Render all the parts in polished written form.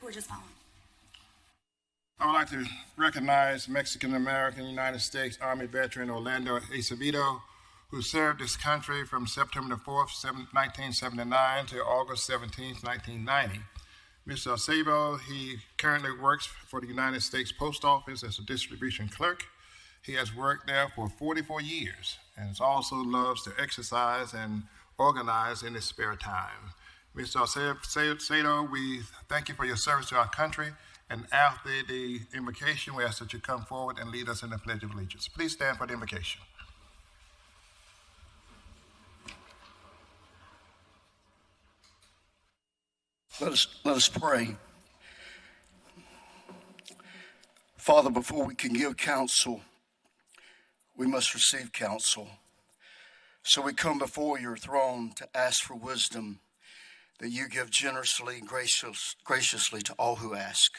We're just following. I would like to recognize Mexican-American United States Army veteran Orlando Acevedo, who served this country from September 4th, 1979 to August 17th, 1990. Mr. Acevedo, he currently works for the United States Post Office as a distribution clerk. He has worked there for 44 years and also loves to exercise and organize in his spare time. Mr. Acevedo, we thank you for your service to our country, and after the invocation, we ask that you come forward and lead us in the Pledge of Allegiance. Please stand for the invocation. Let us pray. Father, before we can give counsel, we must receive counsel. So we come before your throne to ask for wisdom that you give generously and graciously to all who ask.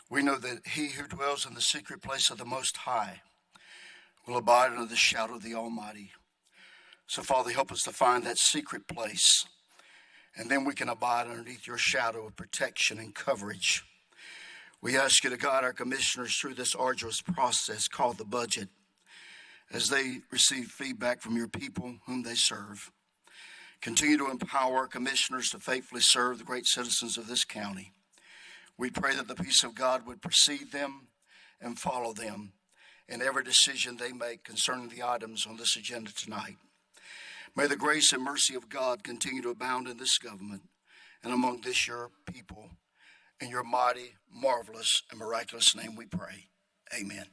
We know that he who dwells in the secret place of the Most High will abide under the shadow of the Almighty. So, Father, help us to find that secret place, and then we can abide underneath your shadow of protection and coverage. We ask you to guide our commissioners through this arduous process called the budget, as they receive feedback from your people whom they serve. Continue to empower our commissioners to faithfully serve the great citizens of this county. We pray that the peace of God would precede them and follow them in every decision they make concerning the items on this agenda tonight. May the grace and mercy of God continue to abound in this government and among this your people. In your mighty, marvelous, and miraculous name we pray. Amen.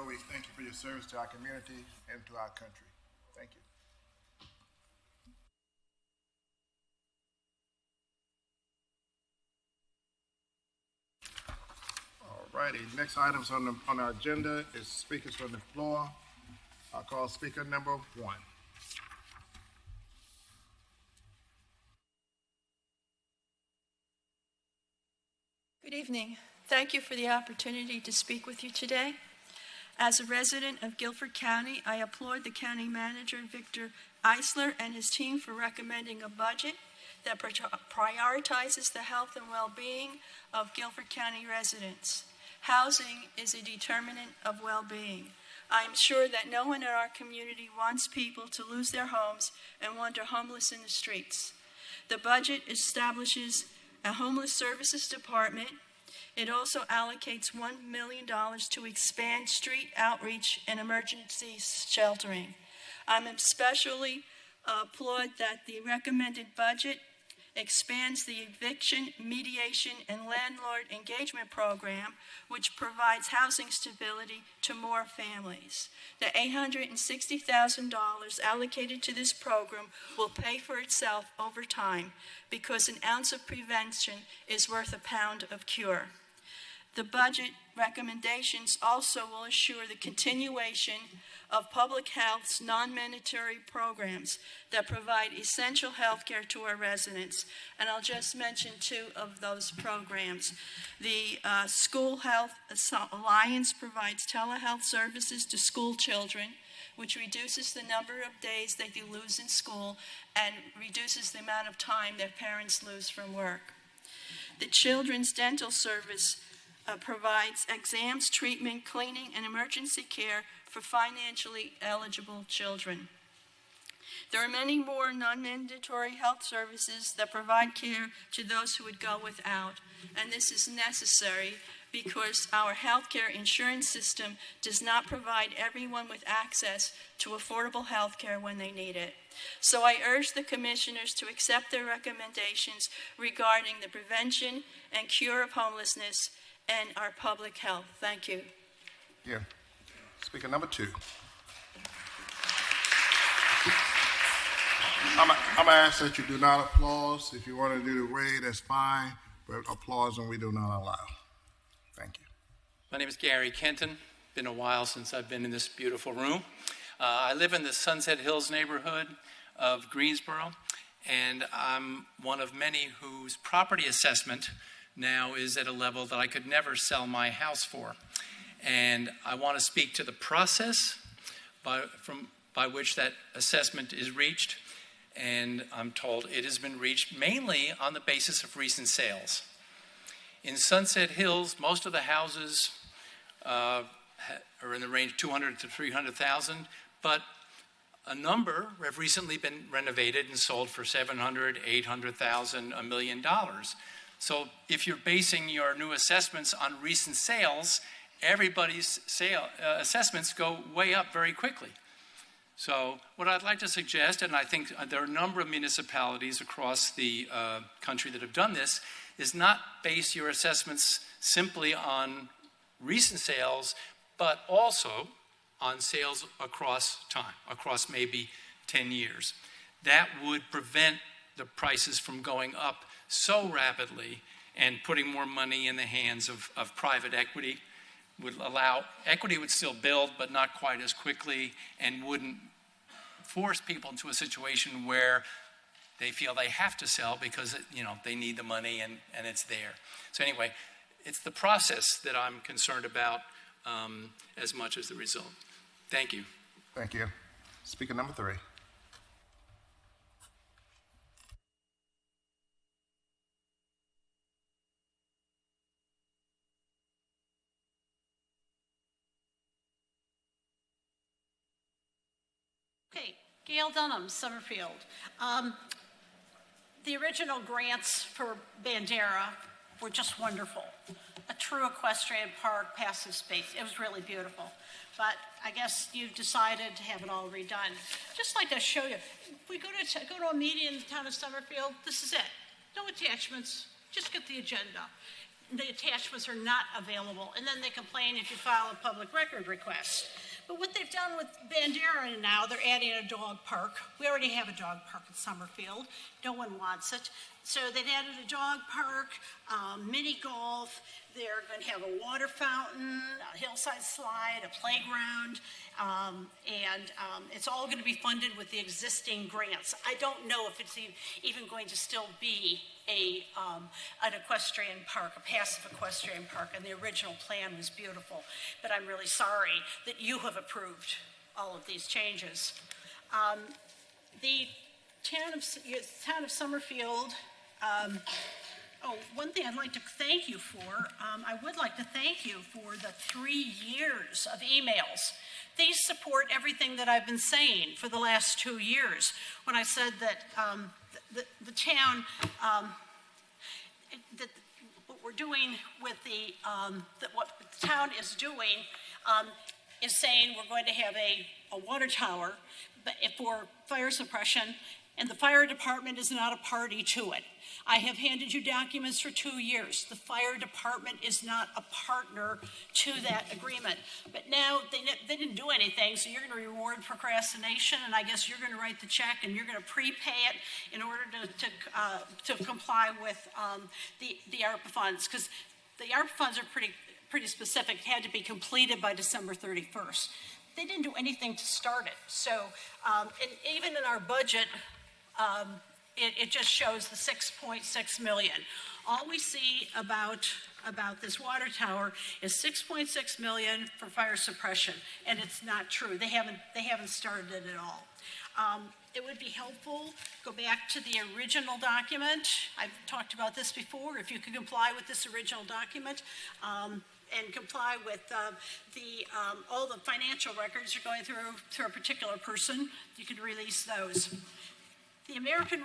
We thank you for your service to our community and to our country. Thank you. All righty, next items on our agenda is speakers from the floor. I'll call speaker number 1. Good evening. Thank you for the opportunity to speak with you today. As a resident of Guilford County, I applaud the county manager, Victor Eisler, and his team for recommending a budget that prioritizes the health and well-being of Guilford County residents. Housing is a determinant of well-being. I am sure that no one in our community wants people to lose their homes and wander homeless in the streets. The budget establishes a homeless services department. It also allocates $1 million to expand street outreach and emergency sheltering. I'm especially applaud that the recommended budget expands the eviction, mediation, and landlord engagement program, which provides housing stability to more families. The $860,000 allocated to this program will pay for itself over time because an ounce of prevention is worth a pound of cure. The budget recommendations also will assure the continuation of public health's non-mandatory programs that provide essential health care to our residents. And I'll just mention two of those programs. The School Health Alliance provides telehealth services to school children, which reduces the number of days that you lose in school and reduces the amount of time that parents lose from work. The Children's Dental Service provides exams, treatment, cleaning, and emergency care for financially eligible children. There are many more non-mandatory health services that provide care to those who would go without, and this is necessary because our healthcare insurance system does not provide everyone with access to affordable health care when they need it. So I urge the commissioners to accept their recommendations regarding the prevention and cure of homelessness and our public health. Thank you. Yeah. Speaker number 2. I'm going to ask that you do not applaud. If you want to do the way, that's fine, but applause we do not allow. Thank you. My name is Gary Kenton. Been a while since I've been in this beautiful room. I live in the Sunset Hills neighborhood of Greensboro, and I'm one of many whose property assessment now is at a level that I could never sell my house for. And I want to speak to the process by which that assessment is reached. And I'm told it has been reached mainly on the basis of recent sales. In Sunset Hills, most of the houses are in the range of $200,000 to $300,000, but a number have recently been renovated and sold for $700,000, $800,000, $1 million. So if you're basing your new assessments on recent sales, everybody's assessments go way up very quickly. So what I'd like to suggest, and I think there are a number of municipalities across the country that have done this, is not base your assessments simply on recent sales, but also on sales across time, across maybe 10 years. That would prevent the prices from going up so rapidly, and putting more money in the hands of private equity would allow, equity would still build, but not quite as quickly, and wouldn't force people into a situation where they feel they have to sell because they need the money and it's there. So anyway, it's the process that I'm concerned about as much as the result. Thank you. Thank you. Speaker number 3. Okay, Gail Dunham, Summerfield. The original grants for Bandera were just wonderful. A true equestrian park, passive space. It was really beautiful. But I guess you decided to have it all redone. Just like to show you, if we go to a meeting in the town of Summerfield, this is it. No attachments, just get the agenda. The attachments are not available, and then they complain if you file a public record request. But what they've done with Bandera now, they're adding a dog park. We already have a dog park in Summerfield. No one wants it. So they've added a dog park, mini golf. They're going to have a water fountain, a hillside slide, a playground, and it's all going to be funded with the existing grants. I don't know if it's even going to still be an equestrian park, a passive equestrian park, and the original plan was beautiful. But I'm really sorry that you have approved all of these changes. The town of Summerfield, one thing I'd like to thank you for, I would like to thank you for the 3 years of emails. These support everything that I've been saying for the last 2 years when I said that the town, that what we're doing with what the town is doing is saying we're going to have a water tower for fire suppression, and the fire department is not a party to it. I have handed you documents for 2 years. The fire department is not a partner to that agreement. But now they didn't do anything, so you're going to reward procrastination, and I guess you're going to write the check and you're going to prepay it in order to comply with the ARPA funds, because the ARPA funds are pretty specific. It had to be completed by December 31st. They didn't do anything to start it. So, and even in our budget, it just shows the 6.6 million. All we see about this water tower is 6.6 million for fire suppression, and it's not true. They haven't started it at all. It would be helpful, go back to the original document. I've talked about this before. If you could comply with this original document, and comply with all the financial records you're going through a particular person, you could release those. The ARPA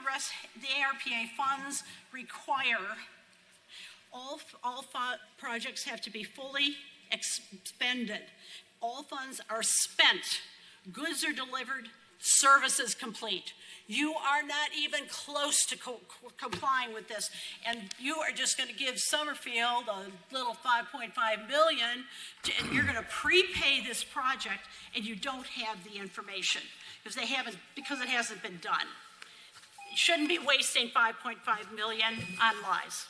funds require all projects have to be fully expended. All funds are spent, goods are delivered, services complete. You are not even close to complying with this, and you are just going to give Summerfield a little 5.5 million, and you're going to prepay this project, and you don't have the information because it hasn't been done. You shouldn't be wasting 5.5 million on lies.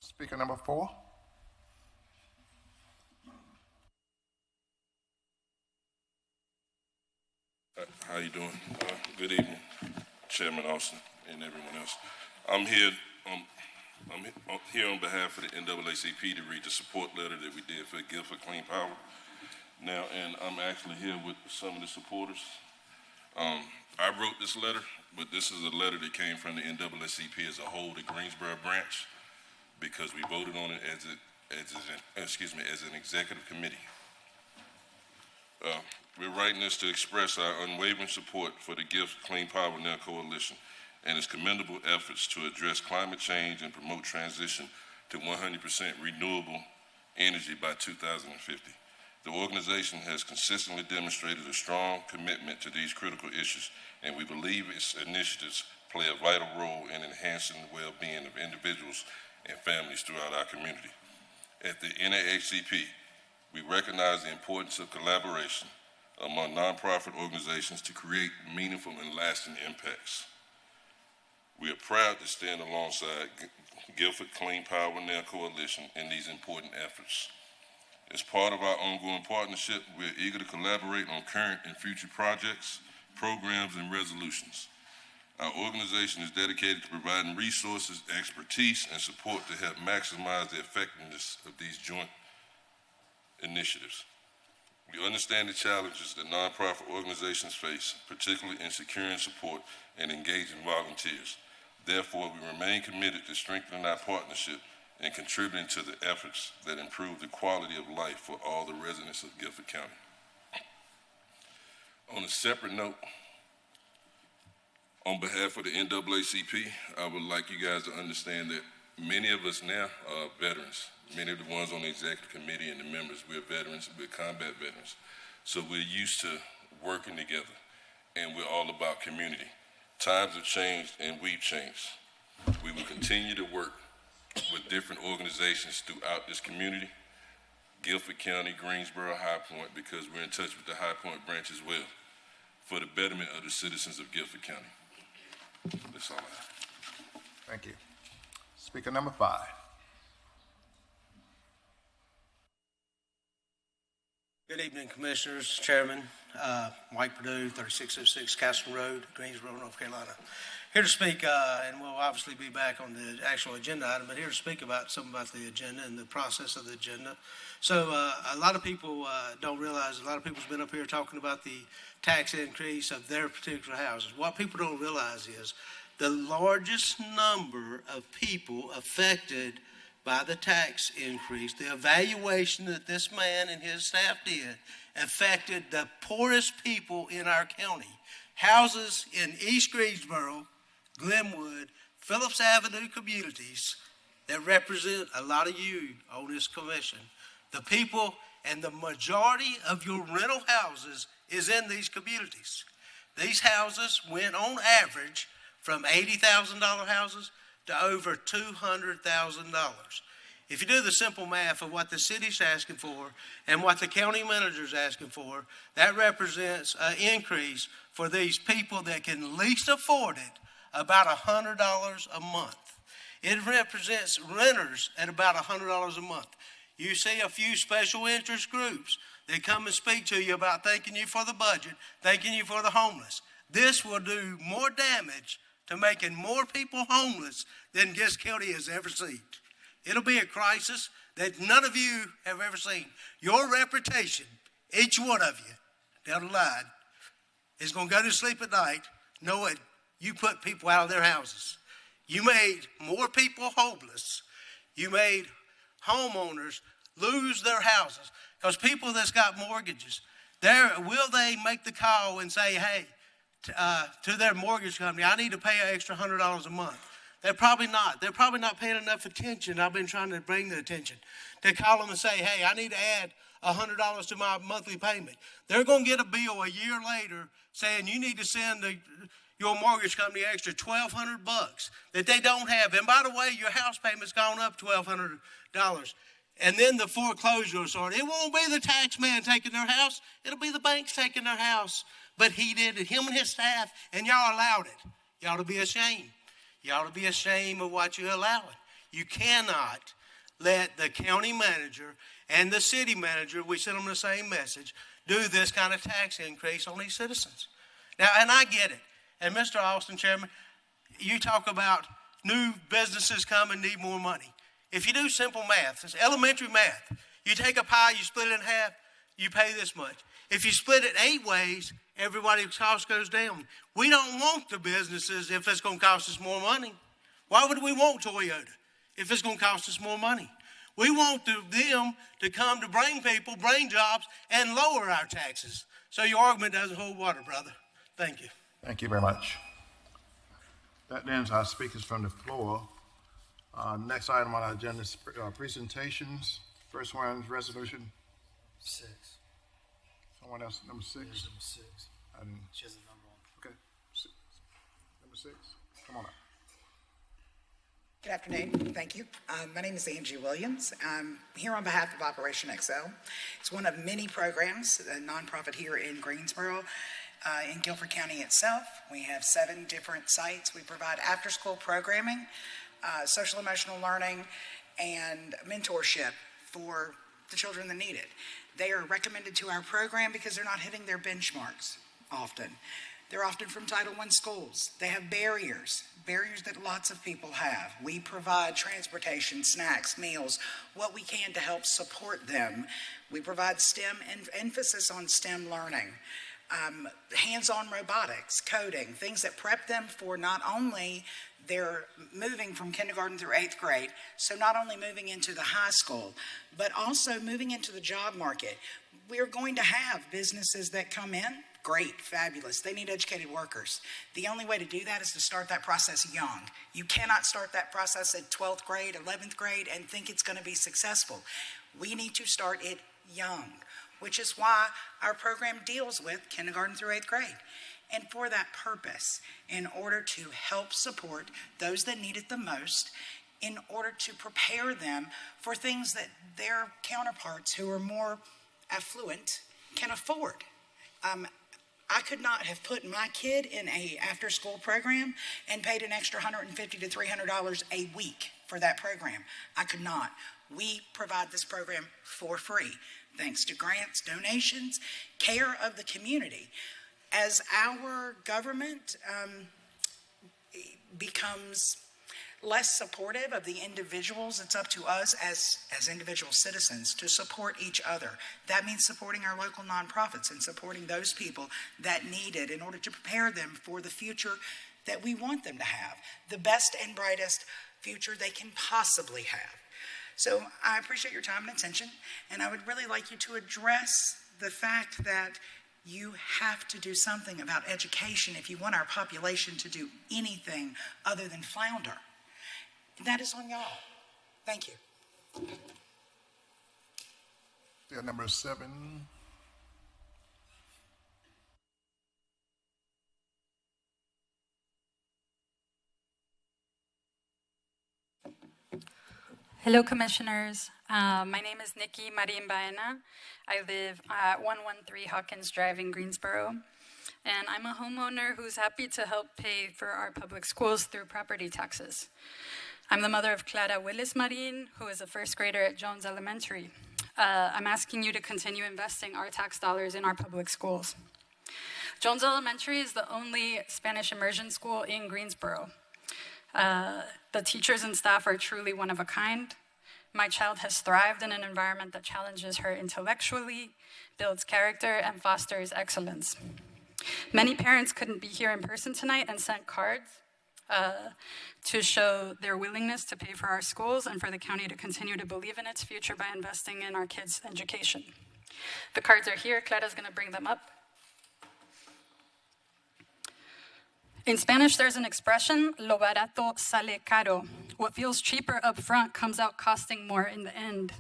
Speaker number 4. How you doing? Good evening, Chairman Austin and everyone else. I'm here on behalf of the NAACP to read the support letter that we did for Guilford Clean Power. Now, and I'm actually here with some of the supporters. I wrote this letter, but this is a letter that came from the NAACP as a whole, the Greensboro branch, because we voted on it as an executive committee. We're writing this to express our unwavering support for the Guilford Clean Power Now Coalition and its commendable efforts to address climate change and promote transition to 100% renewable energy by 2050. The organization has consistently demonstrated a strong commitment to these critical issues, and we believe its initiatives play a vital role in enhancing the well-being of individuals and families throughout our community. At the NAACP, we recognize the importance of collaboration among nonprofit organizations to create meaningful and lasting impacts. We are proud to stand alongside Guilford Clean Power Now Coalition in these important efforts. As part of our ongoing partnership, we are eager to collaborate on current and future projects, programs, and resolutions. Our organization is dedicated to providing resources, expertise, and support to help maximize the effectiveness of these joint initiatives. We understand the challenges that nonprofit organizations face, particularly in securing support and engaging volunteers. Therefore, we remain committed to strengthening our partnership and contributing to the efforts that improve the quality of life for all the residents of Guilford County. On a separate note, on behalf of the NAACP, I would like you guys to understand that many of us now are veterans. Many of the ones on the executive committee and the members, we're veterans, we're combat veterans. So we're used to working together, and we're all about community. Times have changed, and we've changed. We will continue to work with different organizations throughout this community, Guilford County, Greensboro, High Point, because we're in touch with the High Point branch as well, for the betterment of the citizens of Guilford County. That's all I have. Thank you. Speaker number 5. Good evening, Commissioners, Chairman. Mike Perdue, 3606 Castle Road, Greensboro, North Carolina. Here to speak, and we'll obviously be back on the actual agenda item, but here to speak about something about the agenda and the process of the agenda. So a lot of people don't realize, a lot of people's been up here talking about the tax increase of their particular houses. What people don't realize is the largest number of people affected by the tax increase, the evaluation that this man and his staff did affected the poorest people in our county. Houses in East Greensboro, Glenwood, Phillips Avenue communities that represent a lot of you on this commission. The people and the majority of your rental houses is in these communities. These houses went on average from $80,000 houses to over $200,000. If you do the simple math of what the city's asking for and what the county manager's asking for, that represents an increase for these people that can least afford it about $100 a month. It represents renters at about $100 a month. You see a few special interest groups that come and speak to you about thanking you for the budget, thanking you for the homeless. This will do more damage to making more people homeless than this county has ever seen. It'll be a crisis that none of you have ever seen. Your reputation, each one of you down the line, is going to go to sleep at night knowing you put people out of their houses. You made more people homeless. You made homeowners lose their houses because people that's got mortgages, will they make the call and say, hey, to their mortgage company, I need to pay an extra $100 a month? They're probably not. They're probably not paying enough attention. I've been trying to bring the attention to call them and say, hey, I need to add $100 to my monthly payment. They're going to get a bill a year later saying you need to send your mortgage company extra $1,200 that they don't have. And by the way, your house payment's gone up $1,200. And then the foreclosure will start. It won't be the tax man taking their house. It'll be the banks taking their house. But he did it, him and his staff, and y'all allowed it. You ought to be ashamed. You ought to be ashamed of what you're allowing. You cannot let the county manager and the city manager, we send them the same message, do this kind of tax increase on these citizens. Now, and I get it. And Mr. Austin, Chairman, you talk about new businesses come and need more money. If you do simple math, it's elementary math. You take a pie, you split it in half, you pay this much. If you split it 8 ways, everybody's cost goes down. We don't want the businesses if it's going to cost us more money. Why would we want Toyota if it's going to cost us more money? We want them to come to bring people, bring jobs, and lower our taxes. So your argument doesn't hold water, brother. Thank you. Thank you very much. That ends our speakers from the floor. Next item on our agenda is presentations. First one is resolution 6. Someone else, number 6? There's number 6. I didn't. She has a number on. Okay. Number 6. Come on up. Good afternoon. Thank you. My name is Angie Williams. I'm here on behalf of Operation XL. It's one of many programs, a nonprofit here in Greensboro. In Guilford County itself, we have 7 different sites. We provide after-school programming, social emotional learning, and mentorship for the children that need it. They are recommended to our program because they're not hitting their benchmarks often. They're often from Title I schools. They have barriers that lots of people have. We provide transportation, snacks, meals, what we can to help support them. We provide STEM and emphasis on STEM learning. Hands-on robotics, coding, things that prep them for not only their moving from kindergarten through 8th grade, so not only moving into the high school, but also moving into the job market. We're going to have businesses that come in, great, fabulous. They need educated workers. The only way to do that is to start that process young. You cannot start that process at 12th grade, 11th grade, and think it's going to be successful. We need to start it young, which is why our program deals with kindergarten through 8th grade. And for that purpose, in order to help support those that need it the most, in order to prepare them for things that their counterparts who are more affluent can afford. I could not have put my kid in a after-school program and paid an extra $150 to $300 a week for that program. I could not. We provide this program for free, thanks to grants, donations, care of the community. As our government becomes less supportive of the individuals, it's up to us as individual citizens to support each other. That means supporting our local nonprofits and supporting those people that need it in order to prepare them for the future that we want them to have, the best and brightest future they can possibly have. So I appreciate your time and attention, and I would really like you to address the fact that you have to do something about education if you want our population to do anything other than flounder. That is on y'all. Thank you. Number 7. Hello, Commissioners. My name is Nikki Marin Baena. I live at 113 Hawkins Drive in Greensboro, and I'm a homeowner who's happy to help pay for our public schools through property taxes. I'm the mother of Clara Willis Marin, who is a first grader at Jones Elementary. I'm asking you to continue investing our tax dollars in our public schools. Jones Elementary is the only Spanish immersion school in Greensboro. The teachers and staff are truly one of a kind. My child has thrived in an environment that challenges her intellectually, builds character, and fosters excellence. Many parents couldn't be here in person tonight and sent cards to show their willingness to pay for our schools and for the county to continue to believe in its future by investing in our kids' education. The cards are here. Clara's going to bring them up. In Spanish, there's an expression, lo barato sale caro. What feels cheaper up front comes out costing more in the end.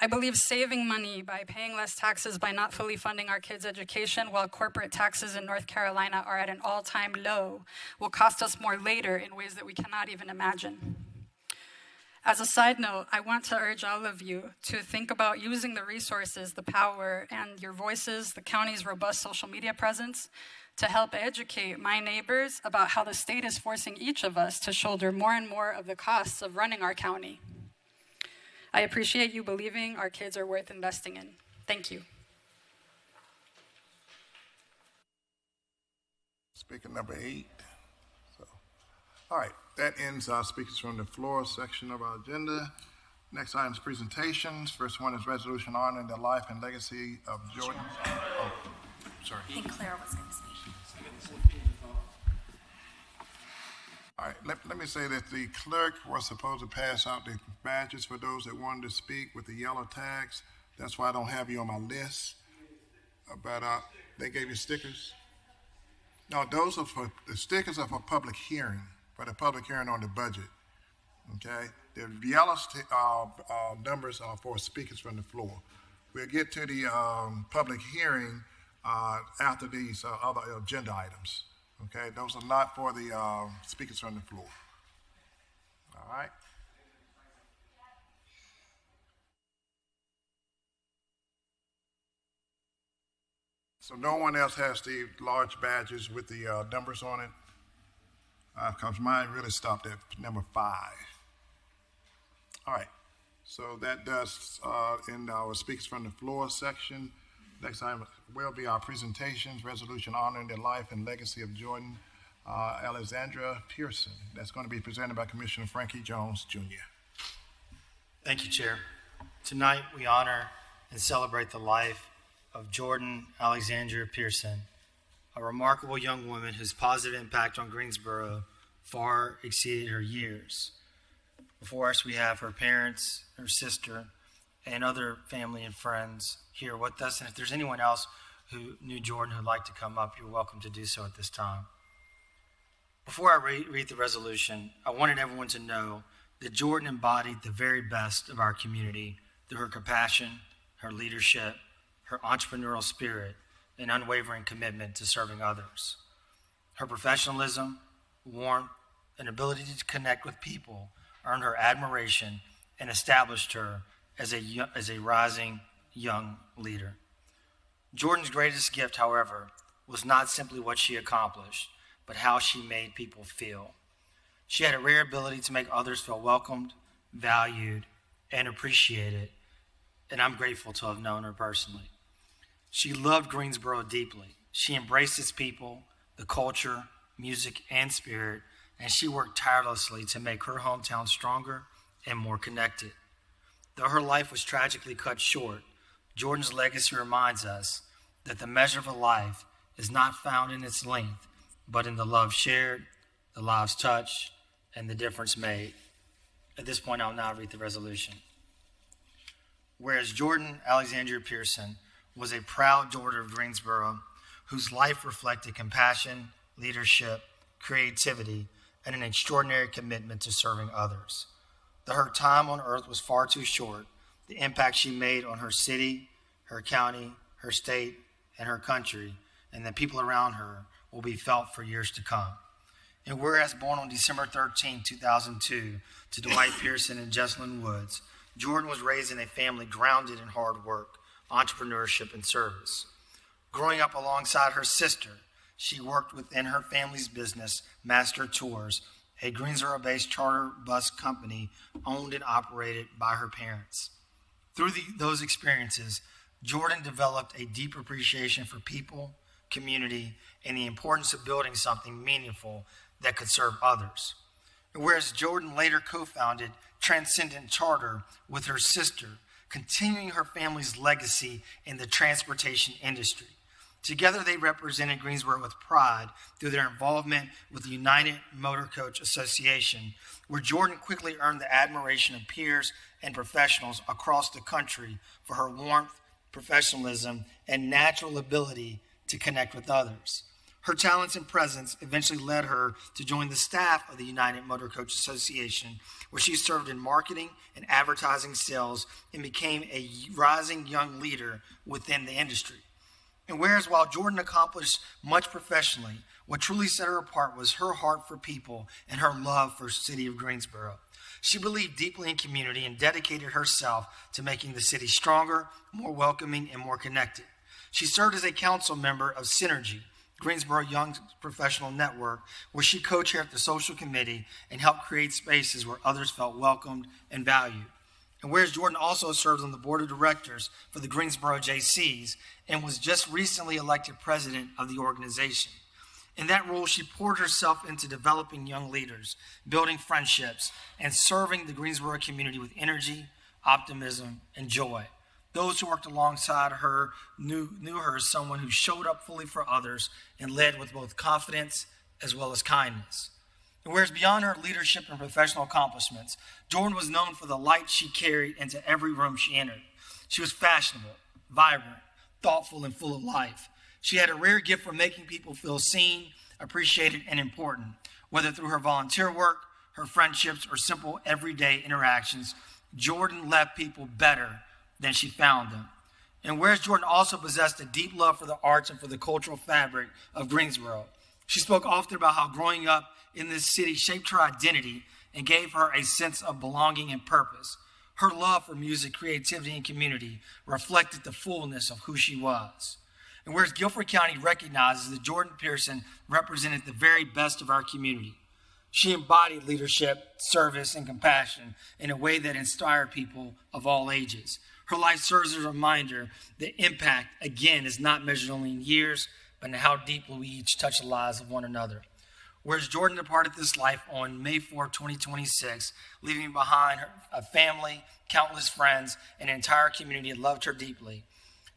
I believe saving money by paying less taxes by not fully funding our kids' education while corporate taxes in North Carolina are at an all-time low will cost us more later in ways that we cannot even imagine. As a side note, I want to urge all of you to think about using the resources, the power, and your voices, the county's robust social media presence, to help educate my neighbors about how the state is forcing each of us to shoulder more and more of the costs of running our county. I appreciate you believing our kids are worth investing in. Thank you. Speaker number 8. All right, that ends our speakers from the floor section of our agenda. Next item is presentations. First one is resolution honoring the life and legacy of Jordan. Oh, sorry. I think Clara was going to speak. All right, let me say that the clerk was supposed to pass out the badges for those that wanted to speak with the yellow tags. That's why I don't have you on my list. But they gave you stickers. No, those are for, the stickers are for public hearing, for the public hearing on the budget. Okay, the yellow numbers are for speakers from the floor. We'll get to the public hearing after these other agenda items. Okay, those are not for the speakers from the floor. All right. So no one else has the large badges with the numbers on it? Because mine really stopped at number 5. All right, so that does end our speakers from the floor section. Next item will be our presentations, resolution honoring the life and legacy of Jordan Alexandra Pearson. That's going to be presented by Commissioner Frankie Jones, Jr. Thank you, Chair. Tonight we honor and celebrate the life of Jordan Alexandra Pearson, a remarkable young woman whose positive impact on Greensboro far exceeded her years. Before us we have her parents, her sister, and other family and friends here with us. And if there's anyone else who knew Jordan who'd like to come up, you're welcome to do so at this time. Before I read the resolution, I wanted everyone to know that Jordan embodied the very best of our community through her compassion, her leadership, her entrepreneurial spirit, and unwavering commitment to serving others. Her professionalism, warmth, and ability to connect with people earned her admiration and established her as a rising young leader. Jordan's greatest gift, however, was not simply what she accomplished, but how she made people feel. She had a rare ability to make others feel welcomed, valued, and appreciated, and I'm grateful to have known her personally. She loved Greensboro deeply. She embraced its people, the culture, music, and spirit, and she worked tirelessly to make her hometown stronger and more connected. Though her life was tragically cut short, Jordan's legacy reminds us that the measure of a life is not found in its length, but in the love shared, the lives touched, and the difference made. At this point, I'll now read the resolution. Whereas Jordan Alexandria Pearson was a proud daughter of Greensboro, whose life reflected compassion, leadership, creativity, and an extraordinary commitment to serving others. Though her time on earth was far too short, the impact she made on her city, her county, her state, and her country, and the people around her will be felt for years to come. And whereas born on December 13, 2002, to Dwight Pearson and Jessalyn Woods, Jordan was raised in a family grounded in hard work, entrepreneurship, and service. Growing up alongside her sister, she worked within her family's business, Master Tours, a Greensboro-based charter bus company owned and operated by her parents. Through those experiences, Jordan developed a deep appreciation for people, community, and the importance of building something meaningful that could serve others. Whereas Jordan later co-founded Transcendent Charter with her sister, continuing her family's legacy in the transportation industry. Together, they represented Greensboro with pride through their involvement with the United Motor Coach Association, where Jordan quickly earned the admiration of peers and professionals across the country for her warmth, professionalism, and natural ability to connect with others. Her talents and presence eventually led her to join the staff of the United Motor Coach Association, where she served in marketing and advertising sales and became a rising young leader within the industry. And whereas while Jordan accomplished much professionally, what truly set her apart was her heart for people and her love for the city of Greensboro. She believed deeply in community and dedicated herself to making the city stronger, more welcoming, and more connected. She served as a council member of Synergy, Greensboro Young Professional Network, where she co-chaired the social committee and helped create spaces where others felt welcomed and valued. And whereas Jordan also serves on the board of directors for the Greensboro JCs and was just recently elected president of the organization. In that role, she poured herself into developing young leaders, building friendships, and serving the Greensboro community with energy, optimism, and joy. Those who worked alongside her knew her as someone who showed up fully for others and led with both confidence as well as kindness. And whereas beyond her leadership and professional accomplishments, Jordan was known for the light she carried into every room she entered. She was fashionable, vibrant, thoughtful, and full of life. She had a rare gift for making people feel seen, appreciated, and important, whether through her volunteer work, her friendships, or simple everyday interactions. Jordan left people better than she found them. And whereas Jordan also possessed a deep love for the arts and for the cultural fabric of Greensboro, she spoke often about how growing up in this city shaped her identity and gave her a sense of belonging and purpose. Her love for music, creativity, and community reflected the fullness of who she was. And whereas Guilford County recognizes that Jordan Pearson represented the very best of our community, she embodied leadership, service, and compassion in a way that inspired people of all ages. Her life serves as a reminder that impact, again, is not measured only in years, but in how deeply we each touch the lives of one another. Whereas Jordan departed this life on May 4, 2026, leaving behind a family, countless friends, and an entire community that loved her deeply.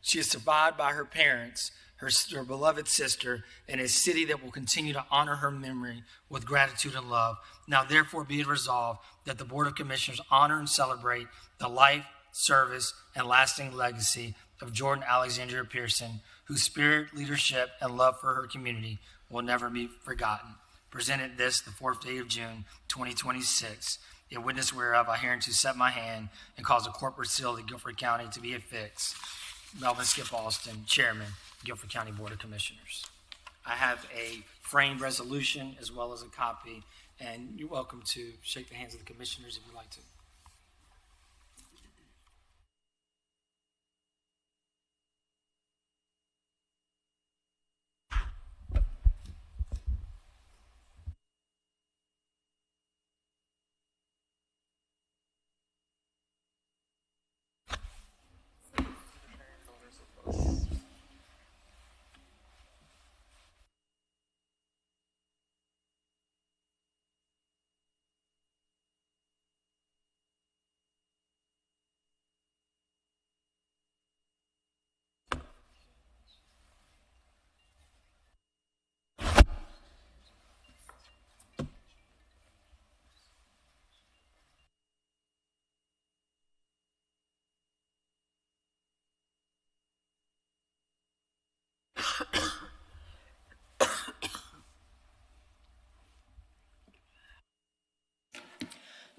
She is survived by her parents, her beloved sister, and a city that will continue to honor her memory with gratitude and love. Now, therefore, be it resolved that the Board of Commissioners honor and celebrate the life, service, and lasting legacy of Jordan Alexandria Pearson, whose spirit, leadership, and love for her community will never be forgotten. Presented this the 4th day of June, 2026. In witness whereof I hereunto set my hand and cause the corporate seal of Guilford County to be affixed. Melvin Skip Alston, Chairman, Guilford County Board of Commissioners. I have a framed resolution as well as a copy, and you're welcome to shake the hands of the commissioners if you'd like to.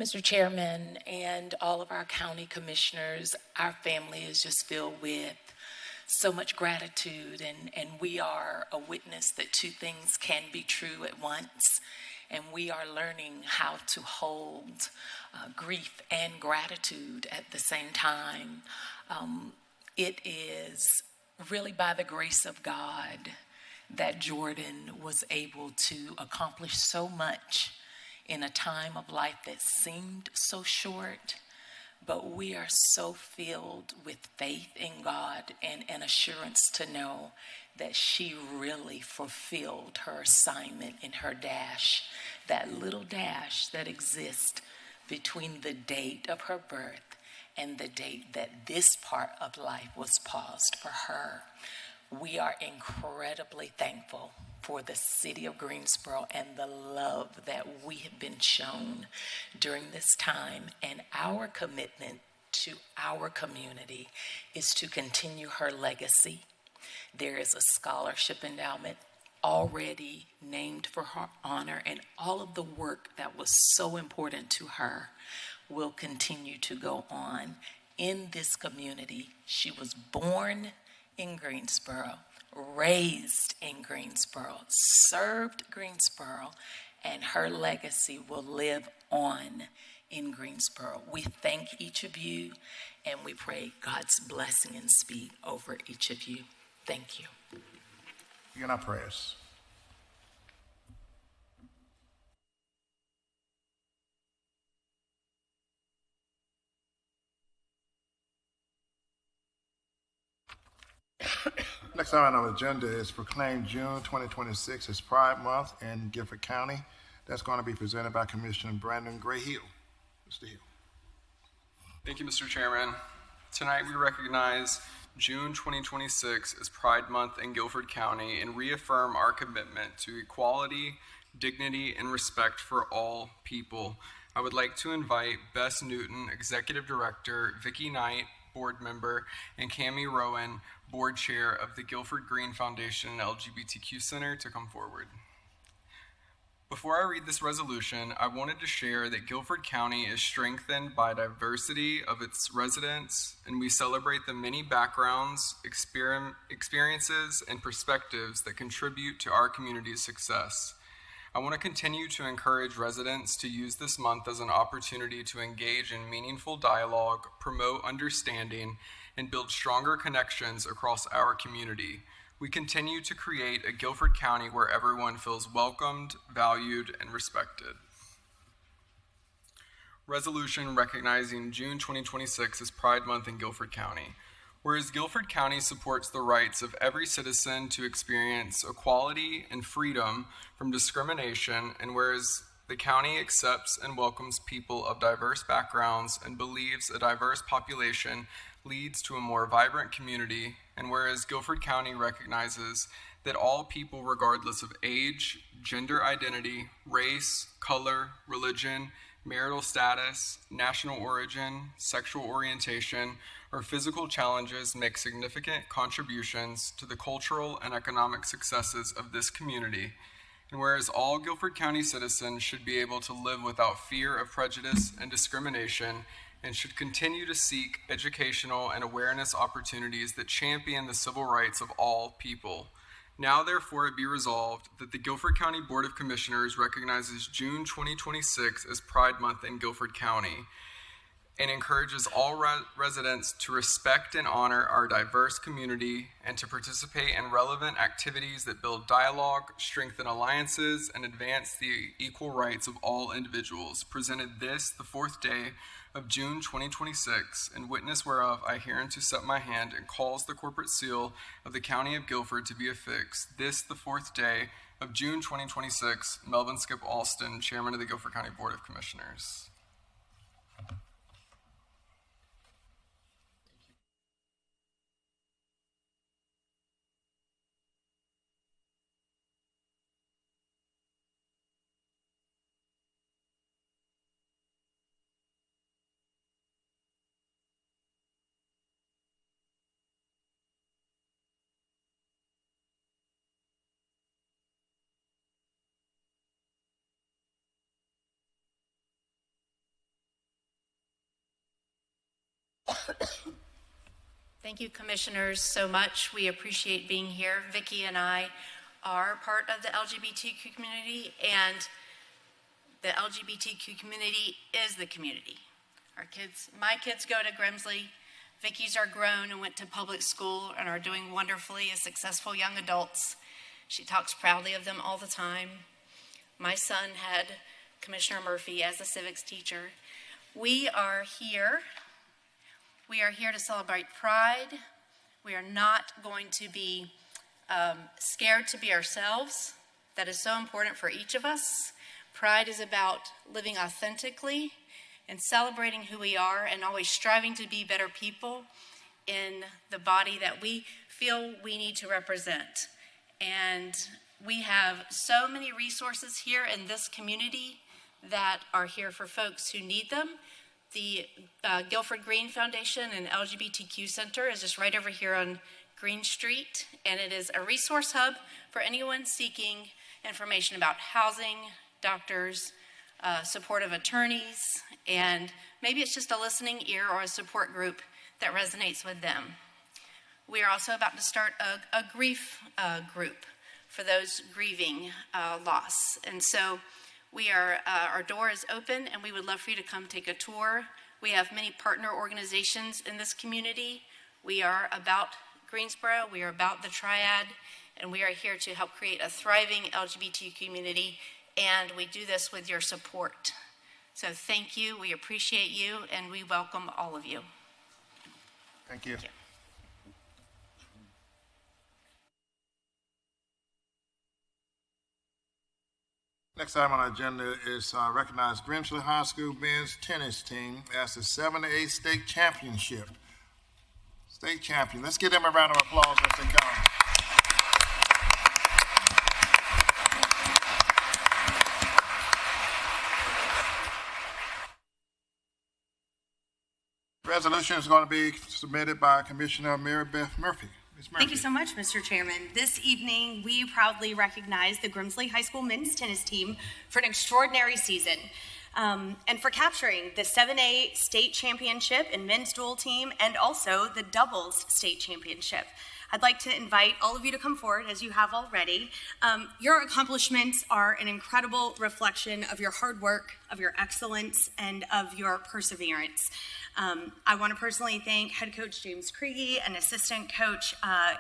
Mr. Chairman, and all of our county commissioners, our family is just filled with so much gratitude, and we are a witness that two things can be true at once, and we are learning how to hold grief and gratitude at the same time. It is really by the grace of God that Jordan was able to accomplish so much in a time of life that seemed so short, but we are so filled with faith in God and an assurance to know that she really fulfilled her assignment in her dash, that little dash that exists between the date of her birth and the date that this part of life was paused for her. We are incredibly thankful for the city of Greensboro and the love that we have been shown during this time. And our commitment to our community is to continue her legacy. There is a scholarship endowment already named for her honor, and all of the work that was so important to her will continue to go on in this community. She was born in Greensboro, raised in Greensboro, served Greensboro, and her legacy will live on in Greensboro. We thank each of you, and we pray God's blessing and speed over each of you. Thank you. Begin our prayers. Next item on the agenda is proclaim June 2026 as Pride Month in Guilford County. That's going to be presented by Commissioner Brandon Gray-Hill. Mr. Hill. Thank you, Mr. Chairman. Tonight we recognize June 2026 as Pride Month in Guilford County and reaffirm our commitment to equality, dignity, and respect for all people. I would like to invite Bess Newton, Executive Director, Vicki Knight, Board Member, and Cammie Rowan, Board Chair of the Guilford Green Foundation and LGBTQ Center, to come forward. Before I read this resolution, I wanted to share that Guilford County is strengthened by diversity of its residents, and we celebrate the many backgrounds, experiences, and perspectives that contribute to our community's success. I want to continue to encourage residents to use this month as an opportunity to engage in meaningful dialogue, promote understanding, and build stronger connections across our community. We continue to create a Guilford County where everyone feels welcomed, valued, and respected. Resolution recognizing June 2026 as Pride Month in Guilford County. Whereas Guilford County supports the rights of every citizen to experience equality and freedom from discrimination, and whereas the county accepts and welcomes people of diverse backgrounds and believes a diverse population leads to a more vibrant community, and whereas Guilford County recognizes that all people, regardless of age, gender identity, race, color, religion, marital status, national origin, sexual orientation, or physical challenges, make significant contributions to the cultural and economic successes of this community, and whereas all Guilford County citizens should be able to live without fear of prejudice and discrimination, and should continue to seek educational and awareness opportunities that champion the civil rights of all people. Now, therefore, it be resolved that the Guilford County Board of Commissioners recognizes June 2026 as Pride Month in Guilford County and encourages all residents to respect and honor our diverse community and to participate in relevant activities that build dialogue, strengthen alliances, and advance the equal rights of all individuals. Presented this, the fourth day of June 2026, in witness whereof I hereunto set my hand and cause the corporate seal of the County of Guilford to be affixed. This, the fourth day of June 2026, Melvin Skip Alston, Chairman of the Guilford County Board of Commissioners. Thank you, commissioners, so much. We appreciate being here. Vicki and I are part of the LGBTQ community, and the LGBTQ community is the community. My kids go to Grimsley. Vicki's are grown and went to public school and are doing wonderfully as successful young adults. She talks proudly of them all the time. My son had Commissioner Murphy as a civics teacher. We are here to celebrate Pride. We are not going to be scared to be ourselves. That is so important for each of us. Pride is about living authentically and celebrating who we are and always striving to be better people in the body that we feel we need to represent. And we have so many resources here in this community that are here for folks who need them. The Guilford Green Foundation and LGBTQ Center is just right over here on Green Street, and it is a resource hub for anyone seeking information about housing, doctors, supportive attorneys, and maybe it's just a listening ear or a support group that resonates with them. We are also about to start a grief group for those grieving loss. And so our door is open, and we would love for you to come take a tour. We have many partner organizations in this community. We are about Greensboro, we are about the Triad, and we are here to help create a thriving LGBT community, and we do this with your support. So thank you, we appreciate you, and we welcome all of you. Thank you. Thank you. Next item on our agenda is recognize Grimsley High School men's tennis team as the 7-8 state championship. State champion. Let's give them a round of applause as they come. Resolution is going to be submitted by Commissioner Mary Beth Murphy. Ms. Murphy. Thank you so much, Mr. Chairman. This evening, we proudly recognize the Grimsley High School men's tennis team for an extraordinary season and for capturing the 7A state championship in men's dual team and also the doubles state championship. I'd like to invite all of you to come forward, as you have already. Your accomplishments are an incredible reflection of your hard work, of your excellence, and of your perseverance. I want to personally thank head coach James Kriege and assistant coach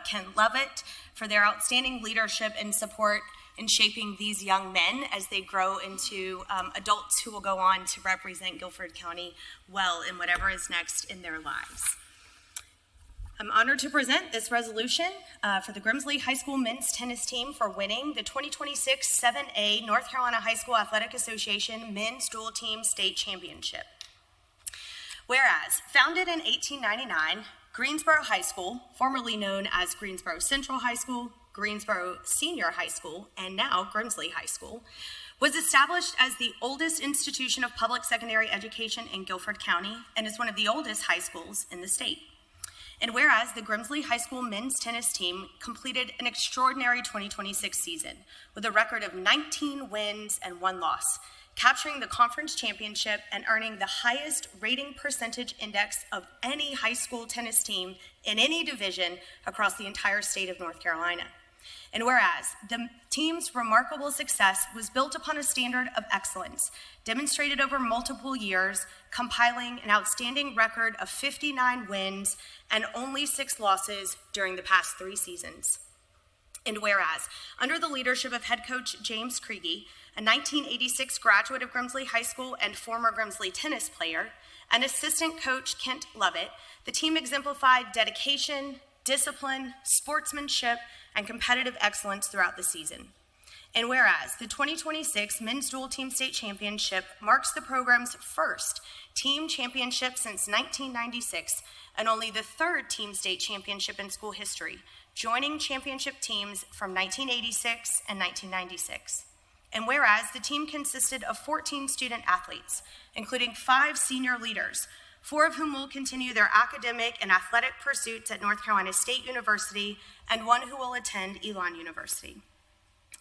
Ken Lovett for their outstanding leadership and support in shaping these young men as they grow into adults who will go on to represent Guilford County well in whatever is next in their lives. I'm honored to present this resolution for the Grimsley High School men's tennis team for winning the 2026 7A North Carolina High School Athletic Association men's dual team state championship. Whereas, founded in 1899, Greensboro High School, formerly known as Greensboro Central High School, Greensboro Senior High School, and now Grimsley High School, was established as the oldest institution of public secondary education in Guilford County and is one of the oldest high schools in the state. And whereas the Grimsley High School men's tennis team completed an extraordinary 2026 season with a record of 19 wins and 1 loss, capturing the conference championship and earning the highest rating percentage index of any high school tennis team in any division across the entire state of North Carolina. And whereas the team's remarkable success was built upon a standard of excellence, demonstrated over multiple years, compiling an outstanding record of 59 wins and only 6 losses during the past 3 seasons. And whereas, under the leadership of head coach James Kriege, a 1986 graduate of Grimsley High School and former Grimsley tennis player, and assistant coach Kent Lovett, the team exemplified dedication, discipline, sportsmanship, and competitive excellence throughout the season. And whereas the 2026 Men's Dual Team State Championship marks the program's first team championship since 1996 and only the 3rd team state championship in school history, joining championship teams from 1986 and 1996. And whereas the team consisted of 14 student athletes, including 5 senior leaders, 4 of whom will continue their academic and athletic pursuits at North Carolina State University, and 1 who will attend Elon University.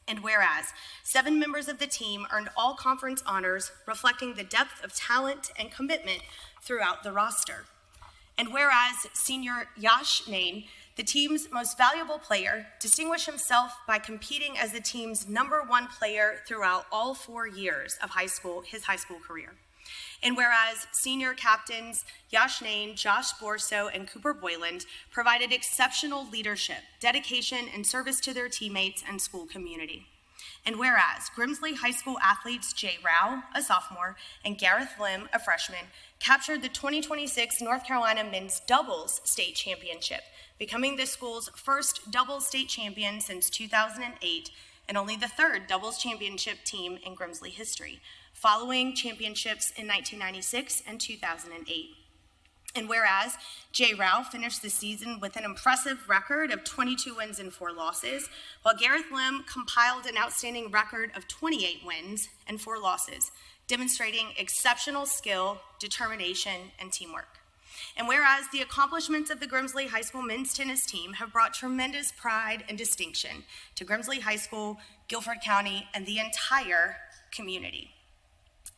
And whereas 7 members of the team earned all conference honors, reflecting the depth of talent and commitment throughout the roster. And whereas senior Yash Nain, the team's most valuable player, distinguished himself by competing as the team's #1 player throughout all 4 years of his high school career. And whereas senior captains Yash Nain, Josh Borso, and Cooper Boyland provided exceptional leadership, dedication, and service to their teammates and school community. And whereas Grimsley High School athletes Jay Rao, a sophomore, and Gareth Lim, a freshman, captured the 2026 North Carolina Men's Doubles State Championship, becoming the school's first doubles state champion since 2008, and only the 3rd doubles championship team in Grimsley history, following championships in 1996 and 2008. And whereas Jay Rao finished the season with an impressive record of 22 wins and 4 losses, while Gareth Lim compiled an outstanding record of 28 wins and 4 losses, demonstrating exceptional skill, determination, and teamwork. And whereas the accomplishments of the Grimsley High School men's tennis team have brought tremendous pride and distinction to Grimsley High School, Guilford County, and the entire community.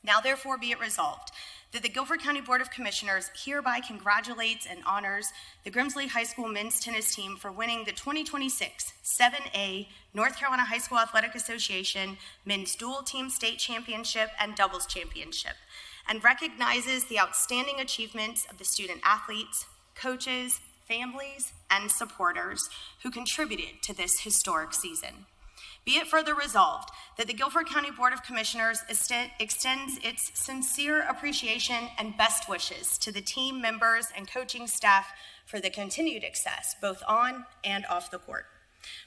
Now therefore be it resolved that the Guilford County Board of Commissioners hereby congratulates and honors the Grimsley High School men's tennis team for winning the 2026 7A North Carolina High School Athletic Association Men's Dual Team State Championship and Doubles Championship, and recognizes the outstanding achievements of the student athletes, coaches, families, and supporters who contributed to this historic season. Be it further resolved that the Guilford County Board of Commissioners extends its sincere appreciation and best wishes to the team members and coaching staff for the continued success, both on and off the court.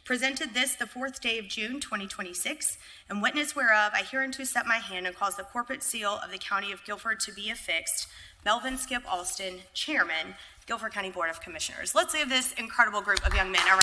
Presented this the 4th day of June, 2026, and witness whereof I hereunto set my hand and cause the corporate seal of the County of Guilford to be affixed, Melvin Skip Alston, Chairman, Guilford County Board of Commissioners. Let's give this incredible group of young men a round.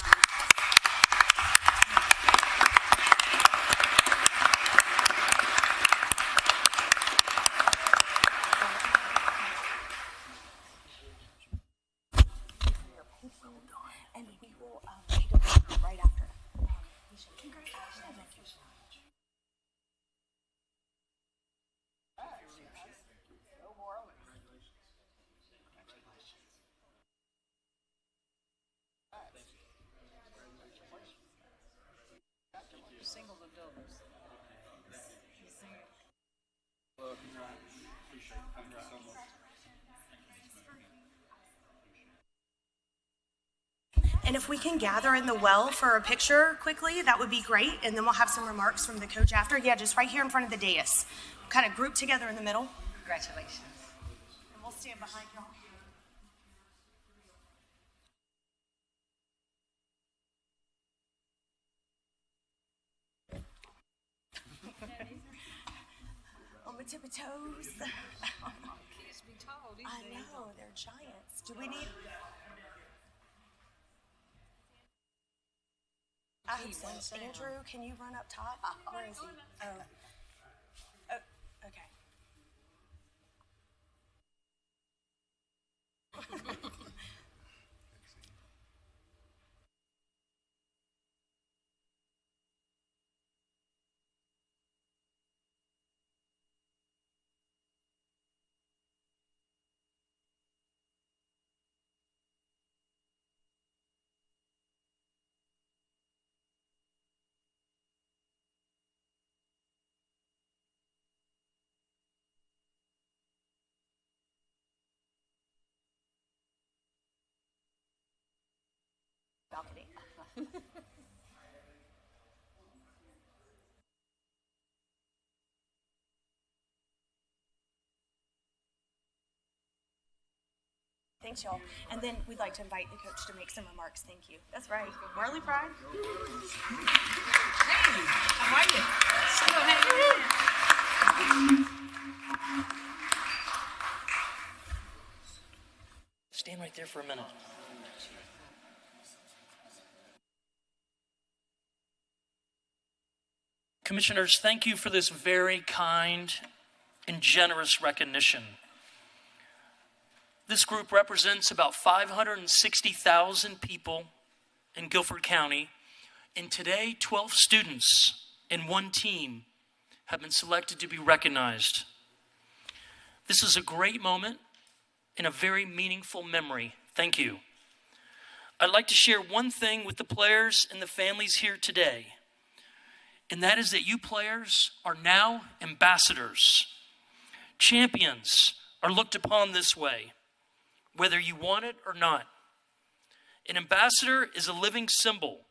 And if we can gather in the well for a picture quickly, that would be great. And then we'll have some remarks from the coach after. Yeah, just right here in front of the dais. Kind of group together in the middle. Congratulations. And we'll stand behind y'all. On the tip of toes. Kids be tall these I days. know, they're giants. Do we need... Andrew, can you run up top? Where is he? Oh, okay. Balcony. Thanks, y'all. And then we'd like to invite the coach to make some remarks. Thank you. That's right. Marley Pride. Hey, how are you? So, hey. Stand right there for a minute. Commissioners, thank you for this very kind and generous recognition. This group represents about 560,000 people in Guilford County, and today 12 students and 1 team have been selected to be recognized. This is a great moment and a very meaningful memory. Thank you. I'd like to share one thing with the players and the families here today, and that is that you players are now ambassadors. Champions are looked upon this way, whether you want it or not. An ambassador is a living symbol,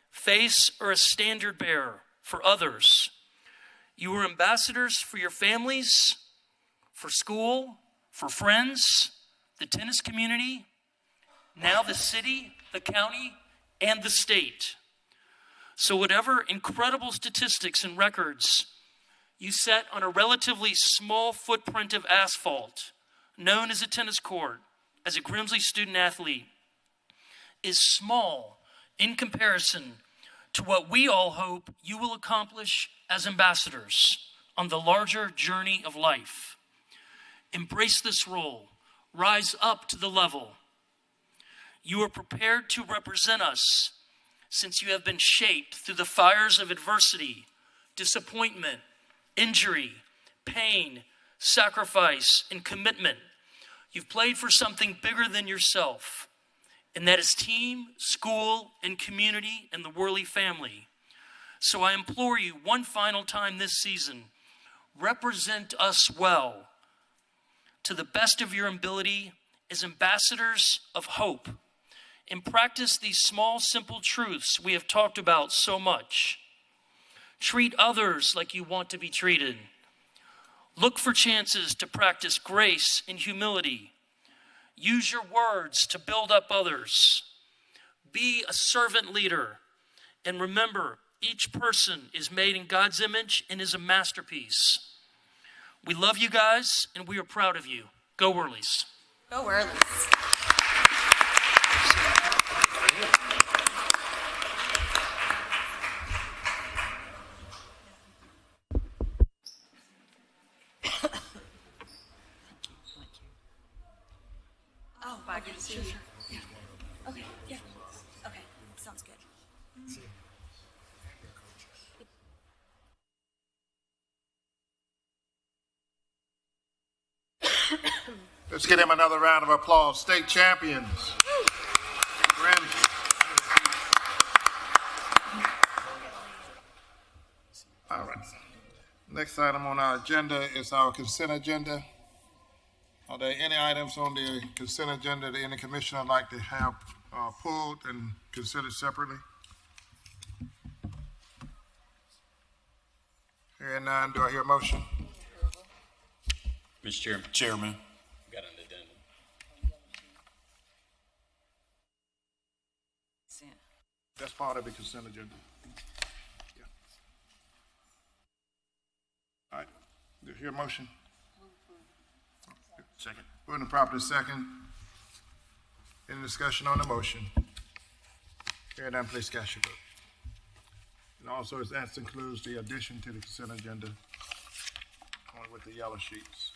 face, or a standard bearer for others. You are ambassadors for your families, for school, for friends, the tennis community, now the city, the county, and the state. So whatever incredible statistics and records you set on a relatively small footprint of asphalt, known as a tennis court, as a Grimsley student athlete, is small in comparison to what we all hope you will accomplish as ambassadors on the larger journey of life. Embrace this role. Rise up to the level. You are prepared to represent us since you have been shaped through the fires of adversity, disappointment, injury, pain, sacrifice, and commitment. You've played for something bigger than yourself, and that is team, school, and community, and the Worley family. So I implore you one final time this season, represent us well to the best of your ability as ambassadors of hope, and practice these small, simple truths we have talked about so much. Treat others like you want to be treated. Look for chances to practice grace and humility. Use your words to build up others. Be a servant leader. And remember, each person is made in God's image and is a masterpiece. We love you guys, and we are proud of you. Go Whirlies. Go Whirlies. Oh, bye. Good to see you. Yeah. Okay. Yeah. Okay. Sounds good. Let's give them another round of applause. State champions. All right. Next item on our agenda is our consent agenda. Are there any items on the consent agenda that any commissioner would like to have pulled and considered separately? Hearing none, do I hear a motion? Mr. Chairman. Got an addendum. That's part of the consent agenda. Yeah. All right, do you hear a motion? Second. Moving properly second. Any discussion on the motion? Hearing none, please cast your vote. And also, that includes the addition to the consent agenda with the yellow sheets.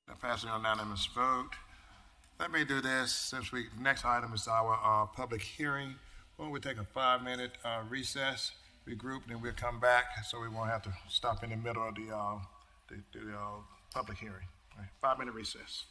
Now passing on unanimous vote. Let me do this since next item is our public hearing. Why don't we take a 5-minute recess, regroup, and then we'll come back so we won't have to stop in the middle of the public hearing. All right, 5-minute recess.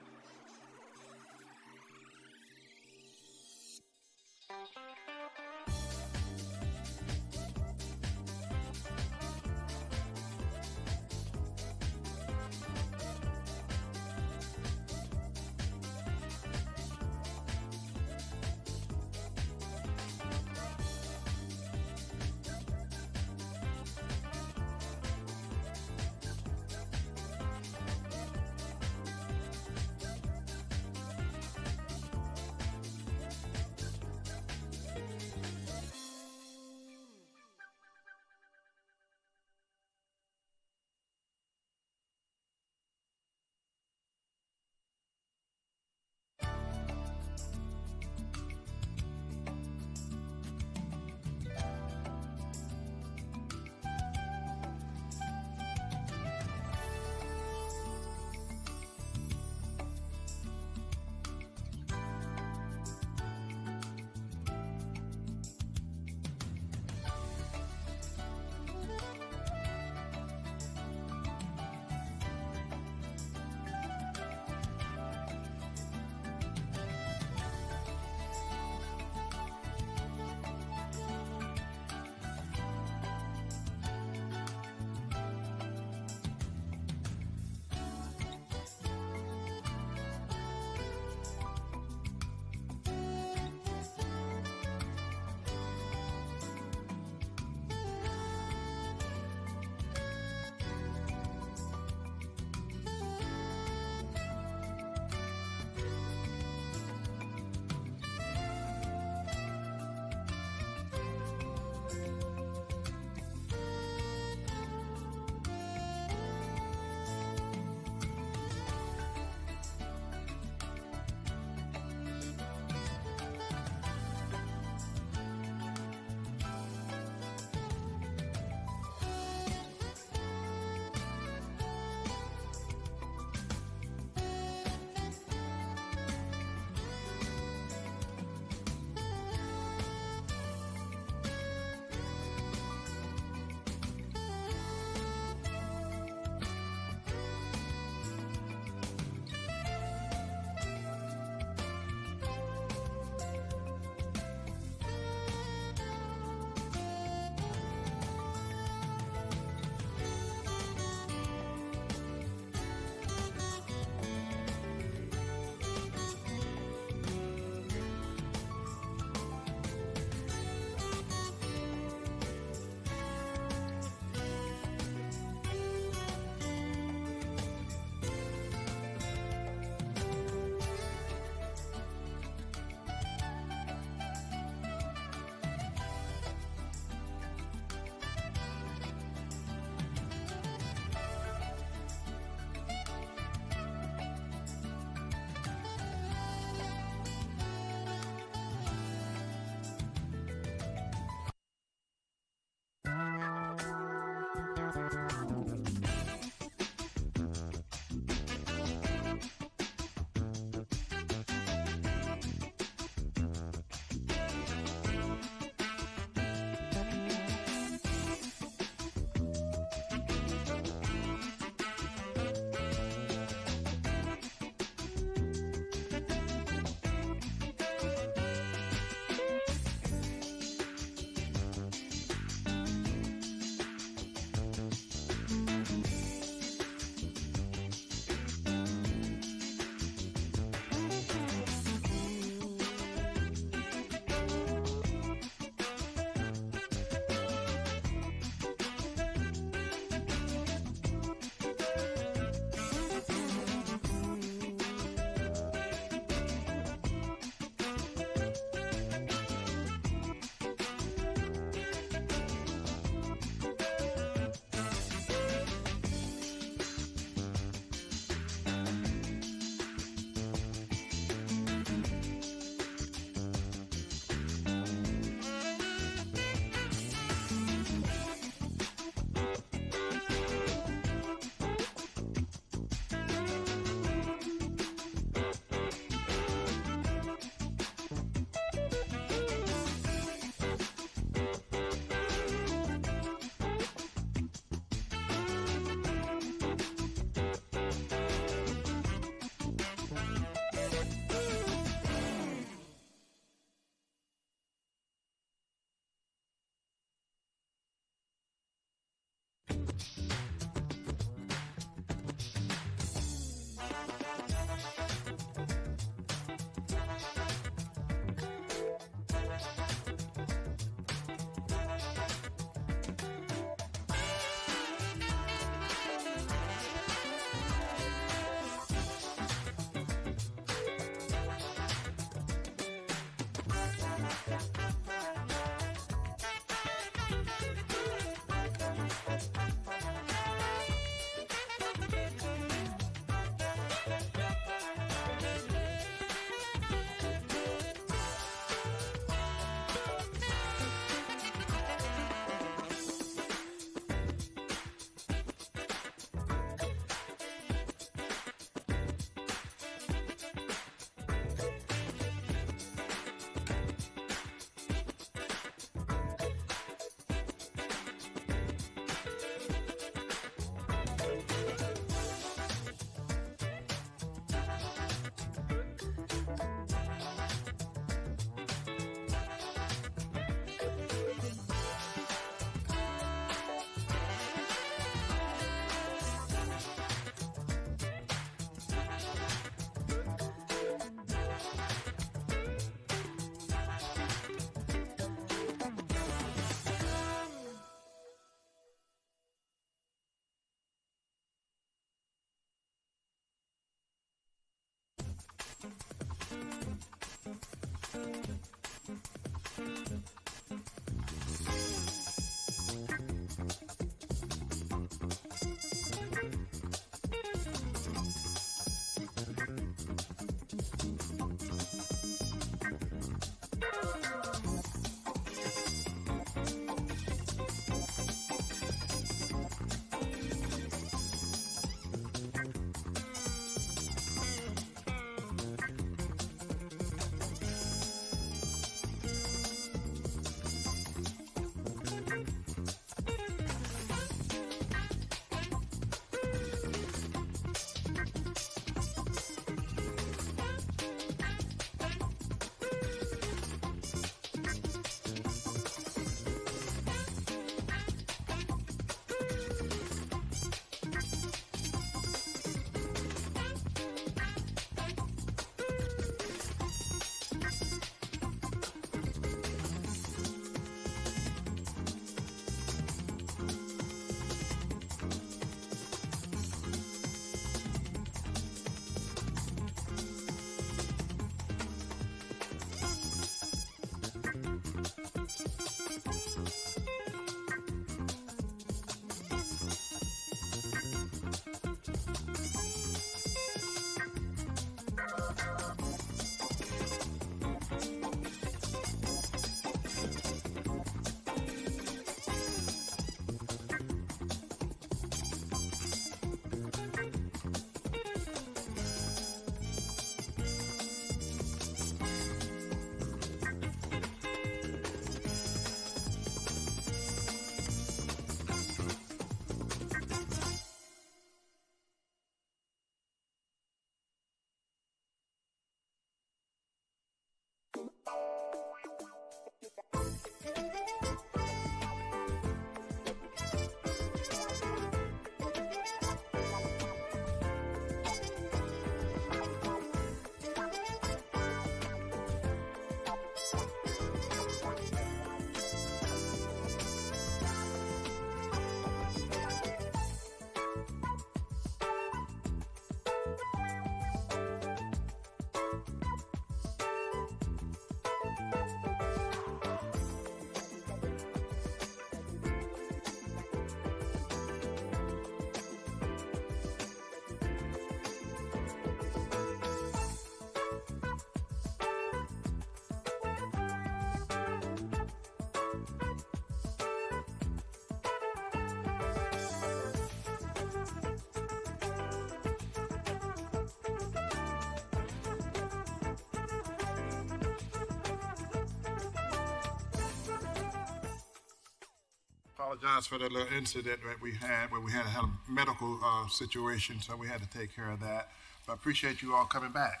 Apologize for that little incident that we had where we had a medical situation, so we had to take care of that. But I appreciate you all coming back.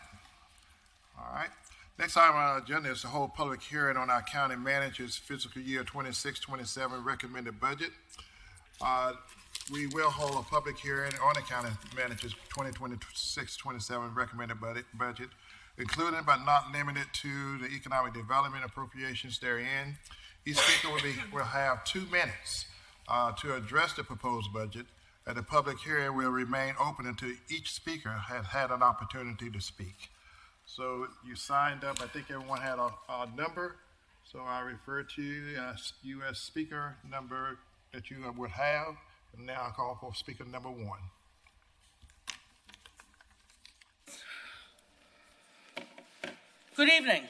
All right. Next item on our agenda is the whole public hearing on our county manager's fiscal year 26-27 recommended budget. we will hold a public hearing on the county manager's 2026-27 recommended budget, including but not limited to the economic development appropriations therein. Each speaker will have 2 minutes to address the proposed budget, and the public hearing will remain open until each speaker has had an opportunity to speak. So you signed up. I think everyone had a number. So I refer to you as speaker number that you would have. And now I call for speaker number 1. Good evening.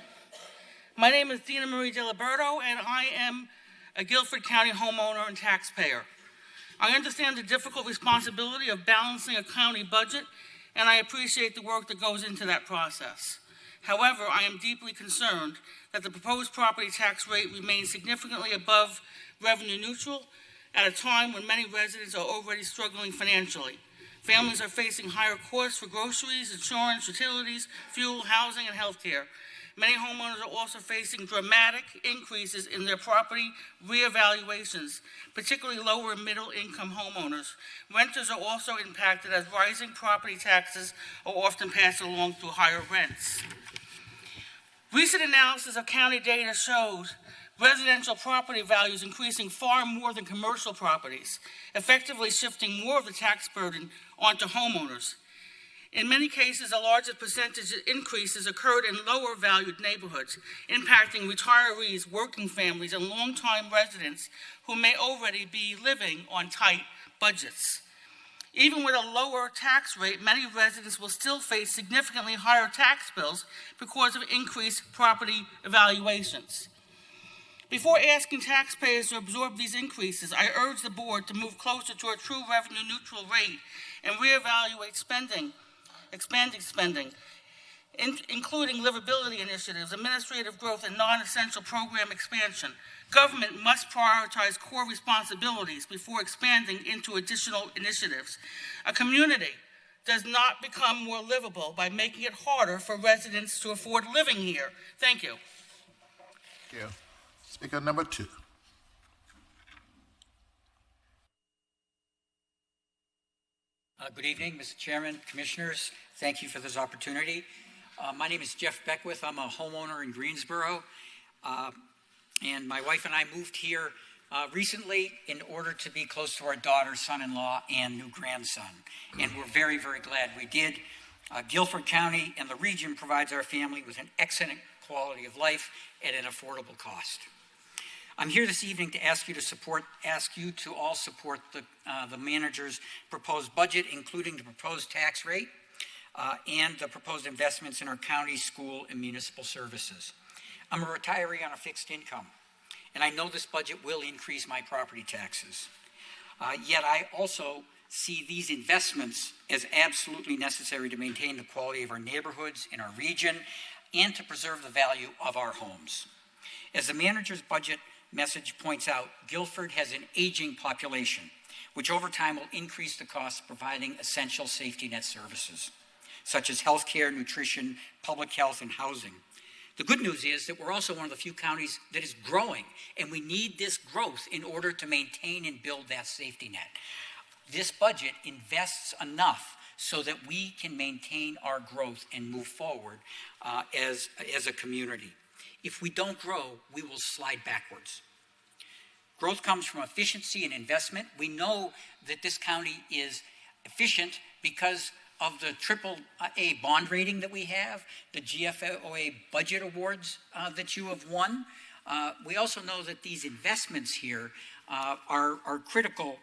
My name is Dina Marie Diliberto, and I am a Guilford County homeowner and taxpayer. I understand the difficult responsibility of balancing a county budget, and I appreciate the work that goes into that process. However, I am deeply concerned that the proposed property tax rate remains significantly above revenue neutral at a time when many residents are already struggling financially. Families are facing higher costs for groceries, insurance, utilities, fuel, housing, and health care. Many homeowners are also facing dramatic increases in their property reevaluations, particularly lower and middle income homeowners. Renters are also impacted as rising property taxes are often passed along through higher rents. Recent analysis of county data shows residential property values increasing far more than commercial properties, effectively shifting more of the tax burden onto homeowners. In many cases, the largest percentage increases occurred in lower valued neighborhoods, impacting retirees, working families, and longtime residents who may already be living on tight budgets. Even with a lower tax rate, many residents will still face significantly higher tax bills because of increased property evaluations. Before asking taxpayers to absorb these increases, I urge the board to move closer to a true revenue neutral rate and reevaluate expanding spending, including livability initiatives, administrative growth, and non-essential program expansion. Government must prioritize core responsibilities before expanding into additional initiatives. A community does not become more livable by making it harder for residents to afford living here. Thank you. Thank you. Speaker number 2. Good evening, Mr. Chairman, Commissioners. Thank you for this opportunity. My name is Jeff Beckwith. I'm a homeowner in Greensboro, and my wife and I moved here recently in order to be close to our daughter, son-in-law, and new grandson, and we're very, very glad we did. Guilford County and the region provides our family with an excellent quality of life at an affordable cost. I'm here this evening to ask you to all support the manager's proposed budget, including the proposed tax rate and the proposed investments in our county, school, and municipal services. I'm a retiree on a fixed income, and I know this budget will increase my property taxes. Yet I also see these investments as absolutely necessary to maintain the quality of our neighborhoods in our region and to preserve the value of our homes. As the manager's budget message points out, Guilford has an aging population, which over time will increase the cost of providing essential safety net services, such as health care, nutrition, public health, and housing. The good news is that we're also one of the few counties that is growing, and we need this growth in order to maintain and build that safety net. This budget invests enough so that we can maintain our growth and move forward as a community. If we don't grow, we will slide backwards. Growth comes from efficiency and investment. We know that this county is efficient because of the AAA bond rating that we have, the GFOA budget awards that you have won. We also know that these investments here are critical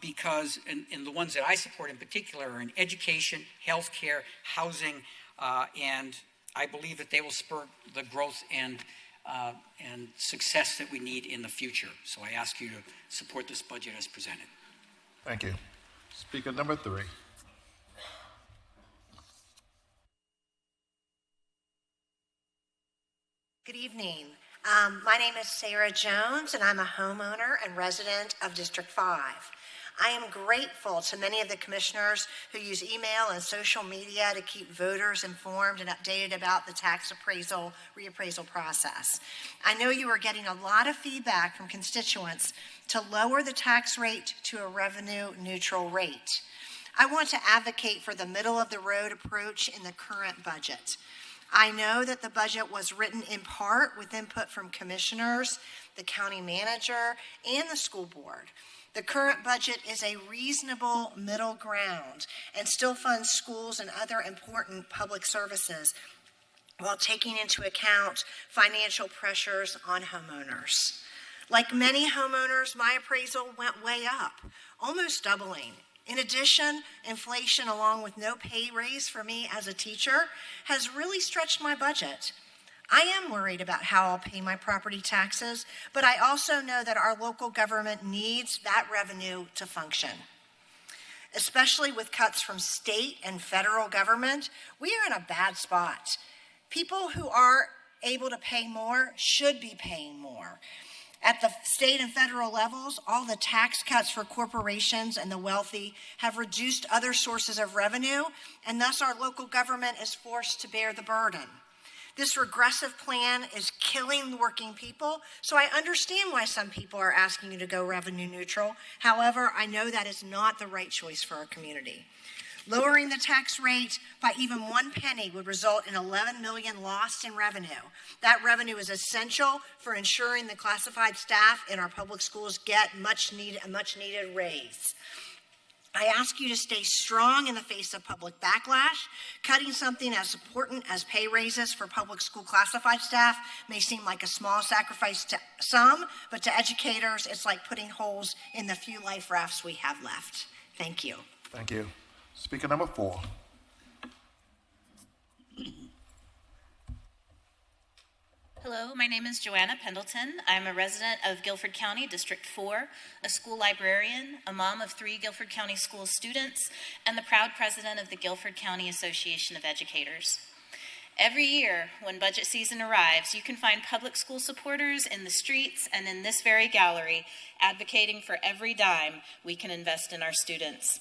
because, and the ones that I support in particular, are in education, healthcare, housing, and I believe that they will spur the growth and success that we need in the future. So I ask you to support this budget as presented. Thank you. Speaker number 3. Good evening. My name is Sarah Jones, and I'm a homeowner and resident of District 5. I am grateful to many of the commissioners who use email and social media to keep voters informed and updated about the tax reappraisal process. I know you are getting a lot of feedback from constituents to lower the tax rate to a revenue neutral rate. I want to advocate for the middle of the road approach in the current budget. I know that the budget was written in part with input from commissioners, the county manager, and the school board. The current budget is a reasonable middle ground and still funds schools and other important public services while taking into account financial pressures on homeowners. Like many homeowners, my appraisal went way up, almost doubling. In addition, inflation, along with no pay raise for me as a teacher, has really stretched my budget. I am worried about how I'll pay my property taxes, but I also know that our local government needs that revenue to function. Especially with cuts from state and federal government, we are in a bad spot. People who are able to pay more should be paying more. At the state and federal levels, all the tax cuts for corporations and the wealthy have reduced other sources of revenue, and thus our local government is forced to bear the burden. This regressive plan is killing the working people, so I understand why some people are asking you to go revenue neutral. However, I know that is not the right choice for our community. Lowering the tax rate by even 1 penny would result in $11 million lost in revenue. That revenue is essential for ensuring the classified staff in our public schools get a much needed raise. I ask you to stay strong in the face of public backlash. Cutting something as important as pay raises for public school classified staff may seem like a small sacrifice to some, but to educators, it's like putting holes in the few life rafts we have left. Thank you. Thank you. Speaker number 4. Hello, my name is Joanna Pendleton. I'm a resident of Guilford County, District 4, a school librarian, a mom of 3 Guilford County school students, and the proud president of the Guilford County Association of Educators. Every year, when budget season arrives, you can find public school supporters in the streets and in this very gallery advocating for every dime we can invest in our students.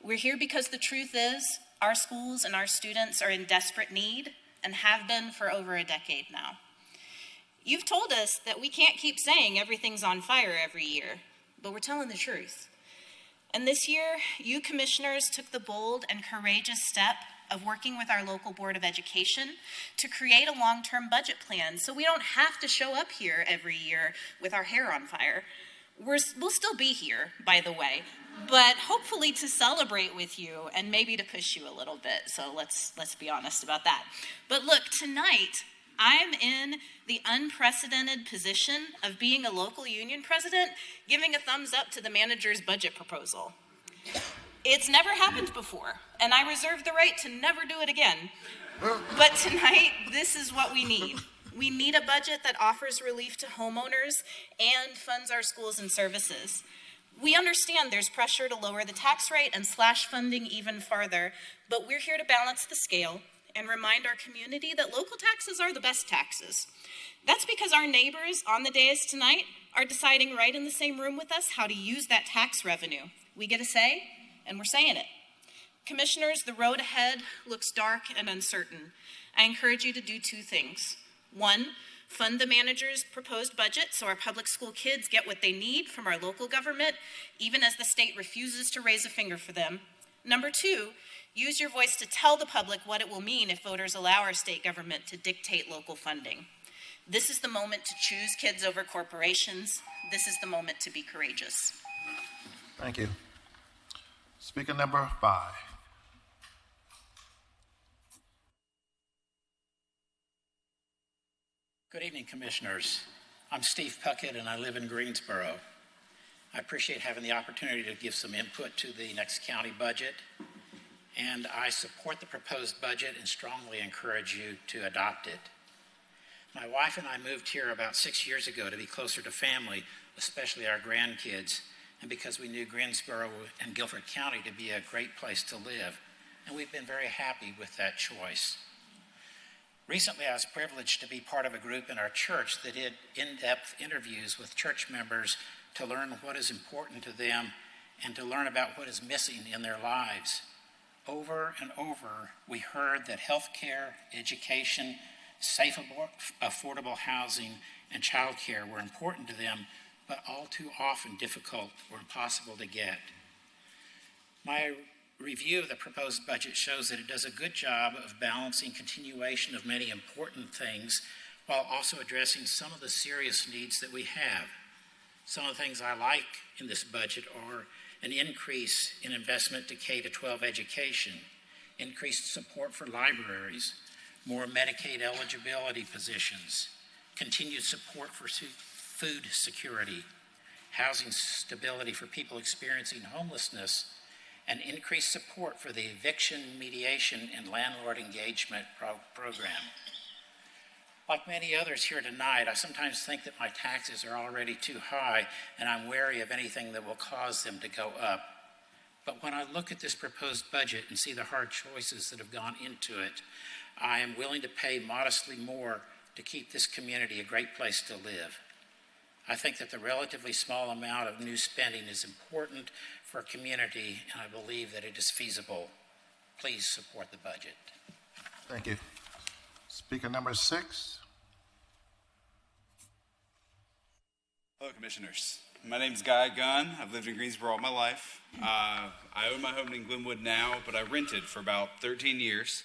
We're here because the truth is our schools and our students are in desperate need and have been for over a decade now. You've told us that we can't keep saying everything's on fire every year, but we're telling the truth. And this year, you commissioners took the bold and courageous step of working with our local Board of Education to create a long-term budget plan so we don't have to show up here every year with our hair on fire. We'll still be here, by the way, but hopefully to celebrate with you and maybe to push you a little bit. So let's be honest about that. But look, tonight, I'm in the unprecedented position of being a local union president, giving a thumbs up to the manager's budget proposal. It's never happened before, and I reserve the right to never do it again. But tonight, this is what we need. We need a budget that offers relief to homeowners and funds our schools and services. We understand there's pressure to lower the tax rate and slash funding even farther, but we're here to balance the scale and remind our community that local taxes are the best taxes. That's because our neighbors on the dais tonight are deciding right in the same room with us how to use that tax revenue. We get a say, and we're saying it. Commissioners, the road ahead looks dark and uncertain. I encourage you to do 2 things. 1, fund the manager's proposed budget so our public school kids get what they need from our local government, even as the state refuses to raise a finger for them. Number 2, use your voice to tell the public what it will mean if voters allow our state government to dictate local funding. This is the moment to choose kids over corporations. This is the moment to be courageous. Thank you. Speaker number 5. Good evening, Commissioners. I'm Steve Puckett, and I live in Greensboro. I appreciate having the opportunity to give some input to the next county budget, and I support the proposed budget and strongly encourage you to adopt it. My wife and I moved here about 6 years ago to be closer to family, especially our grandkids, and because we knew Greensboro and Guilford County to be a great place to live, and we've been very happy with that choice. Recently, I was privileged to be part of a group in our church that did in-depth interviews with church members to learn what is important to them and to learn about what is missing in their lives. Over and over, we heard that health care, education, safe, affordable housing, and child care were important to them, but all too often difficult or impossible to get. My review of the proposed budget shows that it does a good job of balancing continuation of many important things while also addressing some of the serious needs that we have. Some of the things I like in this budget are an increase in investment to K-12 education, increased support for libraries, more Medicaid eligibility positions, continued support for food security, housing stability for people experiencing homelessness, and increased support for the eviction, mediation, and landlord engagement program. Like many others here tonight, I sometimes think that my taxes are already too high, and I'm wary of anything that will cause them to go up. But when I look at this proposed budget and see the hard choices that have gone into it, I am willing to pay modestly more to keep this community a great place to live. I think that the relatively small amount of new spending is important for a community, and I believe that it is feasible. Please support the budget. Thank you. Speaker number 6. Hello, Commissioners. My name is Guy Gunn. I've lived in Greensboro all my life. I own my home in Glenwood now, but I rented for about 13 years.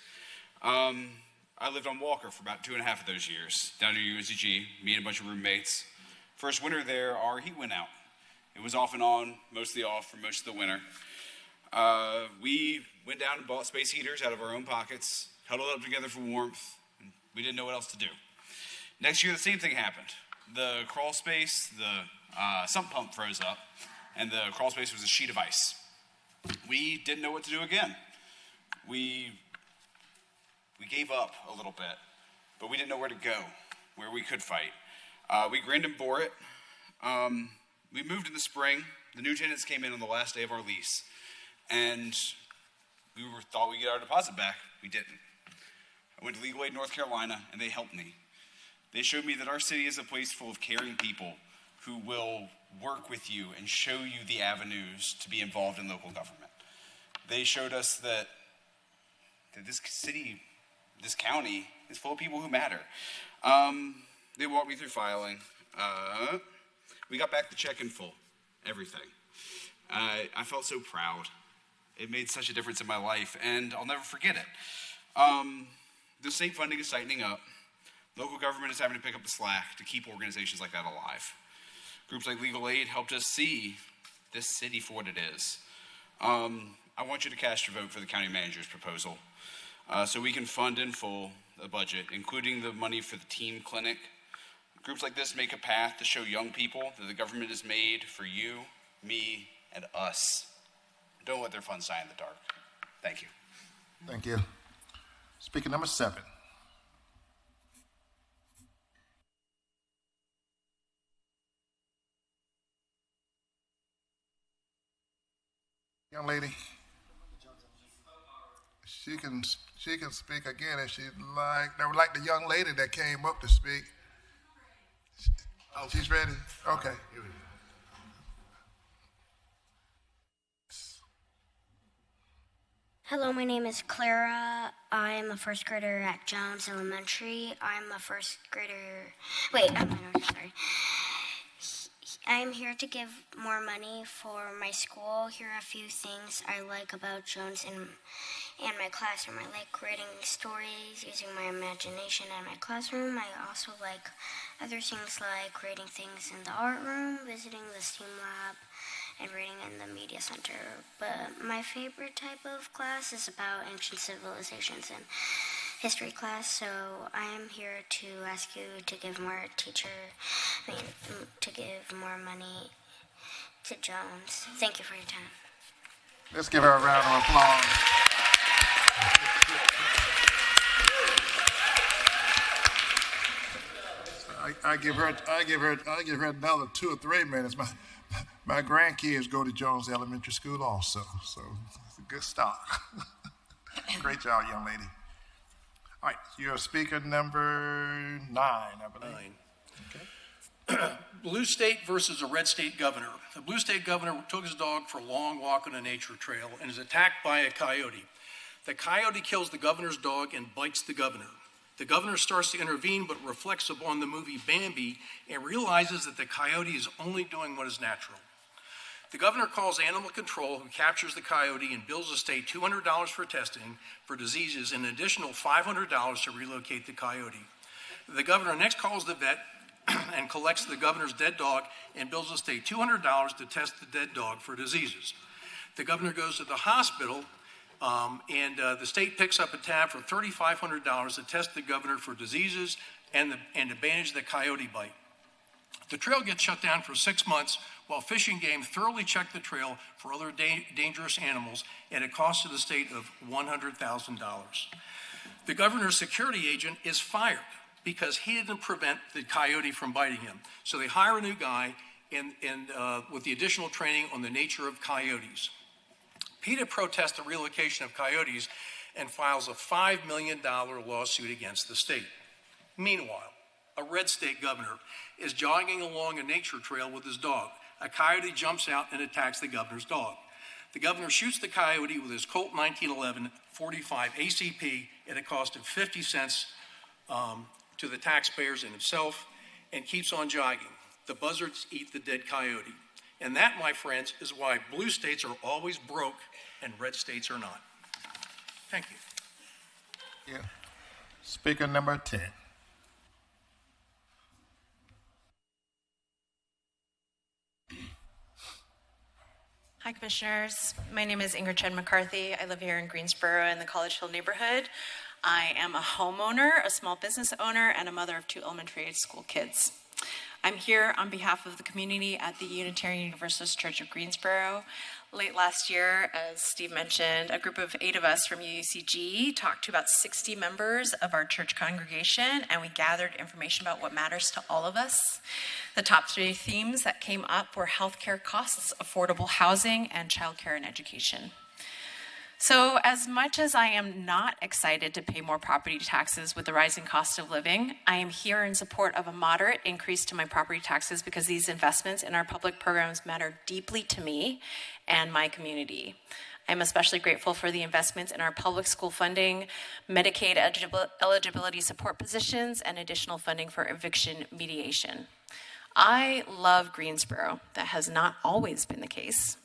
I lived on Walker for about 2.5 of those years, down near UNCG, me and a bunch of roommates. First winter there, our heat went out. It was off and on, mostly off for most of the winter. We went down and bought space heaters out of our own pockets, huddled up together for warmth, and we didn't know what else to do. Next year, the same thing happened. The crawl space, the sump pump froze up, and the crawl space was a sheet of ice. We didn't know what to do again. We gave up a little bit, but we didn't know where to go, where we could fight. We grinned and bore it. We moved in the spring. The new tenants came in on the last day of our lease, and we thought we'd get our deposit back. We didn't. I went to Legal Aid North Carolina, and they helped me. They showed me that our city is a place full of caring people who will work with you and show you the avenues to be involved in local government. They showed us that this city, this county, is full of people who matter. They walked me through filing. We got back the check in full, everything. I felt so proud. It made such a difference in my life, and I'll never forget it. The state funding is tightening up. Local government is having to pick up the slack to keep organizations like that alive. Groups like Legal Aid helped us see this city for what it is. I want you to cast your vote for the county manager's proposal so we can fund in full the budget, including the money for the teen clinic. Groups like this make a path to show young people that the government is made for you, me, and us. Don't let their funds die in the dark. Thank you. Thank you. Speaker number 7. Young lady, she can speak again if she'd like. I would like the young lady that came up to speak. She's ready? Okay. Hello, my name is Clara. I'm a first grader at Jones Elementary. I'm here to give more money for my school. Here are a few things I like about Jones and my classroom. I like reading stories, using my imagination in my classroom. I also like other things like reading things in the art room, visiting the STEAM lab, and reading in the media center. But my favorite type of class is about ancient civilizations and history class, so I am here to ask you to give more money to Jones. Thank you for your time. Let's give her a round of applause. I give her another 2 or 3 minutes. My grandkids go to Jones Elementary School also, so it's a good start. Great job, young lady. All right, you're speaker number 9, I believe. 9. Okay. Blue state versus a red state governor. The blue state governor took his dog for a long walk on a nature trail and is attacked by a coyote. The coyote kills the governor's dog and bites the governor. The governor starts to intervene but reflects upon the movie Bambi and realizes that the coyote is only doing what is natural. The governor calls animal control, who captures the coyote and bills the state $200 for testing for diseases and an additional $500 to relocate the coyote. The governor next calls the vet and collects the governor's dead dog and bills the state $200 to test the dead dog for diseases. The governor goes to the hospital and the state picks up a tab for $3,500 to test the governor for diseases and to bandage the coyote bite. The trail gets shut down for 6 months while Fish and Game thoroughly check the trail for other dangerous animals at a cost to the state of $100,000. The governor's security agent is fired because he didn't prevent the coyote from biting him. So they hire a new guy and with the additional training on the nature of coyotes. PETA protests the relocation of coyotes and files a $5 million lawsuit against the state. Meanwhile, a red state governor is jogging along a nature trail with his dog. A coyote jumps out and attacks the governor's dog. The governor shoots the coyote with his Colt 1911 45 ACP at a cost of 50 cents to the taxpayers and himself, and keeps on jogging. The buzzards eat the dead coyote. And that, my friends, is why blue states are always broke and red states are not. Thank you. Yeah. Speaker number 10. Hi, Commissioners. My name is Ingrid Chen McCarthy. I live here in Greensboro in the College Hill neighborhood. I am a homeowner, a small business owner, and a mother of 2 elementary age school kids. I'm here on behalf of the community at the Unitarian Universalist Church of Greensboro. Late last year, as Steve mentioned, a group of 8 of us from UUCG talked to about 60 members of our church congregation, and we gathered information about what matters to all of us. The top 3 themes that came up were healthcare costs, affordable housing, and childcare and education. So as much as I am not excited to pay more property taxes with the rising cost of living, I am here in support of a moderate increase to my property taxes because these investments in our public programs matter deeply to me and my community. I'm especially grateful for the investments in our public school funding, Medicaid eligibility support positions, and additional funding for eviction mediation. I love Greensboro. That has not always been the case.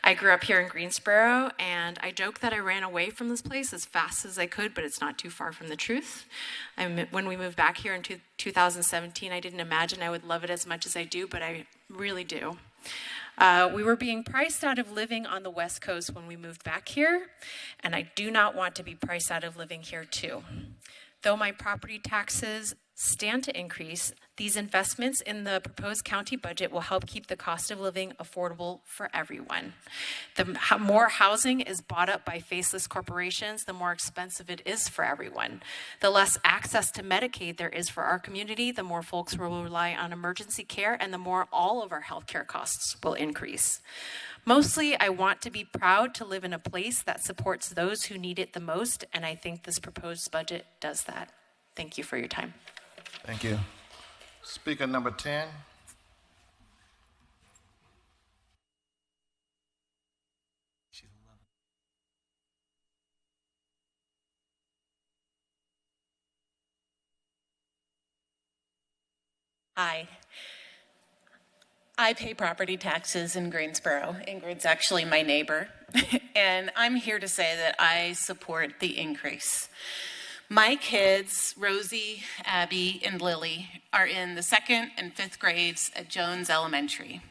I grew up here in Greensboro, and I joke that I ran away from this place as fast as I could, but it's not too far from the truth. When we moved back here in 2017, I didn't imagine I would love it as much as I do, but I really do. We were being priced out of living on the West Coast when we moved back here, and I do not want to be priced out of living here too. Though my property taxes stand to increase, these investments in the proposed county budget will help keep the cost of living affordable for everyone. The more housing is bought up by faceless corporations, the more expensive it is for everyone. The less access to Medicaid there is for our community, the more folks will rely on emergency care, and the more all of our healthcare costs will increase. Mostly, I want to be proud to live in a place that supports those who need it the most, and I think this proposed budget does that. Thank you for your time. Thank you. Speaker number 10. Hi. I pay property taxes in Greensboro. Ingrid's actually my neighbor. And I'm here to say that I support the increase. My kids, Rosie, Abby, and Lily, are in the 2nd and 5th grades at Jones Elementary.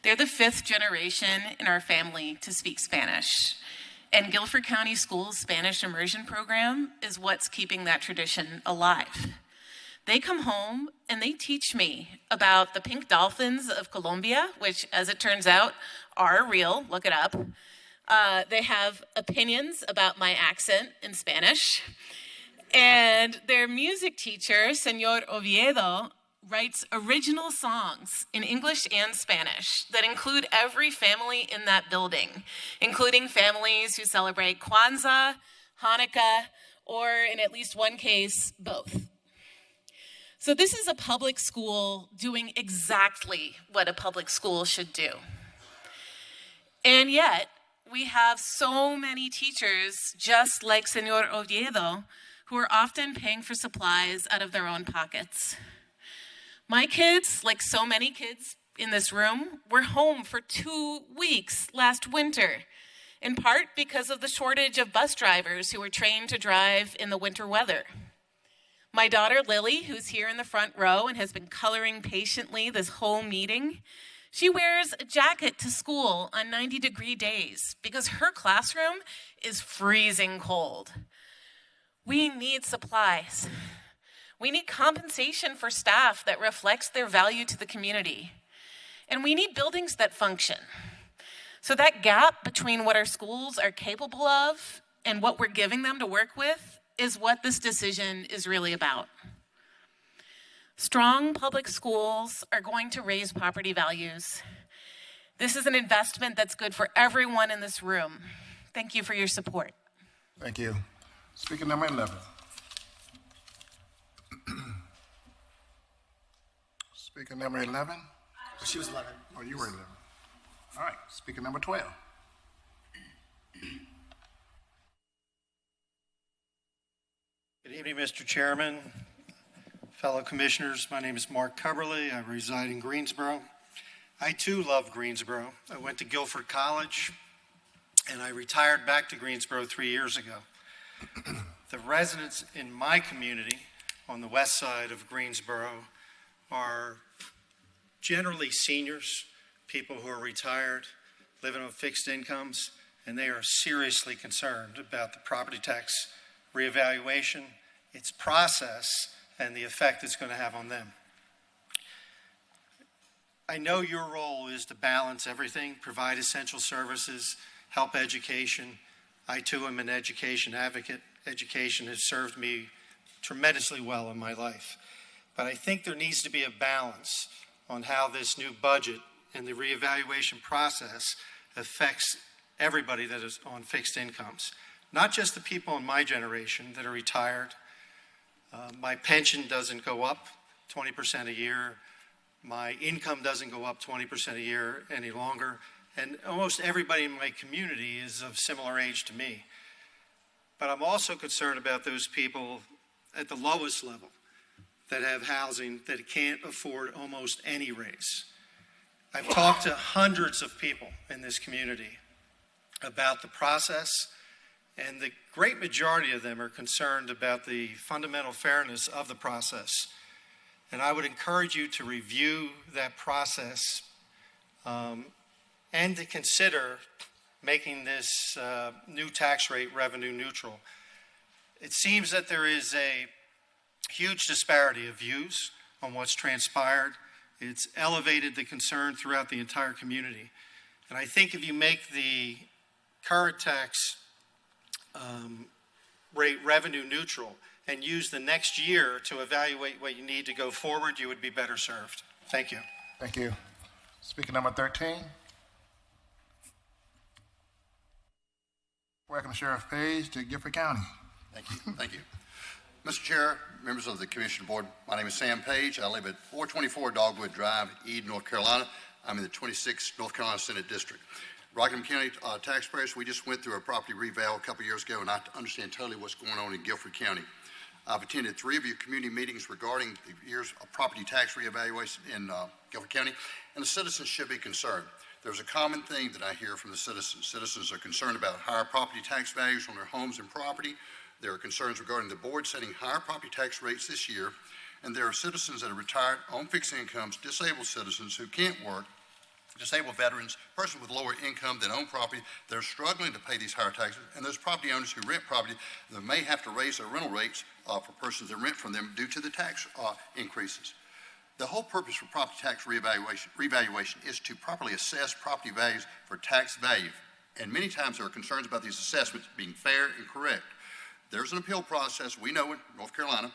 They're the 5th generation in our family to speak Spanish. And Guilford County Schools' Spanish immersion program is what's keeping that tradition alive. They come home and they teach me about the pink dolphins of Colombia, which, as it turns out, are real. Look it up. They have opinions about my accent in Spanish. And their music teacher, Senor Oviedo, writes original songs in English and Spanish that include every family in that building, including families who celebrate Kwanzaa, Hanukkah, or in at least one case, both. So this is a public school doing exactly what a public school should do. And yet, we have so many teachers, just like Senor Oviedo, who are often paying for supplies out of their own pockets. My kids, like so many kids in this room, were home for 2 weeks last winter, in part because of the shortage of bus drivers who were trained to drive in the winter weather. My daughter Lily, who's here in the front row and has been coloring patiently this whole meeting, she wears a jacket to school on 90-degree days because her classroom is freezing cold. We need supplies. We need compensation for staff that reflects their value to the community. And we need buildings that function. So that gap between what our schools are capable of and what we're giving them to work with is what this decision is really about. Strong public schools are going to raise property values. This is an investment that's good for everyone in this room. Thank you for your support. Thank you. Speaker number 11. Speaker number 11. She was 11. Oh, you were 11. All right. Speaker number 12. Good evening, Mr. Chairman, fellow commissioners. My name is Mark Coverly. I reside in Greensboro. I too love Greensboro. I went to Guilford College and I retired back to Greensboro 3 years ago. The residents in my community on the west side of Greensboro are generally seniors, people who are retired, living on fixed incomes, and they are seriously concerned about the property tax reevaluation, its process, and the effect it's going to have on them. I know your role is to balance everything, provide essential services, help education. I too am an education advocate. Education has served me tremendously well in my life. But I think there needs to be a balance on how this new budget and the reevaluation process affects everybody that is on fixed incomes. Not just the people in my generation that are retired. My pension doesn't go up 20% a year. My income doesn't go up 20% a year any longer. And almost everybody in my community is of similar age to me. But I'm also concerned about those people at the lowest level that have housing that can't afford almost any raise. I've talked to hundreds of people in this community about the process, and the great majority of them are concerned about the fundamental fairness of the process. And I would encourage you to review that process and to consider making this new tax rate revenue neutral. It seems that there is a huge disparity of views on what's transpired. It's elevated the concern throughout the entire community. And I think if you make the current tax rate revenue neutral and use the next year to evaluate what you need to go forward, you would be better served. Thank you. Thank you. Speaker number 13. Welcome, Sheriff Page, to Guilford County. Thank you. Thank you. Mr. Chair, members of the Commission Board, my name is Sam Page. I live at 424 Dogwood Drive, Eden, North Carolina. I'm in the 26th North Carolina Senate District. Rockingham County taxpayers, we just went through a property reval a couple years ago, and I understand totally what's going on in Guilford County. I've attended 3 of your community meetings regarding the year's property tax reevaluation in Guilford County, and the citizens should be concerned. There's a common theme that I hear from the citizens. Citizens are concerned about higher property tax values on their homes and property. There are concerns regarding the board setting higher property tax rates this year, and there are citizens that are retired on fixed incomes, disabled citizens who can't work, disabled veterans, persons with lower income that own property that are struggling to pay these higher taxes, and those property owners who rent property that may have to raise their rental rates for persons that rent from them due to the tax increases. The whole purpose for property tax revaluation is to properly assess property values for tax value, and many times there are concerns about these assessments being fair and correct. There's an appeal process, we know in North Carolina,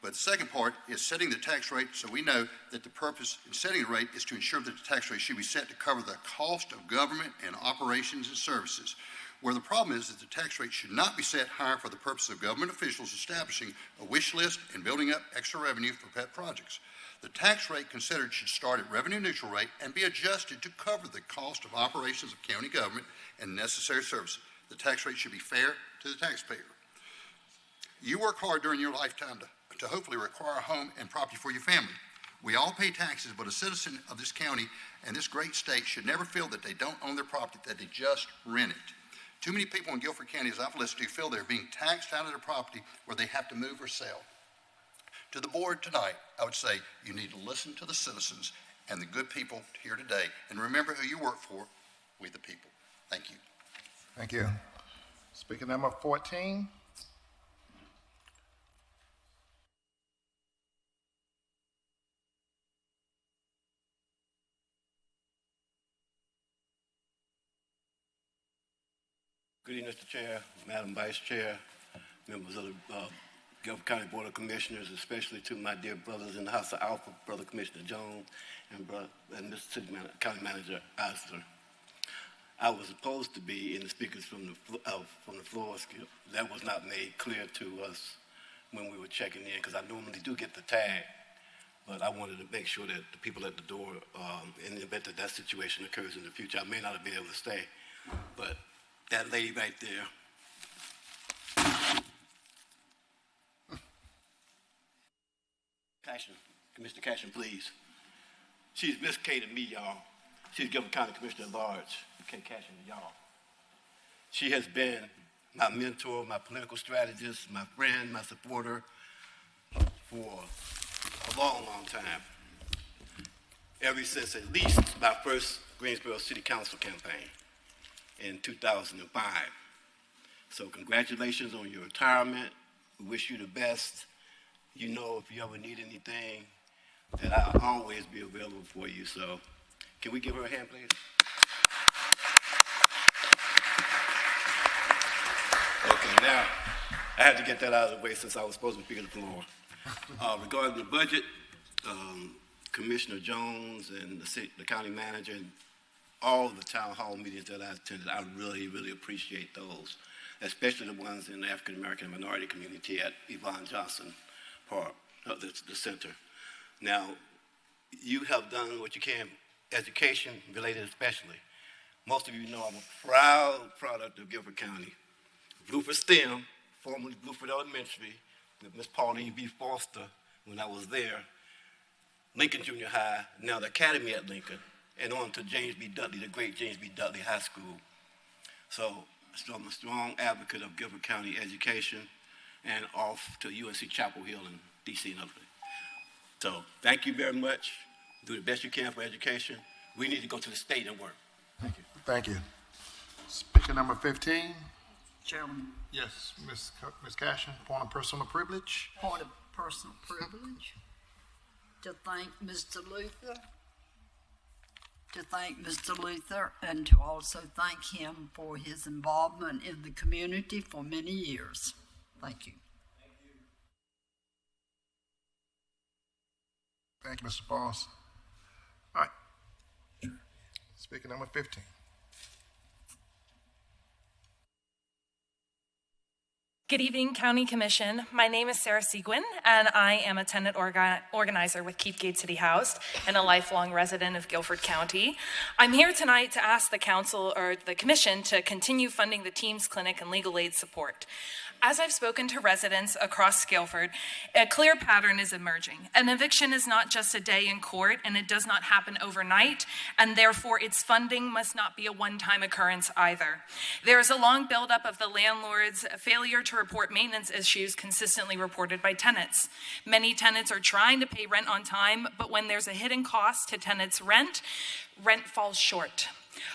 but the second part is setting the tax rate so we know that the purpose in setting the rate is to ensure that the tax rate should be set to cover the cost of government and operations and services. Where the problem is that the tax rate should not be set higher for the purpose of government officials establishing a wish list and building up extra revenue for pet projects. The tax rate considered should start at revenue neutral rate and be adjusted to cover the cost of operations of county government and necessary services. The tax rate should be fair to the taxpayer. You work hard during your lifetime to hopefully acquire a home and property for your family. We all pay taxes, but a citizen of this county and this great state should never feel that they don't own their property, that they just rent it. Too many people in Guilford County, as I've listened to, feel they're being taxed out of their property where they have to move or sell. To the board tonight, I would say you need to listen to the citizens and the good people here today, and remember who you work for, we the people. Thank you. Thank you. Speaker number 14. Good evening, Mr. Chair, Madam Vice Chair, members of the Guilford County Board of Commissioners, especially to my dear brothers in the House of Alpha, Brother Commissioner Jones and Mr. County Manager Eisler. I was supposed to be in the speakers from the floor. That was not made clear to us when we were checking in, because I normally do get the tag, but I wanted to make sure that the people at the door, in the event that that situation occurs in the future, I may not have been able to stay, but that lady right there. Cashin, Commissioner Cashin, please. She's Miss K to me, y'all. She's Guilford County Commissioner at Large. K. Cashin to y'all. She has been my mentor, my political strategist, my friend, my supporter for a long, long time. Ever since at least my first Greensboro City Council campaign in 2005. So congratulations on your retirement. We wish you the best. You know, if you ever need anything, that I'll always be available for you. So can we give her a hand, please? Okay, now, I had to get that out of the way since I was supposed to be speaking to the floor. Regarding the budget, Commissioner Jones and the county manager and all of the town hall meetings that I attended, I really, really appreciate those, especially the ones in the African American minority community at Yvonne Johnson Park, the center. Now, you have done what you can, education related especially. Most of you know I'm a proud product of Guilford County. Guilford STEM, formerly Guilford Elementary, with Miss Pauline B. Foster when I was there, Lincoln Junior High, now the Academy at Lincoln, and on to James B. Dudley, the great James B. Dudley High School. So I'm a strong advocate of Guilford County education and off to UNC Chapel Hill in D.C. and other. So thank you very much. Do the best you can for education. We need to go to the state and work. Thank you. Thank you. Speaker number 15. Chairman. Yes, Ms. Cashin, point of personal privilege. Point of personal privilege to thank Mr. Luther, and to also thank him for his involvement in the community for many years. Thank you. Thank you, Mr. Boss. All right. Speaker number 15. Good evening, County Commission. My name is Sarah Seguin, and I am a tenant organizer with Keep Gate City Housed and a lifelong resident of Guilford County. I'm here tonight to ask the council or the commission to continue funding the Teams Clinic and legal aid support. As I've spoken to residents across Guilford, a clear pattern is emerging. An eviction is not just a day in court, and it does not happen overnight, and therefore its funding must not be a one-time occurrence either. There is a long buildup of the landlord's failure to report maintenance issues consistently reported by tenants. Many tenants are trying to pay rent on time, but when there's a hidden cost to tenants' rent falls short.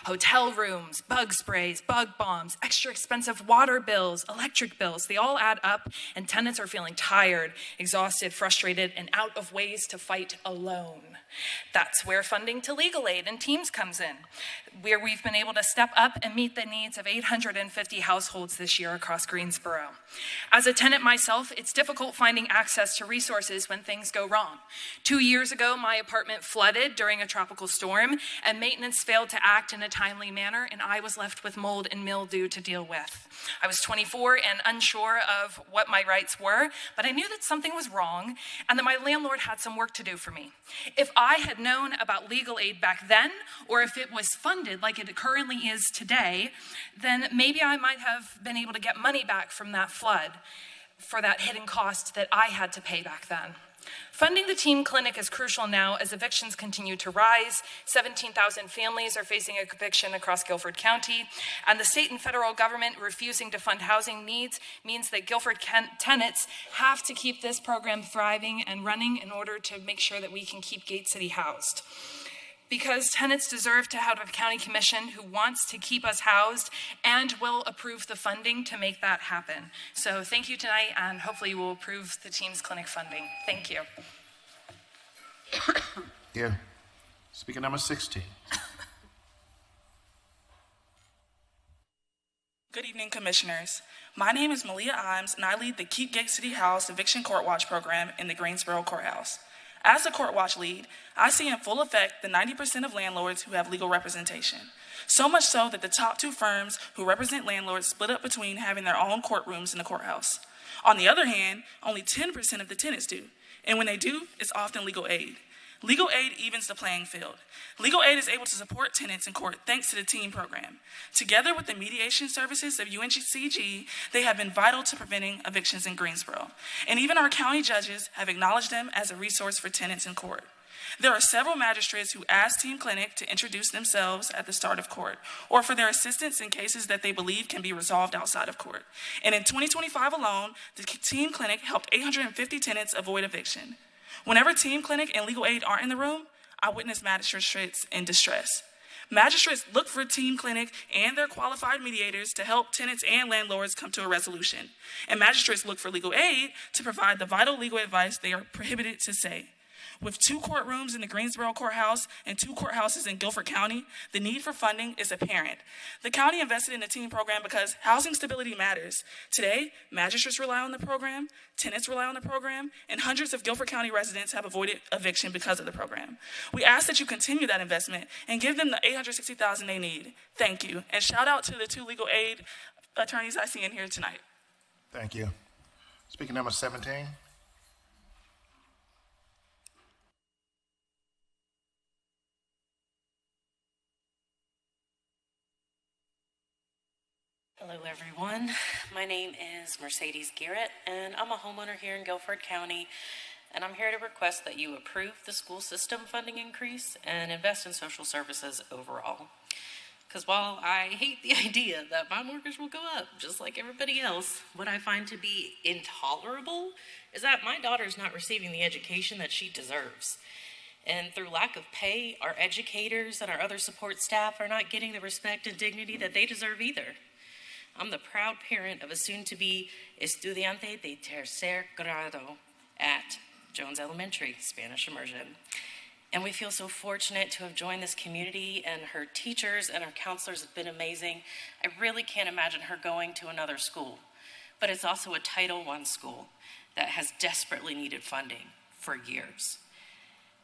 Hotel rooms, bug sprays, bug bombs, extra expensive water bills, electric bills, they all add up, and tenants are feeling tired, exhausted, frustrated, and out of ways to fight alone. That's where funding to legal aid and Teams comes in. where we've been able to step up and meet the needs of 850 households this year across Greensboro. As a tenant myself, it's difficult finding access to resources when things go wrong. 2 years ago, my apartment flooded during a tropical storm, and maintenance failed to act in a timely manner, and I was left with mold and mildew to deal with. I was 24 and unsure of what my rights were, but I knew that something was wrong and that my landlord had some work to do for me. If I had known about legal aid back then, or if it was funded like it currently is today, then maybe I might have been able to get money back from that flood for that hidden cost that I had to pay back then. Funding the teen clinic is crucial now as evictions continue to rise. 17,000 families are facing eviction across Guilford County, and the state and federal government refusing to fund housing needs means that Guilford tenants have to keep this program thriving and running in order to make sure that we can keep Gate City housed. Because tenants deserve to have a county commission who wants to keep us housed and will approve the funding to make that happen. So thank you tonight, and hopefully you will approve the team's clinic funding. Thank you. Here. Speaker number 16. Good evening, Commissioners. My name is Malia Imes, and I lead the Keep Gate City House Eviction Court Watch program in the Greensboro Courthouse. As a Court Watch lead, I see in full effect the 90% of landlords who have legal representation. So much so that the top 2 firms who represent landlords split up between having their own courtrooms in the courthouse. On the other hand, only 10% of the tenants do. And when they do, it's often legal aid. Legal aid evens the playing field. Legal aid is able to support tenants in court thanks to the TEAM program. Together with the mediation services of UNCG, they have been vital to preventing evictions in Greensboro. And even our county judges have acknowledged them as a resource for tenants in court. There are several magistrates who ask Team Clinic to introduce themselves at the start of court, or for their assistance in cases that they believe can be resolved outside of court. And in 2025 alone, the Team Clinic helped 850 tenants avoid eviction. Whenever Team Clinic and legal aid aren't in the room, I witness magistrates in distress. Magistrates look for Team Clinic and their qualified mediators to help tenants and landlords come to a resolution. And magistrates look for legal aid to provide the vital legal advice they are prohibited to say. With 2 courtrooms in the Greensboro Courthouse and 2 courthouses in Guilford County, the need for funding is apparent. The county invested in the TEAM program because housing stability matters. Today, magistrates rely on the program, tenants rely on the program, and hundreds of Guilford County residents have avoided eviction because of the program. We ask that you continue that investment and give them the $860,000 they need. Thank you. And shout out to the 2 legal aid attorneys I see in here tonight. Thank you. Speaker number 17. Hello, everyone. My name is Mercedes Garrett, and I'm a homeowner here in Guilford County, and I'm here to request that you approve the school system funding increase and invest in social services overall. Because while I hate the idea that my mortgage will go up just like everybody else, what I find to be intolerable is that my daughter's not receiving the education that she deserves. And through lack of pay, our educators and our other support staff are not getting the respect and dignity that they deserve either. I'm the proud parent of a soon-to-be estudiante de tercer grado at Jones Elementary, Spanish immersion. And we feel so fortunate to have joined this community, and her teachers and her counselors have been amazing. I really can't imagine her going to another school. But it's also a Title I school that has desperately needed funding for years.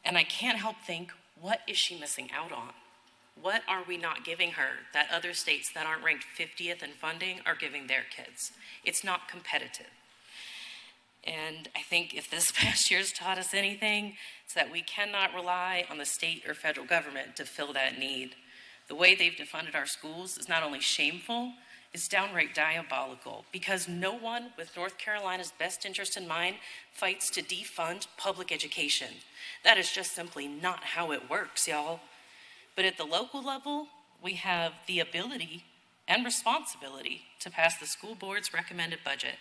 And I can't help think, what is she missing out on? What are we not giving her that other states that aren't ranked 50th in funding are giving their kids? It's not competitive. And I think if this past year's taught us anything, it's that we cannot rely on the state or federal government to fill that need. The way they've defunded our schools is not only shameful, it's downright diabolical, because no one with North Carolina's best interest in mind fights to defund public education. That is just simply not how it works, y'all. But at the local level, we have the ability and responsibility to pass the school board's recommended budget,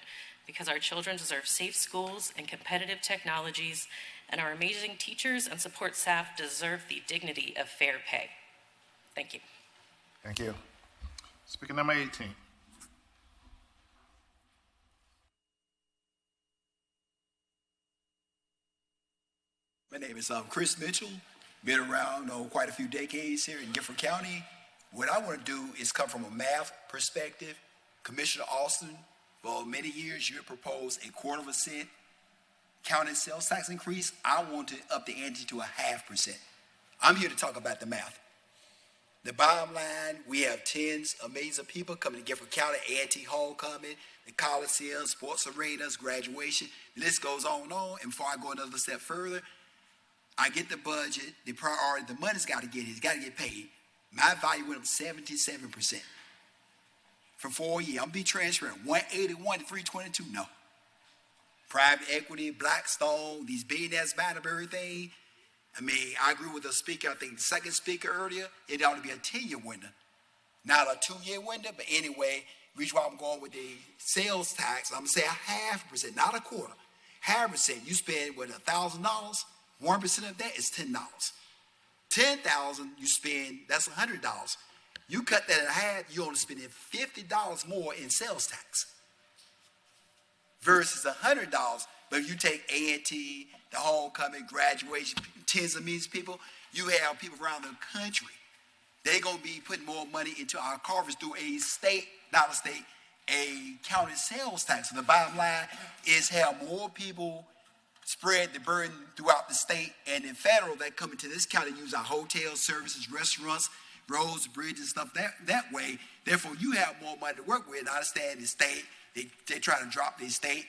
because our children deserve safe schools and competitive technologies, and our amazing teachers and support staff deserve the dignity of fair pay. Thank you. Thank you. Speaker number 18. My name is Chris Mitchell. Been around quite a few decades here in Guilford County. What I want to do is come from a math perspective. Commissioner Austin, for many years, you have proposed a 1/4% county sales tax increase. I want to up the ante to 0.5%. I'm here to talk about the math. The bottom line, we have tens of millions of people coming to Guilford County, A&T Homecoming, the Coliseum, sports arenas, graduation. The list goes on and on. And before I go another step further, I get the budget, the priority, the money's got to get here. It's got to get paid. My value went up 77% for 4 years. I'm going to be transparent. 181 to 322, no. Private equity, Blackstone, these billionaires buying up everything. I mean, I agree with the speaker. I think the second speaker earlier, it ought to be a 10-year window, not a 2-year window. But anyway, reach where I'm going with the sales tax. I'm going to say 0.5%, not 1/4. 0.5%. You spend, what, $1,000? 1% of that is $10. $10,000 you spend, that's $100. You cut that in half, you're only spending $50 more in sales tax versus $100. But if you take A&T, the homecoming, graduation, tens of millions of people, you have people around the country. They're going to be putting more money into our coffers through a state, not a state, a county sales tax. So the bottom line is have more people spread the burden throughout the state and the federal that come into this county, use our hotels, services, restaurants, roads, bridges, stuff that way. Therefore, you have more money to work with. I understand the state, they try to drop the state,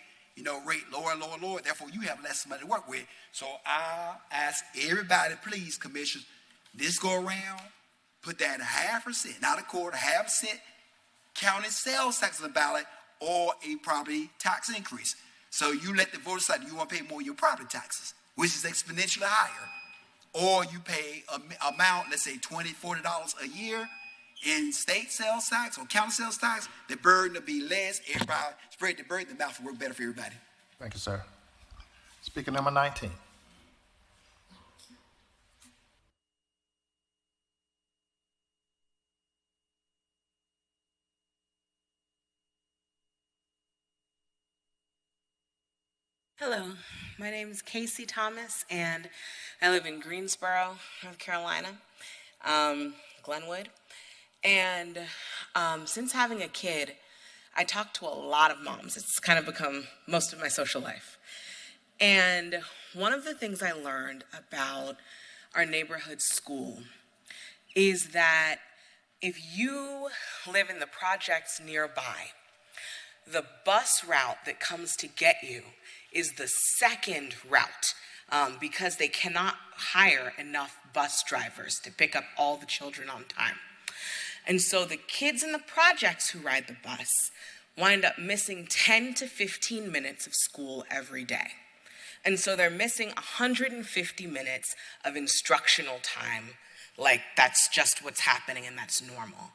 rate lower. Therefore, you have less money to work with. So I ask everybody, please, commissioners, this go around, put that 0.5%, not 1/4, 0.5% county sales tax on the ballot or a property tax increase. So you let the voters decide you want to pay more of your property taxes, which is exponentially higher. Or you pay an amount, let's say $20, $40 a year in state sales tax or county sales tax. The burden will be less. Everybody spread the burden, the math will work better for everybody. Thank you, sir. Speaker number 19. Hello, my name is Casey Thomas, and I live in Greensboro, North Carolina, Glenwood. And since having a kid, I talk to a lot of moms. It's kind of become most of my social life. And one of the things I learned about our neighborhood school is that if you live in the projects nearby, the bus route that comes to get you is the second route because they cannot hire enough bus drivers to pick up all the children on time. And so the kids in the projects who ride the bus wind up missing 10 to 15 minutes of school every day. And so they're missing 150 minutes of instructional time. Like, that's just what's happening and that's normal.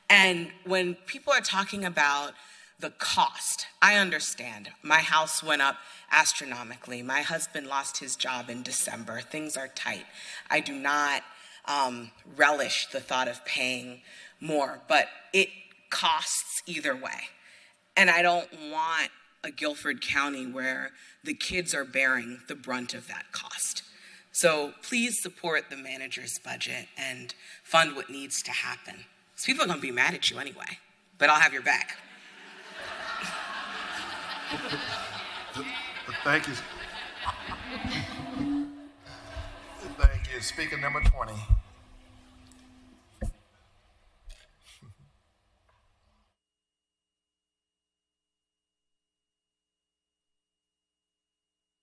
And when people are talking about the cost, I understand. My house went up astronomically. My husband lost his job in December. Things are tight. I do not relish the thought of paying more, but it costs either way. And I don't want a Guilford County where the kids are bearing the brunt of that cost. So please support the manager's budget and fund what needs to happen. Because people are going to be mad at you anyway, but I'll have your back. Thank you. Thank you. Speaker number 20.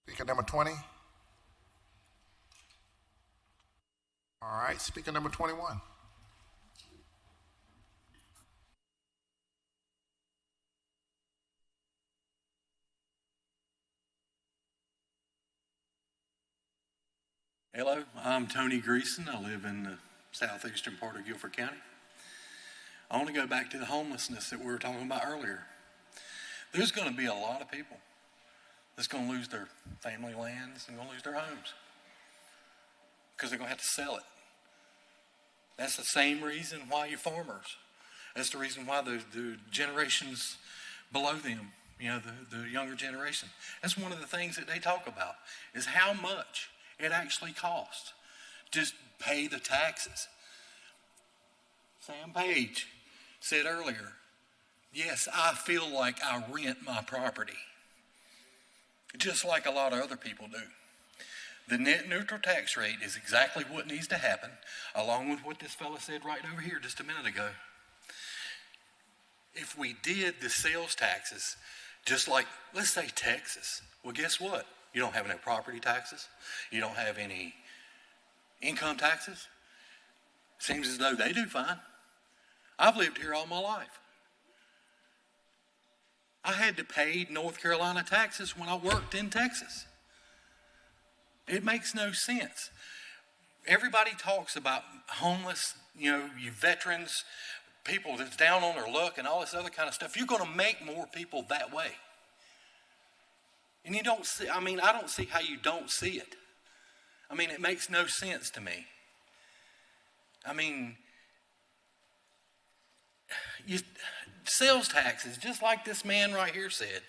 Speaker number 20. All right, speaker number 21. Hello, I'm Tony Greason. I live in the southeastern part of Guilford County. I want to go back to the homelessness that we were talking about earlier. There's going to be a lot of people that's going to lose their family lands and going to lose their homes because they're going to have to sell it. That's the same reason why you're farmers. That's the reason why the generations below them, the younger generation. That's one of the things that they talk about is how much it actually costs. Just pay the taxes. Sam Page said earlier, yes, I feel like I rent my property, just like a lot of other people do. The net neutral tax rate is exactly what needs to happen, along with what this fella said right over here just a minute ago. If we did the sales taxes, just like, let's say Texas, well, guess what? You don't have any property taxes. You don't have any income taxes. Seems as though they do fine. I've lived here all my life. I had to pay North Carolina taxes when I worked in Texas. It makes no sense. Everybody talks about homeless, you veterans, people that's down on their luck and all this other kind of stuff. You're going to make more people that way. And you don't see, I don't see how you don't see it. It makes no sense to me. Sales taxes, just like this man right here said,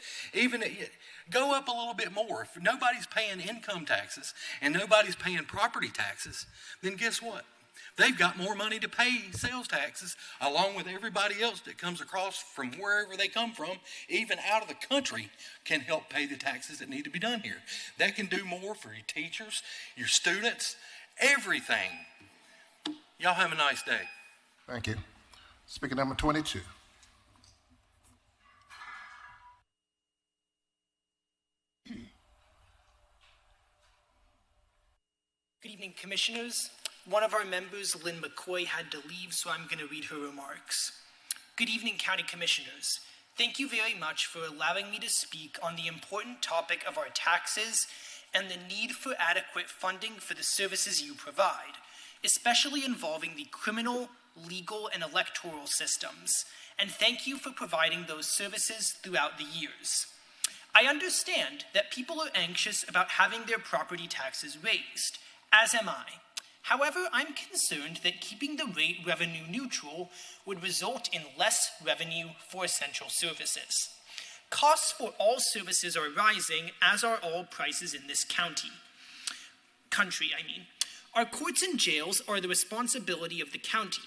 go up a little bit more. If nobody's paying income taxes and nobody's paying property taxes, then guess what? They've got more money to pay sales taxes along with everybody else that comes across from wherever they come from, even out of the country, can help pay the taxes that need to be done here. That can do more for your teachers, your students, everything. Y'all have a nice day. Thank you. Speaker number 22. Good evening, Commissioners. One of our members, Lynn McCoy, had to leave, so I'm going to read her remarks. Good evening, County Commissioners. Thank you very much for allowing me to speak on the important topic of our taxes and the need for adequate funding for the services you provide, especially involving the criminal, legal, and electoral systems. And thank you for providing those services throughout the years. I understand that people are anxious about having their property taxes raised, as am I. However, I'm concerned that keeping the rate revenue neutral would result in less revenue for essential services. Costs for all services are rising, as are all prices in this country. Our courts and jails are the responsibility of the county.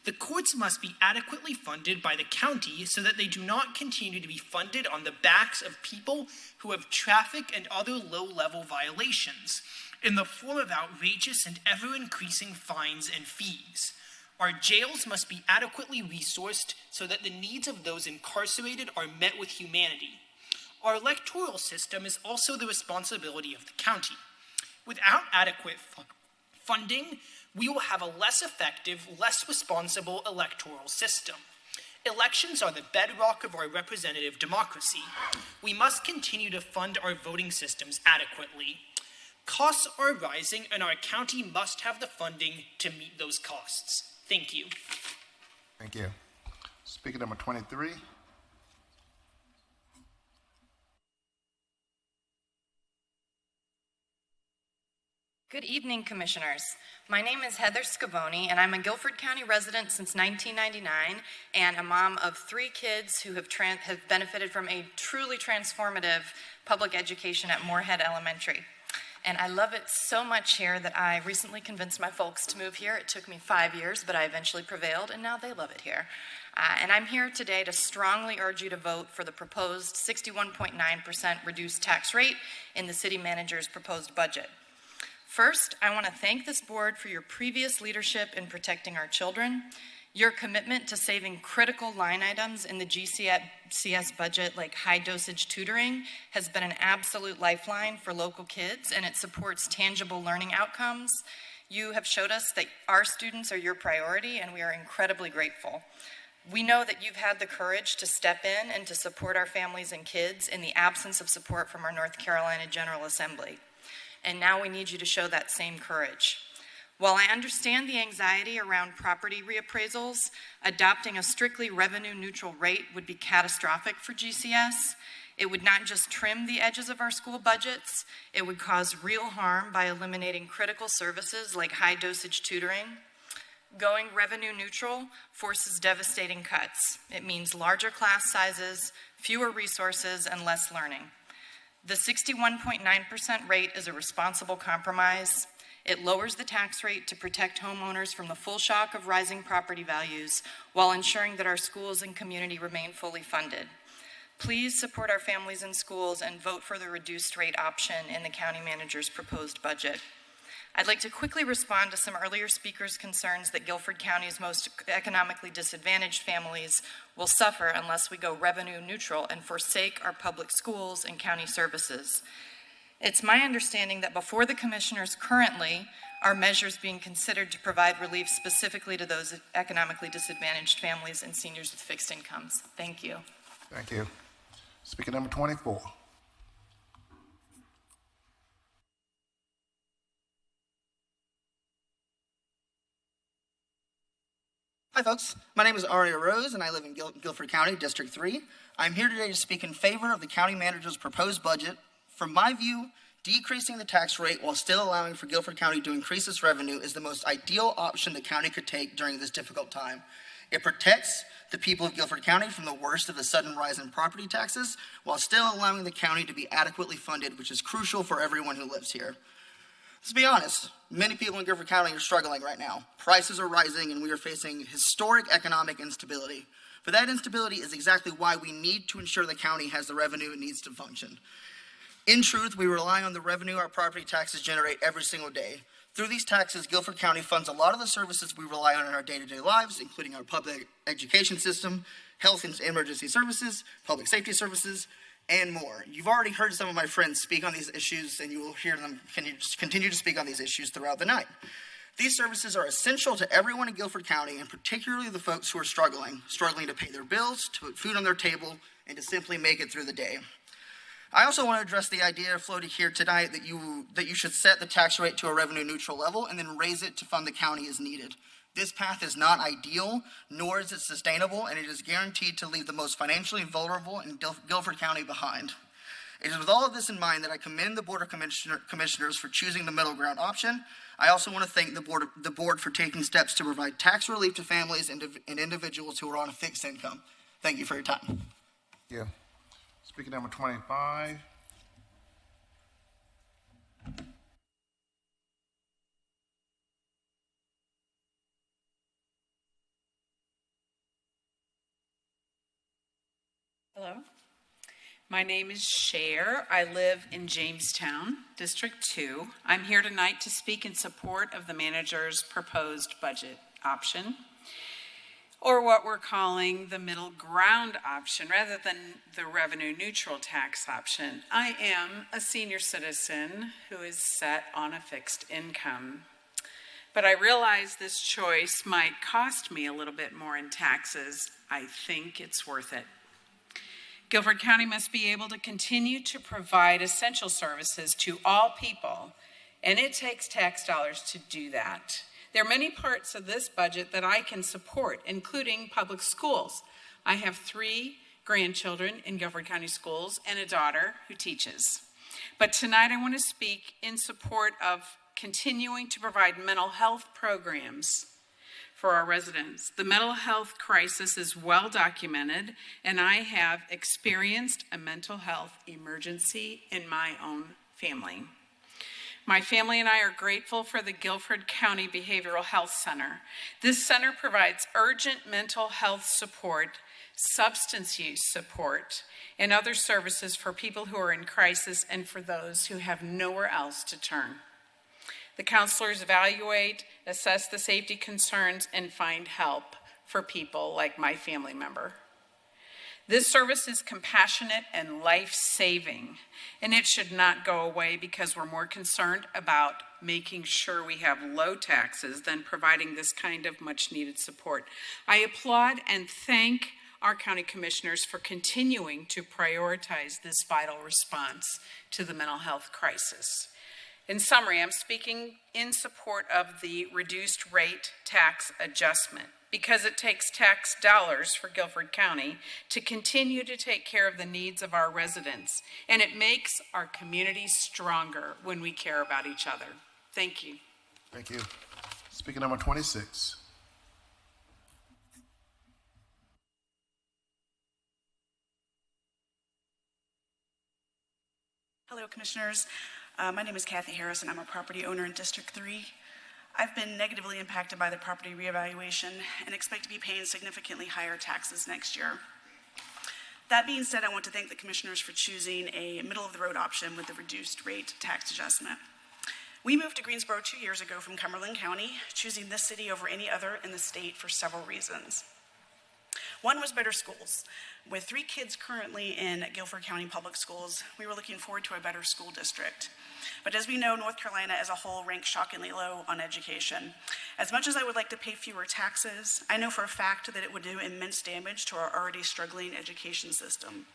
The courts must be adequately funded by the county so that they do not continue to be funded on the backs of people who have traffic and other low-level violations, in the form of outrageous and ever-increasing fines and fees. Our jails must be adequately resourced so that the needs of those incarcerated are met with humanity. Our electoral system is also the responsibility of the county. Without adequate funding, we will have a less effective, less responsible electoral system. Elections are the bedrock of our representative democracy. We must continue to fund our voting systems adequately. Costs are rising, and our county must have the funding to meet those costs. Thank you. Thank you. Speaker number 23. Good evening, Commissioners. My name is Heather Scavone, and I'm a Guilford County resident since 1999 and a mom of 3 kids who have benefited from a truly transformative public education at Moorhead Elementary. And I love it so much here that I recently convinced my folks to move here. It took me 5 years, but I eventually prevailed, and now they love it here. And I'm here today to strongly urge you to vote for the proposed 61.9% reduced tax rate in the city manager's proposed budget. First, I want to thank this board for your previous leadership in protecting our children. Your commitment to saving critical line items in the GCS budget, like high-dosage tutoring, has been an absolute lifeline for local kids, and it supports tangible learning outcomes. You have showed us that our students are your priority, and we are incredibly grateful. We know that you've had the courage to step in and to support our families and kids in the absence of support from our North Carolina General Assembly. And now we need you to show that same courage. While I understand the anxiety around property reappraisals, adopting a strictly revenue-neutral rate would be catastrophic for GCS. It would not just trim the edges of our school budgets, it would cause real harm by eliminating critical services like high-dosage tutoring. Going revenue-neutral forces devastating cuts. It means larger class sizes, fewer resources, and less learning. The 61.9% rate is a responsible compromise. It lowers the tax rate to protect homeowners from the full shock of rising property values while ensuring that our schools and community remain fully funded. Please support our families in schools and vote for the reduced rate option in the county manager's proposed budget. I'd like to quickly respond to some earlier speakers' concerns that Guilford County's most economically disadvantaged families will suffer unless we go revenue neutral and forsake our public schools and county services. It's my understanding that before the commissioners currently are measures being considered to provide relief specifically to those economically disadvantaged families and seniors with fixed incomes. Thank you. Thank you. Speaker number 24. Hi folks, my name is Aria Rose and I live in Guilford County, District 3. I'm here today to speak in favor of the county manager's proposed budget. From my view, decreasing the tax rate while still allowing for Guilford County to increase its revenue is the most ideal option the county could take during this difficult time. It protects the people of Guilford County from the worst of the sudden rise in property taxes while still allowing the county to be adequately funded, which is crucial for everyone who lives here. Let's be honest, many people in Guilford County are struggling right now. Prices are rising and we are facing historic economic instability. But that instability is exactly why we need to ensure the county has the revenue it needs to function. In truth, we rely on the revenue our property taxes generate every single day. Through these taxes, Guilford County funds a lot of the services we rely on in our day-to-day lives, including our public education system, health and emergency services, public safety services, and more. You've already heard some of my friends speak on these issues, and you will hear them continue to speak on these issues throughout the night. These services are essential to everyone in Guilford County, and particularly the folks who are struggling to pay their bills, to put food on their table, and to simply make it through the day. I also want to address the idea floated here tonight that you should set the tax rate to a revenue neutral level and then raise it to fund the county as needed. This path is not ideal, nor is it sustainable, and it is guaranteed to leave the most financially vulnerable in Guilford County behind. It is with all of this in mind that I commend the Board of Commissioners for choosing the middle ground option. I also want to thank the board for taking steps to provide tax relief to families and individuals who are on a fixed income. Thank you for your time. Yeah. Speaker number 25. Hello, my name is Cher. I live in Jamestown, District 2. I'm here tonight to speak in support of the manager's proposed budget option, or what we're calling the middle ground option, rather than the revenue neutral tax option. I am a senior citizen who is set on a fixed income, but I realize this choice might cost me a little bit more in taxes. I think it's worth it. Guilford County must be able to continue to provide essential services to all people, and it takes tax dollars to do that. There are many parts of this budget that I can support, including public schools. I have 3 grandchildren in Guilford County schools and a daughter who teaches. But tonight I want to speak in support of continuing to provide mental health programs for our residents. The mental health crisis is well documented, and I have experienced a mental health emergency in my own family. My family and I are grateful for the Guilford County Behavioral Health Center. This center provides urgent mental health support, substance use support, and other services for people who are in crisis and for those who have nowhere else to turn. The counselors evaluate, assess the safety concerns, and find help for people like my family member. This service is compassionate and life-saving, and it should not go away because we're more concerned about making sure we have low taxes than providing this kind of much-needed support. I applaud and thank our county commissioners for continuing to prioritize this vital response to the mental health crisis. In summary, I'm speaking in support of the reduced rate tax adjustment because it takes tax dollars for Guilford County to continue to take care of the needs of our residents, and it makes our community stronger when we care about each other. Thank you. Thank you. Speaker number 26. Hello, Commissioners. My name is Kathy Harris, and I'm a property owner in District 3. I've been negatively impacted by the property reevaluation and expect to be paying significantly higher taxes next year. That being said, I want to thank the commissioners for choosing a middle-of-the-road option with the reduced rate tax adjustment. We moved to Greensboro 2 years ago from Cumberland County, choosing this city over any other in the state for several reasons. One was better schools. With 3 kids currently in Guilford County Public Schools, we were looking forward to a better school district. But as we know, North Carolina as a whole ranks shockingly low on education. As much as I would like to pay fewer taxes, I know for a fact that it would do immense damage to our already struggling education system.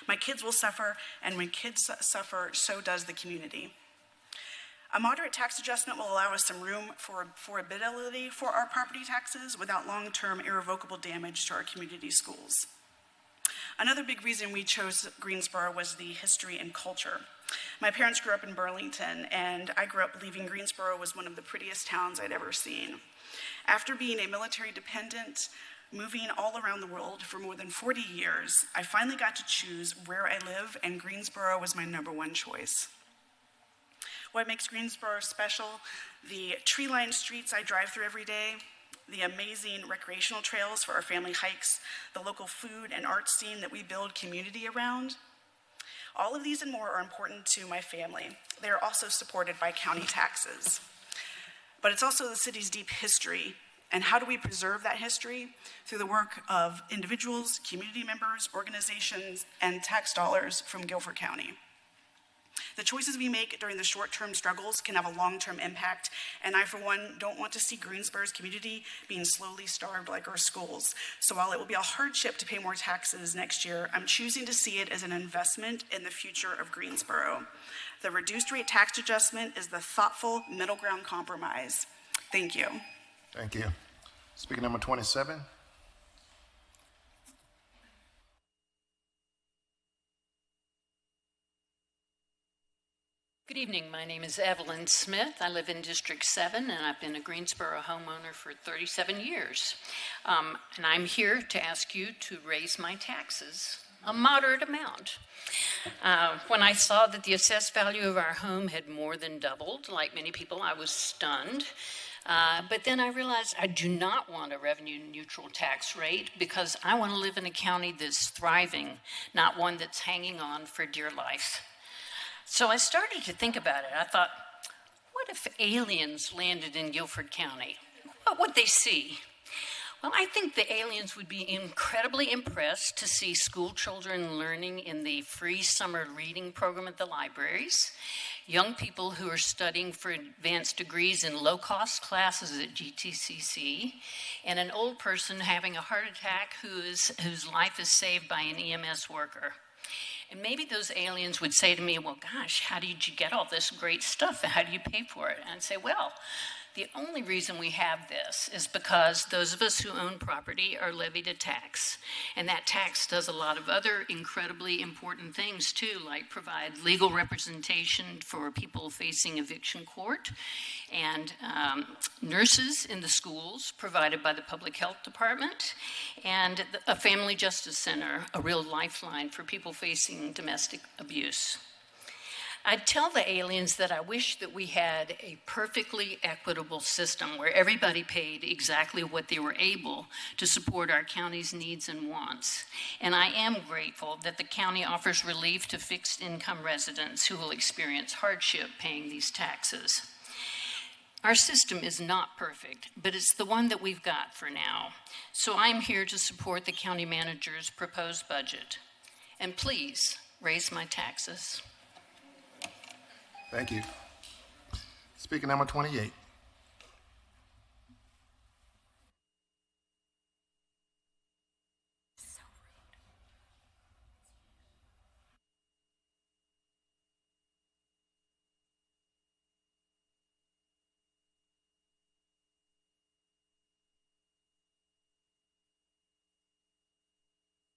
My kids will suffer, and when kids suffer, so does the community. A moderate tax adjustment will allow us some room for affordability for our property taxes without long-term irrevocable damage to our community schools. Another big reason we chose Greensboro was the history and culture. My parents grew up in Burlington, and I grew up believing Greensboro was one of the prettiest towns I'd ever seen. After being a military dependent, moving all around the world for more than 40 years, I finally got to choose where I live, and Greensboro was my #1 choice. What makes Greensboro special? The tree-lined streets I drive through every day, the amazing recreational trails for our family hikes, the local food and art scene that we build community around. All of these and more are important to my family. They are also supported by county taxes. But it's also the city's deep history. And how do we preserve that history? Through the work of individuals, community members, organizations, and tax dollars from Guilford County. The choices we make during the short-term struggles can have a long-term impact, and I, for one, don't want to see Greensboro's community being slowly starved like our schools. So while it will be a hardship to pay more taxes next year, I'm choosing to see it as an investment in the future of Greensboro. The reduced rate tax adjustment is the thoughtful middle ground compromise. Thank you. Thank you. Speaker number 27. Good evening. My name is Evelyn Smith. I live in District 7, and I've been a Greensboro homeowner for 37 years. And I'm here to ask you to raise my taxes a moderate amount. When I saw that the assessed value of our home had more than doubled, like many people, I was stunned. But then I realized I do not want a revenue-neutral tax rate because I want to live in a county that's thriving, not one that's hanging on for dear life. So I started to think about it. I thought, what if aliens landed in Guilford County? What would they see? Well, I think the aliens would be incredibly impressed to see school children learning in the free summer reading program at the libraries, young people who are studying for advanced degrees in low-cost classes at GTCC, and an old person having a heart attack whose life is saved by an EMS worker. And maybe those aliens would say to me, well, gosh, how did you get all this great stuff? How do you pay for it? And I'd say, well, the only reason we have this is because those of us who own property are levied a tax. And that tax does a lot of other incredibly important things too, like provide legal representation for people facing eviction court, and nurses in the schools provided by the Public Health Department, and a family justice center, a real lifeline for people facing domestic abuse. I'd tell the aliens that I wish that we had a perfectly equitable system where everybody paid exactly what they were able to support our county's needs and wants. And I am grateful that the county offers relief to fixed income residents who will experience hardship paying these taxes. Our system is not perfect, but it's the one that we've got for now. So I'm here to support the county manager's proposed budget. And please, raise my taxes. Thank you. Speaker number 28.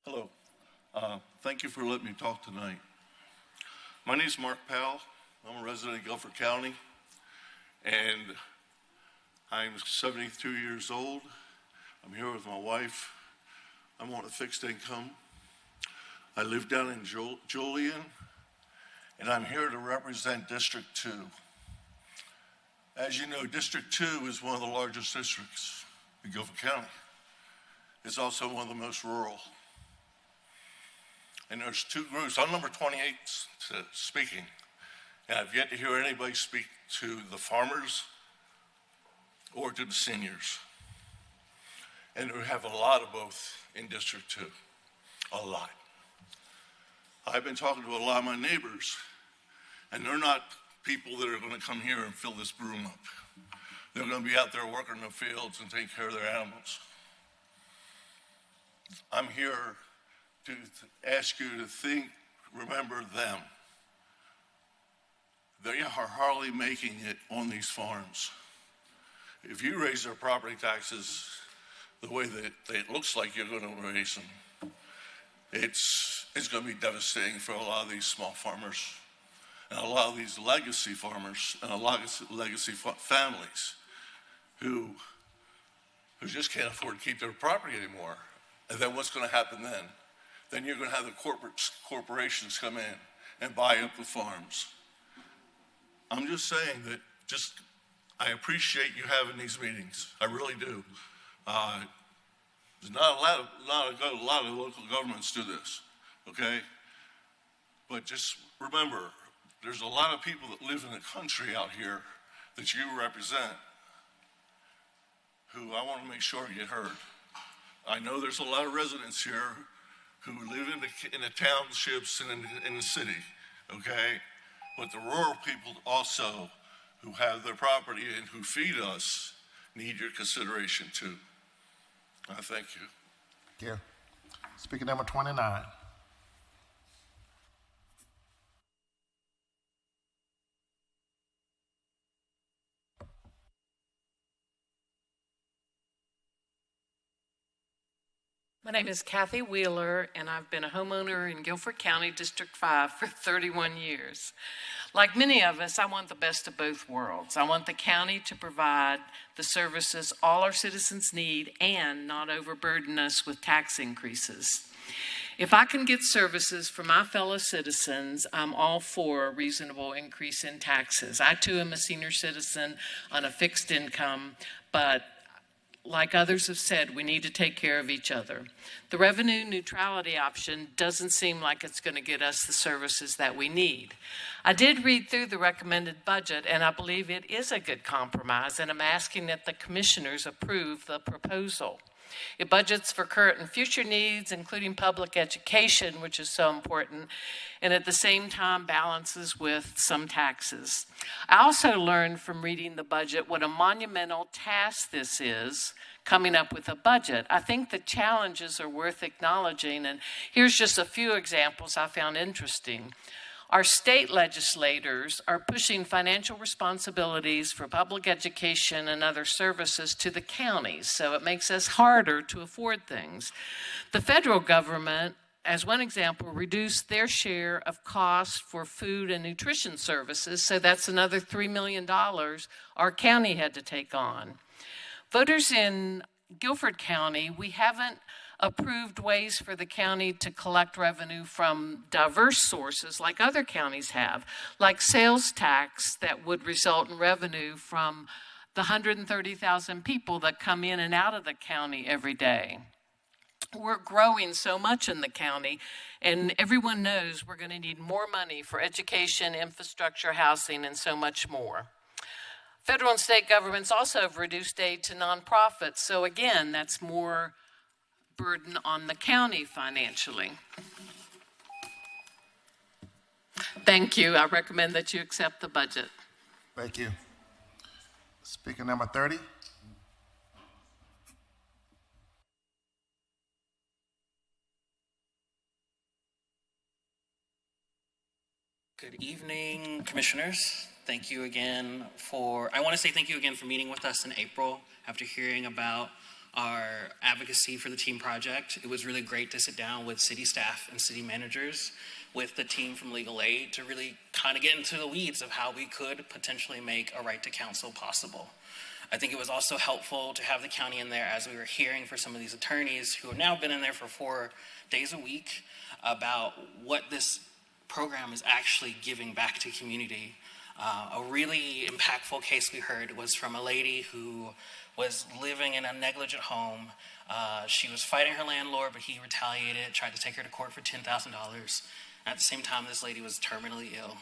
Hello. Thank you for letting me talk tonight. My name is Mark Powell. I'm a resident of Guilford County, and I'm 72 years old. I'm here with my wife. I'm on a fixed income. I live down in Julian, and I'm here to represent District 2. As you know, District 2 is one of the largest districts in Guilford County. It's also one of the most rural. And there's two groups. I'm number 28 speaking, and I've yet to hear anybody speak to the farmers or to the seniors. And we have a lot of both in District 2, a lot. I've been talking to a lot of my neighbors, and they're not people that are going to come here and fill this room up. They're going to be out there working in the fields and taking care of their animals. I'm here to ask you to remember them. They are hardly making it on these farms. If you raise their property taxes the way that it looks like you're going to raise them, it's going to be devastating for a lot of these small farmers and a lot of these legacy farmers and a lot of legacy families who just can't afford to keep their property anymore. And then what's going to happen then? Then you're going to have the corporations come in and buy up the farms. I'm just saying that I appreciate you having these meetings. I really do. There's not a lot of local governments do this, okay? But just remember, there's a lot of people that live in the country out here that you represent who I want to make sure get heard. I know there's a lot of residents here who live in the townships and in the city, okay? But the rural people also who have their property and who feed us need your consideration too. I thank you. Thank you. Speaker number 29. My name is Kathy Wheeler, and I've been a homeowner in Guilford County, District 5 for 31 years. Like many of us, I want the best of both worlds. I want the county to provide the services all our citizens need and not overburden us with tax increases. If I can get services for my fellow citizens, I'm all for a reasonable increase in taxes. I too am a senior citizen on a fixed income, but like others have said, we need to take care of each other. The revenue neutrality option doesn't seem like it's going to get us the services that we need. I did read through the recommended budget, and I believe it is a good compromise, and I'm asking that the commissioners approve the proposal. It budgets for current and future needs, including public education, which is so important, and at the same time balances with some taxes. I also learned from reading the budget what a monumental task this is, coming up with a budget. I think the challenges are worth acknowledging, and here's just a few examples I found interesting. Our state legislators are pushing financial responsibilities for public education and other services to the counties, so it makes us harder to afford things. The federal government, as one example, reduced their share of costs for food and nutrition services, so that's another $3 million our county had to take on. Voters in Guilford County, we haven't approved ways for the county to collect revenue from diverse sources like other counties have, like sales tax that would result in revenue from the 130,000 people that come in and out of the county every day. We're growing so much in the county, and everyone knows we're going to need more money for education, infrastructure, housing, and so much more. Federal and state governments also have reduced aid to nonprofits, so again, that's more burden on the county financially. Thank you. I recommend that you accept the budget. Thank you. Speaker number 30. Good evening, commissioners. Thank you again I want to say thank you again for meeting with us in April after hearing about our advocacy for the team project. It was really great to sit down with city staff and city managers with the team from legal aid to really kind of get into the weeds of how we could potentially make a right to counsel possible. I think it was also helpful to have the county in there as we were hearing for some of these attorneys who have now been in there for 4 days a week about what this program is actually giving back to community. A really impactful case we heard was from a lady who was living in a negligent home. She was fighting her landlord, but he retaliated, tried to take her to court for $10,000. At the same time, this lady was terminally ill.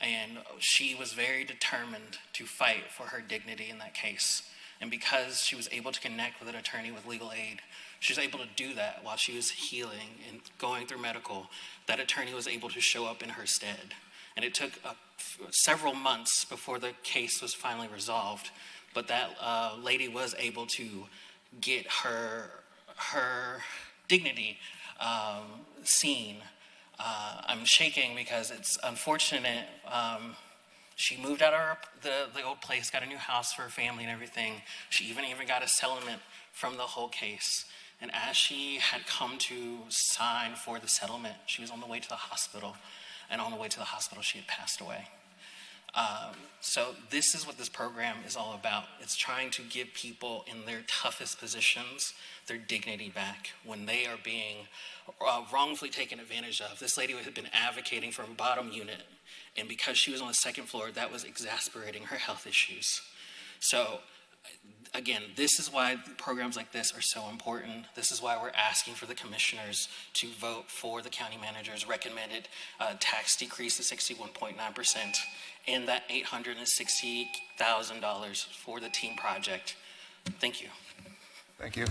And she was very determined to fight for her dignity in that case. And because she was able to connect with an attorney with legal aid, she was able to do that while she was healing and going through medical. That attorney was able to show up in her stead. And it took several months before the case was finally resolved. But that lady was able to get her dignity seen. I'm shaking because it's unfortunate. She moved out of the old place, got a new house for her family and everything. She even got a settlement from the whole case. And as she had come to sign for the settlement, she was on the way to the hospital. And on the way to the hospital, she had passed away. So this is what this program is all about. It's trying to give people in their toughest positions their dignity back when they are being wrongfully taken advantage of. This lady had been advocating for a bottom unit, and because she was on the second floor, that was exasperating her health issues. So again, this is why programs like this are so important. This is why we're asking for the commissioners to vote for the county manager's recommended tax decrease to 61.9% and that $860,000 for the team project. Thank you. Thank you.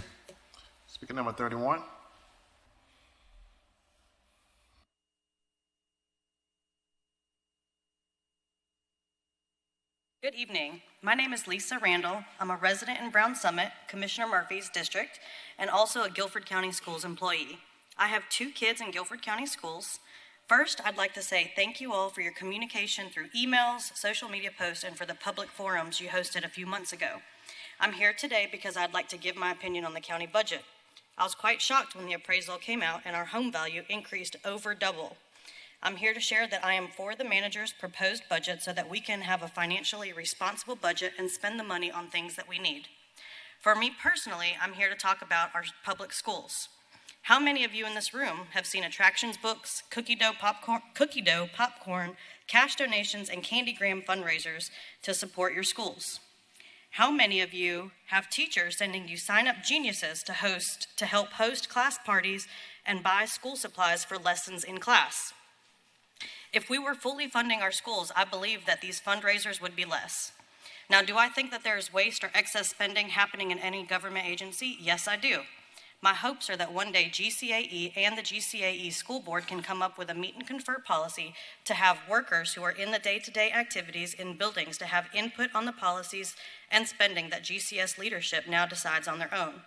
Speaker number 31. Good evening. My name is Lisa Randall. I'm a resident in Brown Summit, Commissioner Murphy's district, and also a Guilford County Schools employee. I have 2 kids in Guilford County Schools. First, I'd like to say thank you all for your communication through emails, social media posts, and for the public forums you hosted a few months ago. I'm here today because I'd like to give my opinion on the county budget. I was quite shocked when the appraisal came out and our home value increased over double. I'm here to share that I am for the manager's proposed budget so that we can have a financially responsible budget and spend the money on things that we need. For me personally, I'm here to talk about our public schools. How many of you in this room have seen attractions books, cookie dough popcorn, cash donations, and candy gram fundraisers to support your schools? How many of you have teachers sending you sign-up geniuses to help host class parties and buy school supplies for lessons in class? If we were fully funding our schools, I believe that these fundraisers would be less. Now, do I think that there is waste or excess spending happening in any government agency? Yes, I do. My hopes are that one day GCAE and the GCAE school board can come up with a meet and confer policy to have workers who are in the day-to-day activities in buildings to have input on the policies and spending that GCS leadership now decides on their own.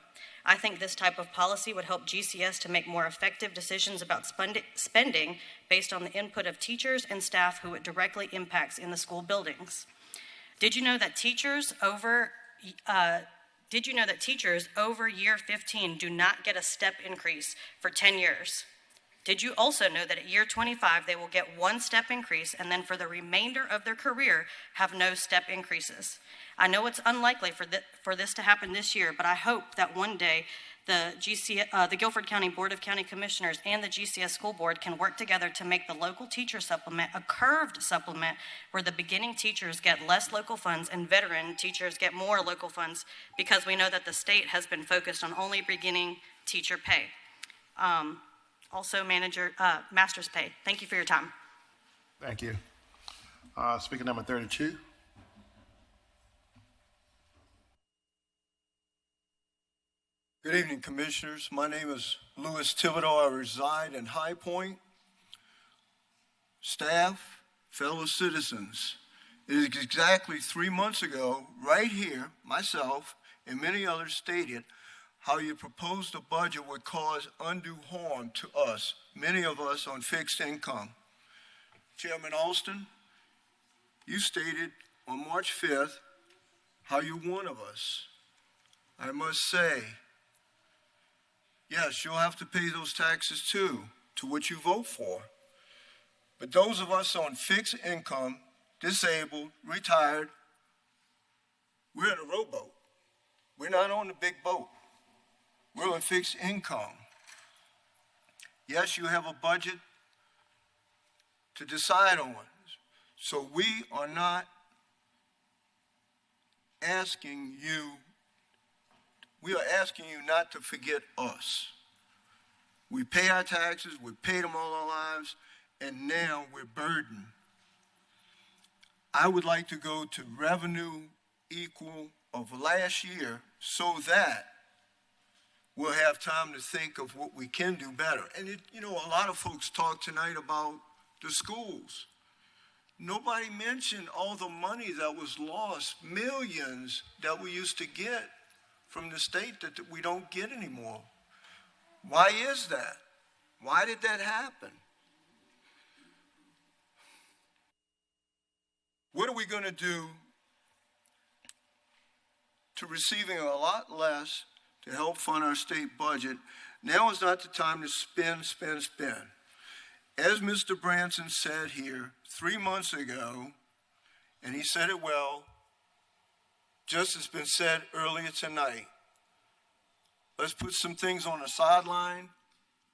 I think this type of policy would help GCS to make more effective decisions about spending based on the input of teachers and staff who it directly impacts in the school buildings. Did you know that teachers over year 15 do not get a step increase for 10 years? Did you also know that at year 25 they will get 1 step increase and then for the remainder of their career have no step increases? I know it's unlikely for this to happen this year, but I hope that one day the Guilford County Board of County Commissioners and the GCS School Board can work together to make the local teacher supplement a curved supplement where the beginning teachers get less local funds and veteran teachers get more local funds, because we know that the state has been focused on only beginning teacher pay. Also master's pay. Thank you for your time. Thank you. Speaker number 32. Good evening, Commissioners. My name is Louis Thibodeau. I reside in High Point. Staff, fellow citizens, it is exactly 3 months ago, right here, myself and many others stated how your proposed budget would cause undue harm to us, many of us on fixed income. Chairman Alston, you stated on March 5th how you're one of us. I must say, yes, you'll have to pay those taxes too, to what you vote for. But those of us on fixed income, disabled, retired, we're in a rowboat. We're not on the big boat. We're on fixed income. Yes, you have a budget to decide on. So we are not asking you, we are asking you not to forget us. We pay our taxes, we paid them all our lives, and now we're burdened. I would like to go to revenue equal of last year so that we'll have time to think of what we can do better. And a lot of folks talk tonight about the schools. Nobody mentioned all the money that was lost, millions that we used to get from the state that we don't get anymore. Why is that? Why did that happen? What are we going to do to receiving a lot less to help fund our state budget? Now is not the time to spend. As Mr. Branson said here 3 months ago, and he said it well, just as been said earlier tonight, let's put some things on the sideline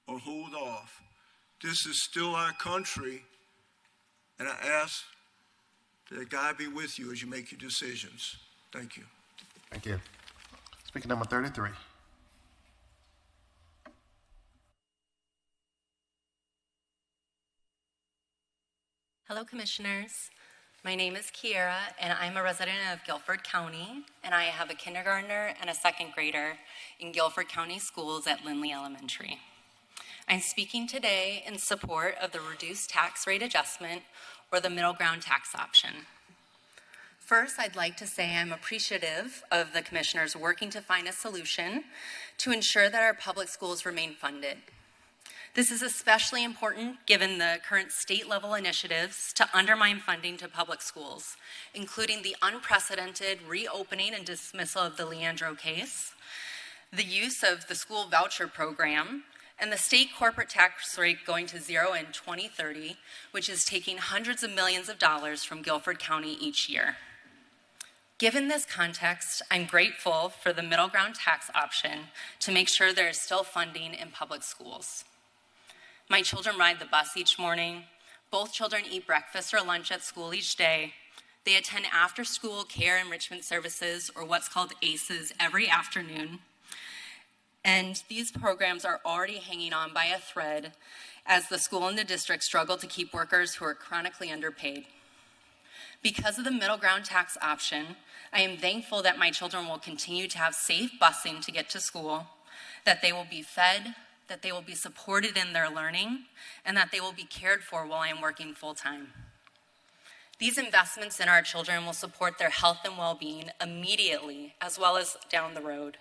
or hold off. This is still our country, and I ask that God be with you as you make your decisions. Thank you. Thank you. Speaker number 33. Hello, Commissioners. My name is Kiera, and I'm a resident of Guilford County, and I have a kindergartner and a second grader in Guilford County Schools at Lindley Elementary. I'm speaking today in support of the reduced tax rate adjustment, or the middle ground tax option. First, I'd like to say I'm appreciative of the Commissioners working to find a solution to ensure that our public schools remain funded. This is especially important given the current state-level initiatives to undermine funding to public schools, including the unprecedented reopening and dismissal of the Leandro case, the use of the school voucher program, and the state corporate tax rate going to zero in 2030, which is taking hundreds of millions of dollars from Guilford County each year. Given this context, I'm grateful for the middle ground tax option to make sure there is still funding in public schools. My children ride the bus each morning. Both children eat breakfast or lunch at school each day. They attend after-school care enrichment services, or what's called ACEs, every afternoon. And these programs are already hanging on by a thread as the school and the district struggle to keep workers who are chronically underpaid. Because of the middle ground tax option, I am thankful that my children will continue to have safe busing to get to school, that they will be fed, that they will be supported in their learning, and that they will be cared for while I am working full-time. These investments in our children will support their health and well-being immediately, as well as down the road.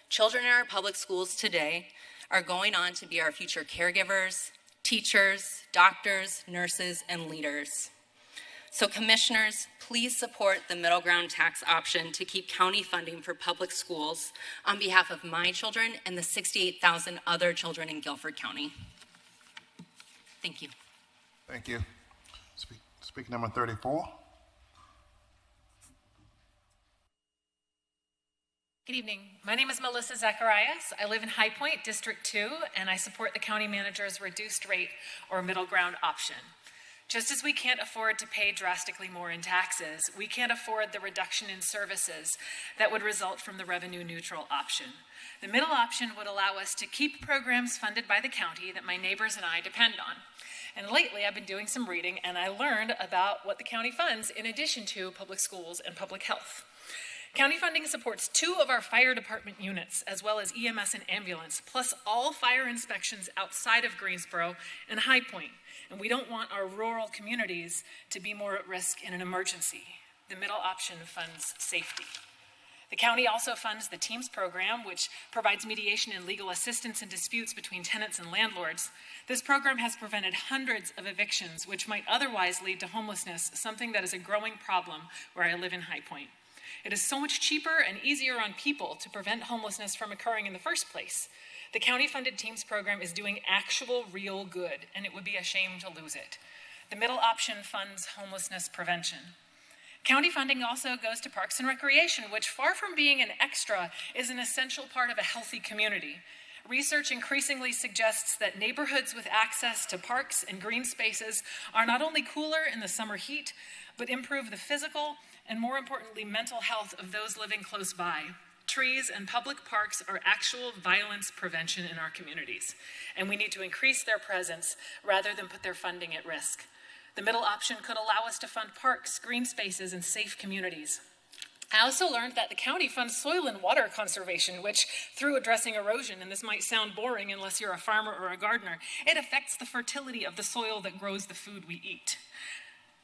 Children in our public schools today are going on to be our future caregivers, teachers, doctors, nurses, and leaders. So Commissioners, please support the middle ground tax option to keep county funding for public schools on behalf of my children and the 68,000 other children in Guilford County. Thank you. Thank you. Speaker number 34. Good evening. My name is Melissa Zacharias. I live in High Point, District 2, and I support the county manager's reduced rate or middle ground option. Just as we can't afford to pay drastically more in taxes, we can't afford the reduction in services that would result from the revenue neutral option. The middle option would allow us to keep programs funded by the county that my neighbors and I depend on. And lately I've been doing some reading and I learned about what the county funds in addition to public schools and public health. County funding supports 2 of our fire department units, as well as EMS and ambulance, plus all fire inspections outside of Greensboro and High Point. And we don't want our rural communities to be more at risk in an emergency. The middle option funds safety. The county also funds the TEAMS program, which provides mediation and legal assistance in disputes between tenants and landlords. This program has prevented hundreds of evictions, which might otherwise lead to homelessness, something that is a growing problem where I live in High Point. It is so much cheaper and easier on people to prevent homelessness from occurring in the first place. The county-funded TEAMS program is doing actual, real good, and it would be a shame to lose it. The middle option funds homelessness prevention. County funding also goes to parks and recreation, which, far from being an extra, is an essential part of a healthy community. research increasingly suggests that neighborhoods with access to parks and green spaces are not only cooler in the summer heat, but improve the physical and, more importantly, mental health of those living close by. Trees and public parks are actual violence prevention in our communities, and we need to increase their presence rather than put their funding at risk. The middle option could allow us to fund parks, green spaces, and safe communities. I also learned that the county funds soil and water conservation, which, through addressing erosion, and this might sound boring unless you're a farmer or a gardener, it affects the fertility of the soil that grows the food we eat.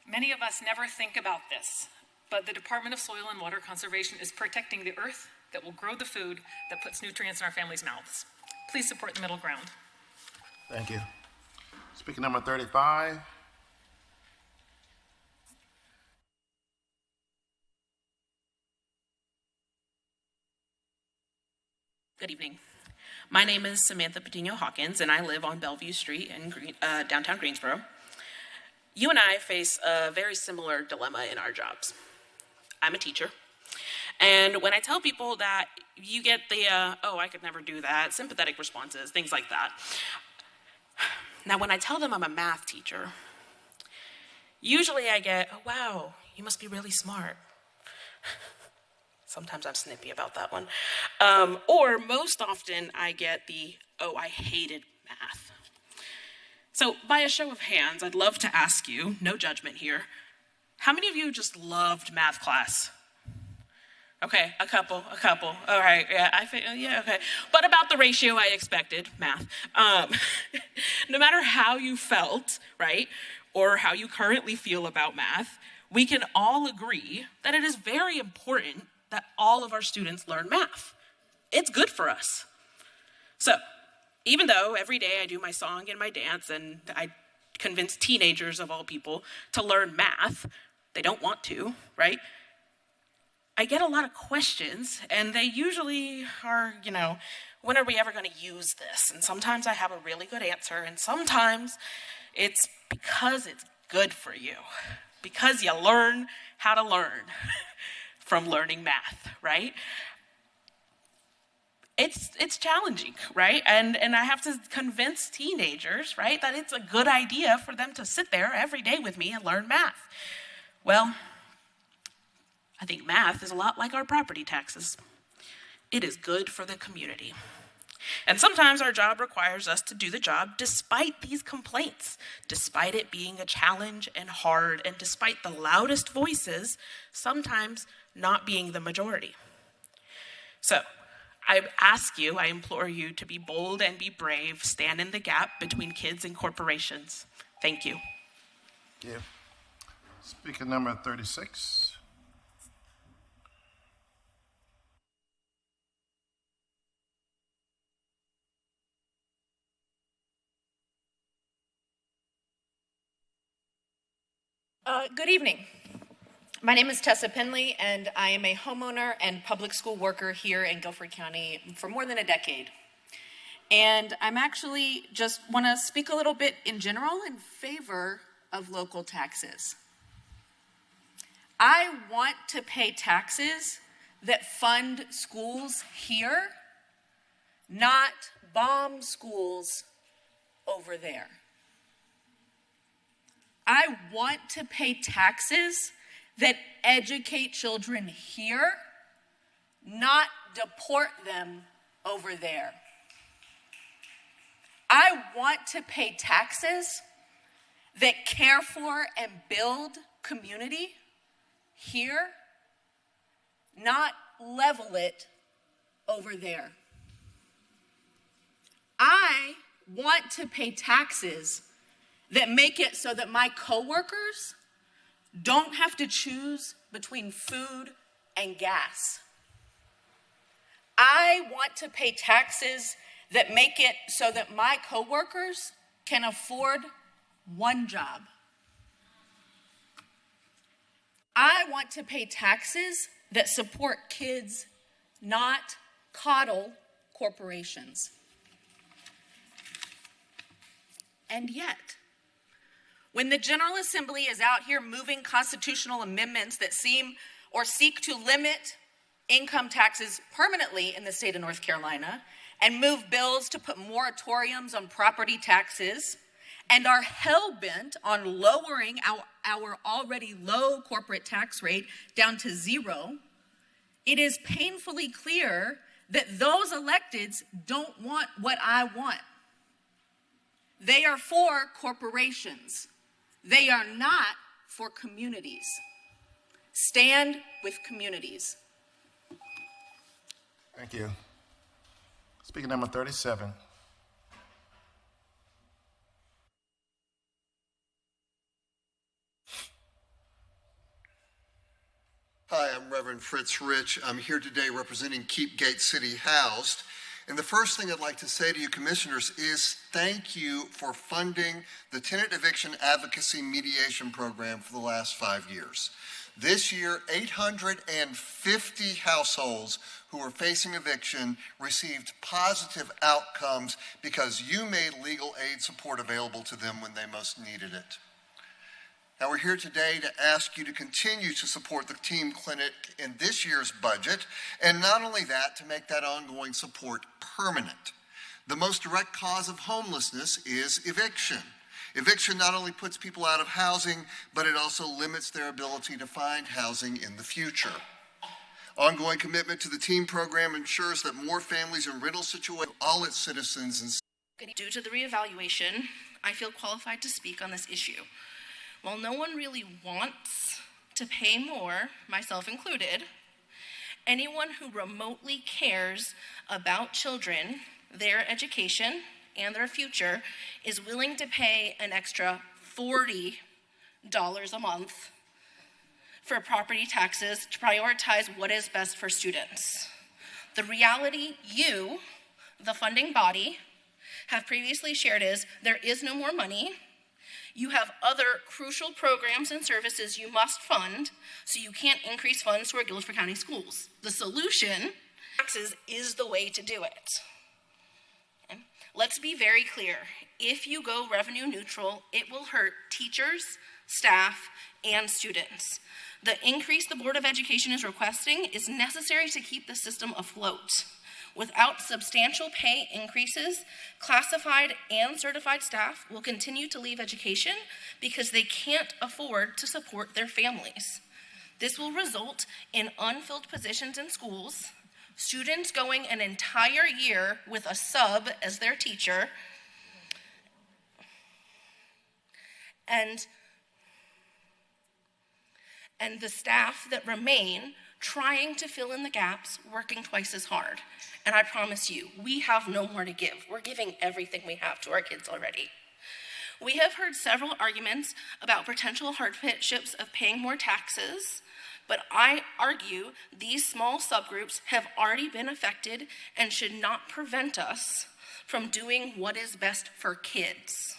Many of us never think about this, but the Department of Soil and Water Conservation is protecting the earth that will grow the food that puts nutrients in our families' mouths. Please support the middle ground. Thank you. Speaker number 35. Good evening. My name is Samantha Patino Hawkins, and I live on Bellevue Street in downtown Greensboro. You and I face a very similar dilemma in our jobs. I'm a teacher, and when I tell people that, you get the, oh, I could never do that, sympathetic responses, things like that. Now, when I tell them I'm a math teacher, usually I get, oh, wow, you must be really smart. Sometimes I'm snippy about that one. Or most often I get the, oh, I hated math. So by a show of hands, I'd love to ask you, no judgment here, how many of you just loved math class? Okay, a couple. All right, yeah, okay. But about the ratio I expected, math. No matter how you felt, right, or how you currently feel about math, we can all agree that it is very important that all of our students learn math. It's good for us. So, even though every day I do my song and my dance and I convince teenagers of all people to learn math, they don't want to, right? I get a lot of questions, and they usually are, when are we ever gonna use this? And sometimes I have a really good answer, and sometimes it's because it's good for you, because you learn how to learn from learning math, right? It's challenging, right? And I have to convince teenagers, right, that it's a good idea for them to sit there every day with me and learn math. Well, I think math is a lot like our property taxes. It is good for the community. And sometimes our job requires us to do the job despite these complaints, despite it being a challenge and hard, and despite the loudest voices sometimes not being the majority. So, I ask you, I implore you to be bold and be brave, stand in the gap between kids and corporations. Thank you. Thank you. Speaker number 36. Good evening. My name is Tessa Penley, and I am a homeowner and public school worker here in Guilford County for more than a decade. And I'm actually just want to speak a little bit in general in favor of local taxes. I want to pay taxes that fund schools here, not bomb schools over there. I want to pay taxes that educate children here, not deport them over there. I want to pay taxes that care for and build community here, not level it over there. I want to pay taxes that make it so that my coworkers don't have to choose between food and gas. I want to pay taxes that make it so that my coworkers can afford one job. I want to pay taxes that support kids, not coddle corporations. And yet, when the General Assembly is out here moving constitutional amendments that seem or seek to limit income taxes permanently in the state of North Carolina and move bills to put moratoriums on property taxes, and are hell-bent on lowering our already low corporate tax rate down to 0, it is painfully clear that those electeds don't want what I want. They are for corporations. They are not for communities. Stand with communities. Thank you. Speaker number 37. Hi, I'm Reverend Fritz Rich. I'm here today representing Keep Gate City Housed. And the first thing I'd like to say to you commissioners is thank you for funding the Tenant Eviction Advocacy Mediation Program for the last 5 years. This year, 850 households who were facing eviction received positive outcomes because you made legal aid support available to them when they most needed it. Now, we're here today to ask you to continue to support the team clinic in this year's budget, and not only that, to make that ongoing support permanent. The most direct cause of homelessness is eviction. Eviction not only puts people out of housing, but it also limits their ability to find housing in the future. Ongoing commitment to the team program ensures that more families in rental situations, all its citizens, and due to the reevaluation, I feel qualified to speak on this issue. While no one really wants to pay more, myself included, anyone who remotely cares about children, their education, and their future is willing to pay an extra $40 a month for property taxes to prioritize what is best for students. The reality you, the funding body, have previously shared is there is no more money. You have other crucial programs and services you must fund, so you can't increase funds to our Guilford County schools. The solution, taxes, is the way to do it. Okay? Let's be very clear. If you go revenue neutral, it will hurt teachers, staff, and students. The increase the Board of Education is requesting is necessary to keep the system afloat. Without substantial pay increases, classified and certified staff will continue to leave education because they can't afford to support their families. This will result in unfilled positions in schools, students going an entire year with a sub as their teacher, and the staff that remain trying to fill in the gaps, working twice as hard. And I promise you, we have no more to give. We're giving everything we have to our kids already. We have heard several arguments about potential hardships of paying more taxes, but I argue these small subgroups have already been affected and should not prevent us from doing what is best for kids.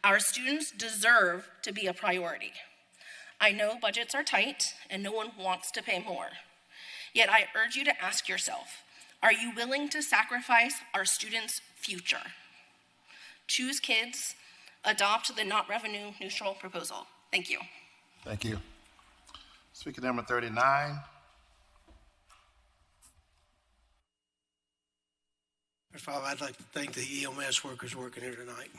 Our students deserve to be a priority. I know budgets are tight and no one wants to pay more. Yet I urge you to ask yourself, are you willing to sacrifice our students' future? Choose kids, adopt the not revenue neutral proposal. Thank you. Thank you. Speaker number 39. First of all, I'd like to thank the EMS workers working here tonight.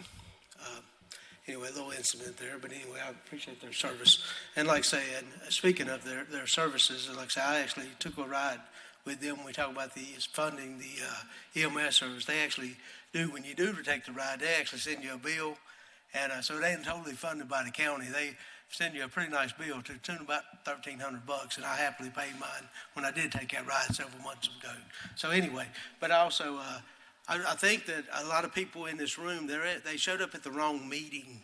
Anyway, a little incident there, but anyway, I appreciate their service. And like I say, speaking of their services, like I say, I actually took a ride with them when we talk about funding the EMS service. They actually do, when you do take the ride, they actually send you a bill. And so they ain't totally funded by the county. They send you a pretty nice bill to tune about $1,300, and I happily paid mine when I did take that ride several months ago. So anyway, but also, I think that a lot of people in this room, they showed up at the wrong meeting.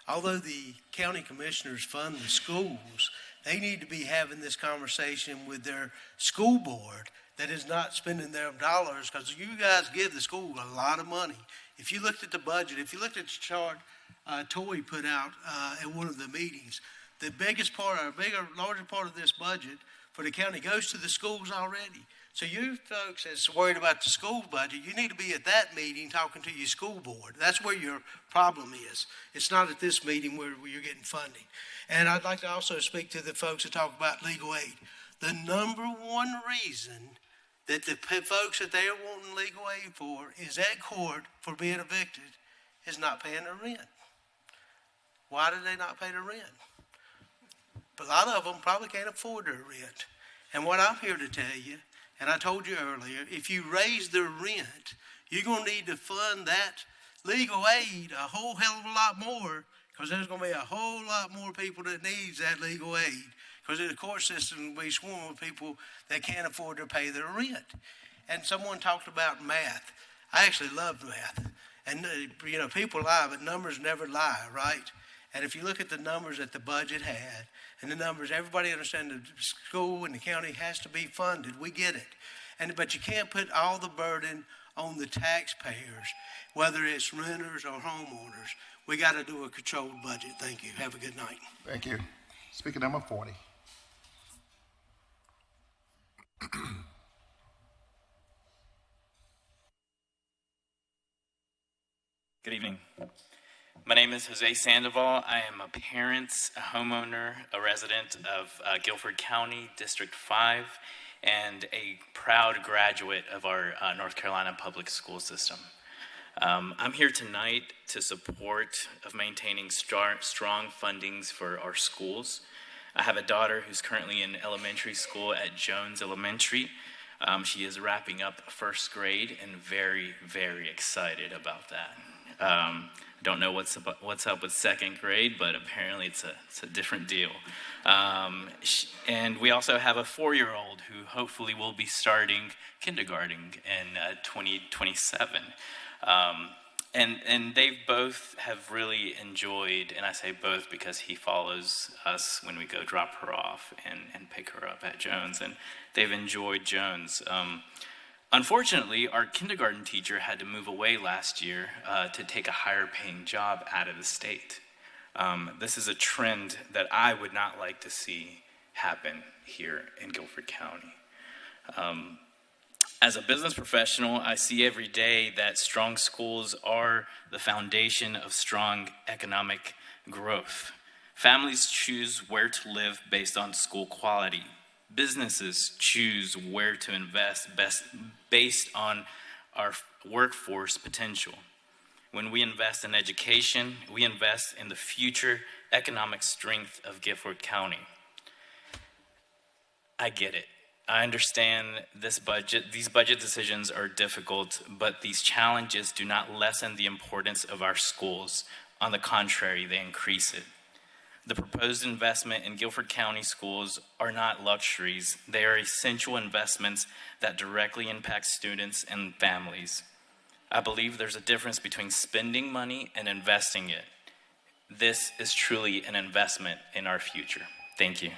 Although the county commissioners fund the schools, they need to be having this conversation with their school board that is not spending their dollars, because you guys give the school a lot of money. If you looked at the budget, if you looked at the chart Toy put out at one of the meetings, the biggest part, larger part of this budget for the county goes to the schools already. So you folks that's worried about the school budget, you need to be at that meeting talking to your school board. That's where your problem is. It's not at this meeting where you're getting funding. And I'd like to also speak to the folks that talk about legal aid. The number one reason that the folks that they're wanting legal aid for is at court for being evicted is not paying their rent. Why do they not pay their rent? A lot of them probably can't afford their rent. And what I'm here to tell you, and I told you earlier, if you raise their rent, you're going to need to fund that legal aid a whole hell of a lot more, because there's going to be a whole lot more people that needs that legal aid, because the court system will be swarming with people that can't afford to pay their rent. And someone talked about math. I actually love math. And, people lie, but numbers never lie, right? And if you look at the numbers that the budget had, and the numbers, everybody understands the school and the county has to be funded. We get it. But you can't put all the burden on the taxpayers, whether it's renters or homeowners. We got to do a controlled budget. Thank you. Have a good night. Thank you. Speaker number 40. Good evening. My name is Jose Sandoval. I am a parent, a homeowner, a resident of Guilford County, District 5, and a proud graduate of our North Carolina public school system. I'm here tonight to support of maintaining strong fundings for our schools. I have a daughter who's currently in elementary school at Jones Elementary. She is wrapping up first grade and very, very excited about that. Don't know what's up with second grade, but apparently it's a different deal. And we also have a 4-year-old who hopefully will be starting kindergarten in 2027. And they both have really enjoyed, and I say both because he follows us when we go drop her off and pick her up at Jones, and they've enjoyed Jones. Unfortunately, our kindergarten teacher had to move away last year to take a higher paying job out of the state. This is a trend that I would not like to see happen here in Guilford County. As a business professional, I see every day that strong schools are the foundation of strong economic growth. Families choose where to live based on school quality. Businesses choose where to invest based on our workforce potential. When we invest in education, we invest in the future economic strength of Guilford County. I get it. I understand these budget decisions are difficult, but these challenges do not lessen the importance of our schools. On the contrary, they increase it. The proposed investment in Guilford County schools are not luxuries. They are essential investments that directly impact students and families. I believe there's a difference between spending money and investing it. This is truly an investment in our future. Thank you.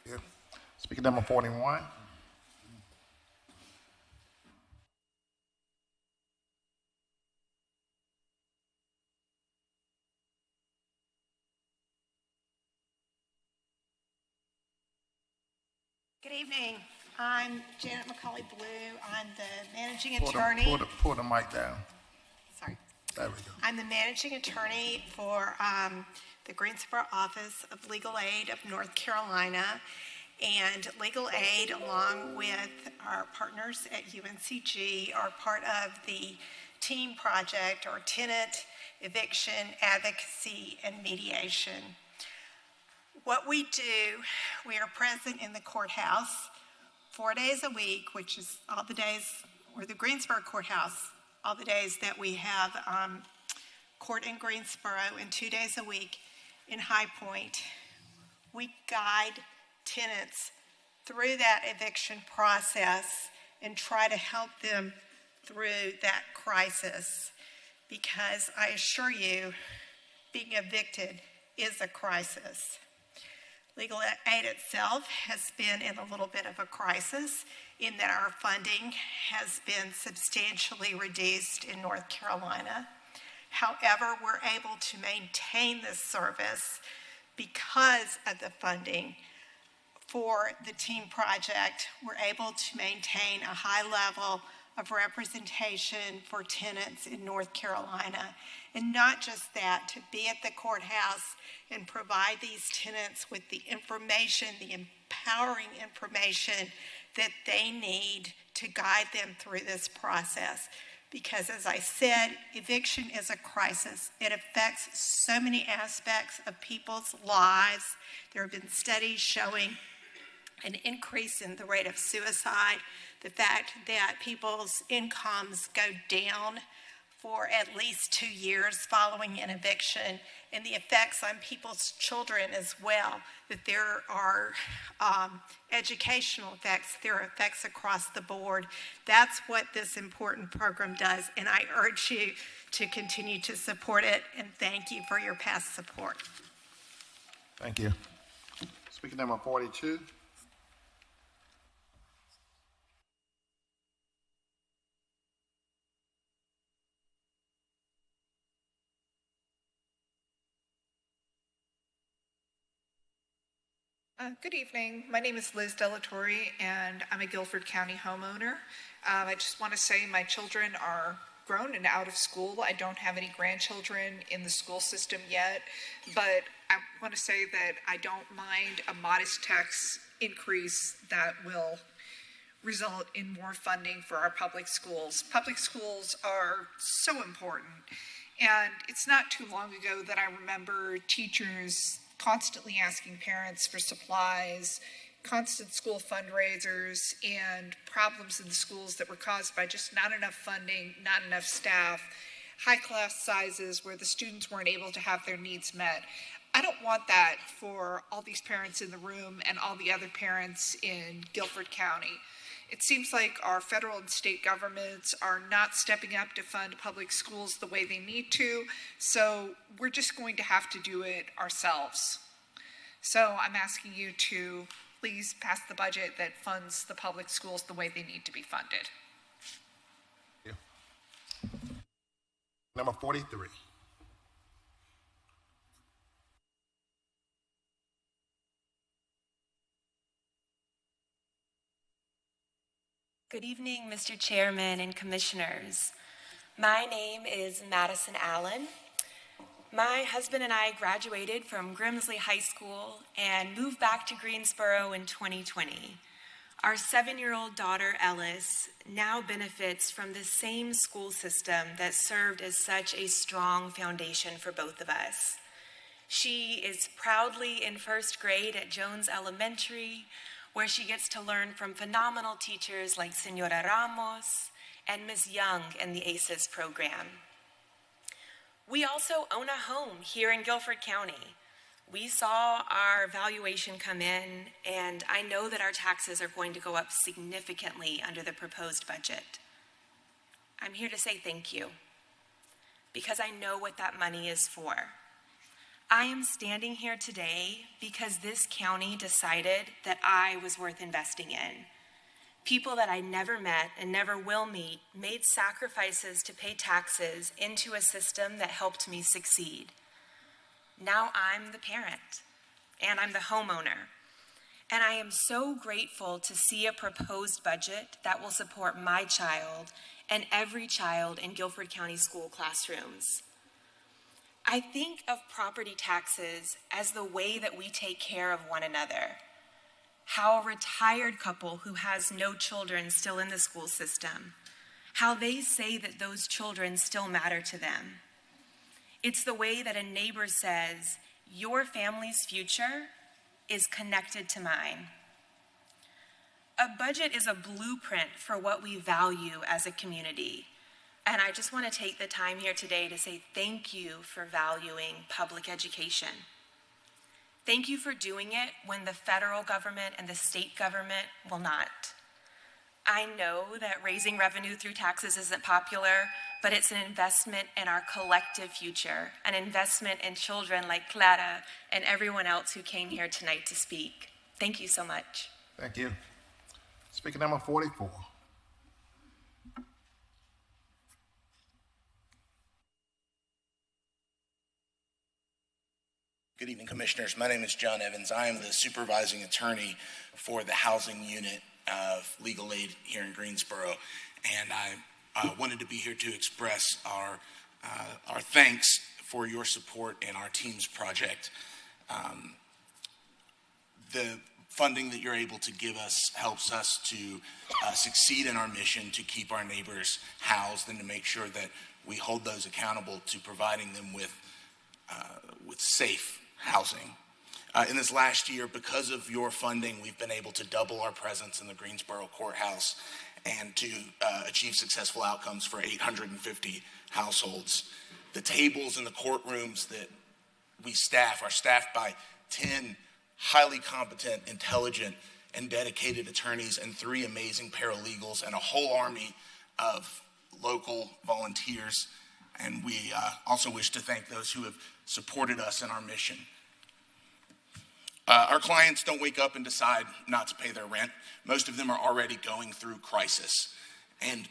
Yeah. Speaker number 41. Good evening. I'm Janet McCauley Blue. I'm the managing attorney. Pull the mic down. Sorry. There we go. I'm the managing attorney for the Greensboro Office of Legal Aid of North Carolina. And legal aid, along with our partners at UNCG, are part of the TEAM project, or Tenant Eviction Advocacy and Mediation. What we do, we are present in the courthouse 4 days a week, which is all the days, or the Greensboro courthouse, all the days that we have court in Greensboro, and 2 days a week in High Point. We guide tenants through that eviction process and try to help them through that crisis, because I assure you, being evicted is a crisis. Legal aid itself has been in a little bit of a crisis in that our funding has been substantially reduced in North Carolina. However, we're able to maintain this service because of the funding. For the TEAM project, we're able to maintain a high level of representation for tenants in North Carolina. And not just that, to be at the courthouse and provide these tenants with the information, the empowering information that they need to guide them through this process. Because as I said, eviction is a crisis. It affects so many aspects of people's lives. There have been studies showing an increase in the rate of suicide, the fact that people's incomes go down for at least 2 years following an eviction, and the effects on people's children as well, that there are educational effects, there are effects across the board. That's what this important program does, and I urge you to continue to support it, and thank you for your past support. Thank you. Speaker number 42. Good evening. My name is Liz Delatorre, and I'm a Guilford County homeowner. I just want to say my children are grown and out of school. I don't have any grandchildren in the school system yet, but I want to say that I don't mind a modest tax increase that will result in more funding for our public schools. Public schools are so important, and it's not too long ago that I remember teachers constantly asking parents for supplies, constant school fundraisers, and problems in the schools that were caused by just not enough funding, not enough staff, high class sizes where the students weren't able to have their needs met. I don't want that for all these parents in the room and all the other parents in Guilford County. It seems like our federal and state governments are not stepping up to fund public schools the way they need to, so we're just going to have to do it ourselves. So I'm asking you to please pass the budget that funds the public schools the way they need to be funded. Thank you. Number 43. Good evening, Mr. Chairman and Commissioners. My name is Madison Allen. My husband and I graduated from Grimsley High School and moved back to Greensboro in 2020. Our 7-year-old daughter, Ellis, now benefits from the same school system that served as such a strong foundation for both of us. She is proudly in first grade at Jones Elementary, where she gets to learn from phenomenal teachers like Senora Ramos and Ms. Young in the ACES program. We also own a home here in Guilford County. We saw our valuation come in, and I know that our taxes are going to go up significantly under the proposed budget. I'm here to say thank you, because I know what that money is for. I am standing here today because this county decided that I was worth investing in. People that I never met and never will meet made sacrifices to pay taxes into a system that helped me succeed. Now I'm the parent, and I'm the homeowner. And I am so grateful to see a proposed budget that will support my child and every child in Guilford County school classrooms. I think of property taxes as the way that we take care of one another. How a retired couple who has no children still in the school system, how they say that those children still matter to them. It's the way that a neighbor says, your family's future is connected to mine. A budget is a blueprint for what we value as a community. And I just want to take the time here today to say thank you for valuing public education. Thank you for doing it when the federal government and the state government will not. I know that raising revenue through taxes isn't popular, but it's an investment in our collective future, an investment in children like Clara and everyone else who came here tonight to speak. Thank you so much. Thank you. Speaker number 44. Good evening, Commissioners. My name is John Evans. I am the supervising attorney for the housing unit of legal aid here in Greensboro, and I wanted to be here to express our thanks for your support in our team's project. The funding that you're able to give us helps us to succeed in our mission to keep our neighbors housed and to make sure that we hold those accountable to providing them with safe housing. In this last year, because of your funding, we've been able to double our presence in the Greensboro Courthouse and to achieve successful outcomes for 850 households. The tables in the courtrooms that we staff are staffed by 10 highly competent, intelligent, and dedicated attorneys and 3 amazing paralegals and a whole army of local volunteers. And we also wish to thank those who have supported us in our mission. Our clients don't wake up and decide not to pay their rent. Most of them are already going through crisis. And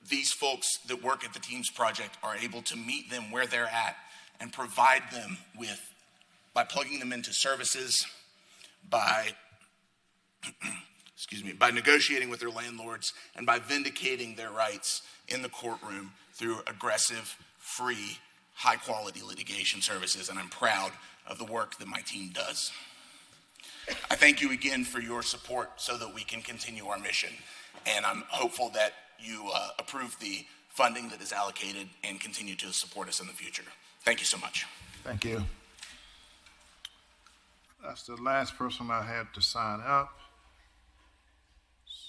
these folks that work at the Teams Project are able to meet them where they're at and provide them with, by plugging them into services, by by negotiating with their landlords, and by vindicating their rights in the courtroom through aggressive, free, high-quality litigation services. And I'm proud of the work that my team does. I thank you again for your support so that we can continue our mission. And I'm hopeful that you approve the funding that is allocated and continue to support us in the future. Thank you so much. Thank you. That's the last person I had to sign up.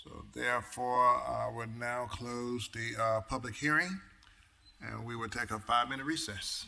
So therefore, I would now close the public hearing, and we will take a 5-minute recess.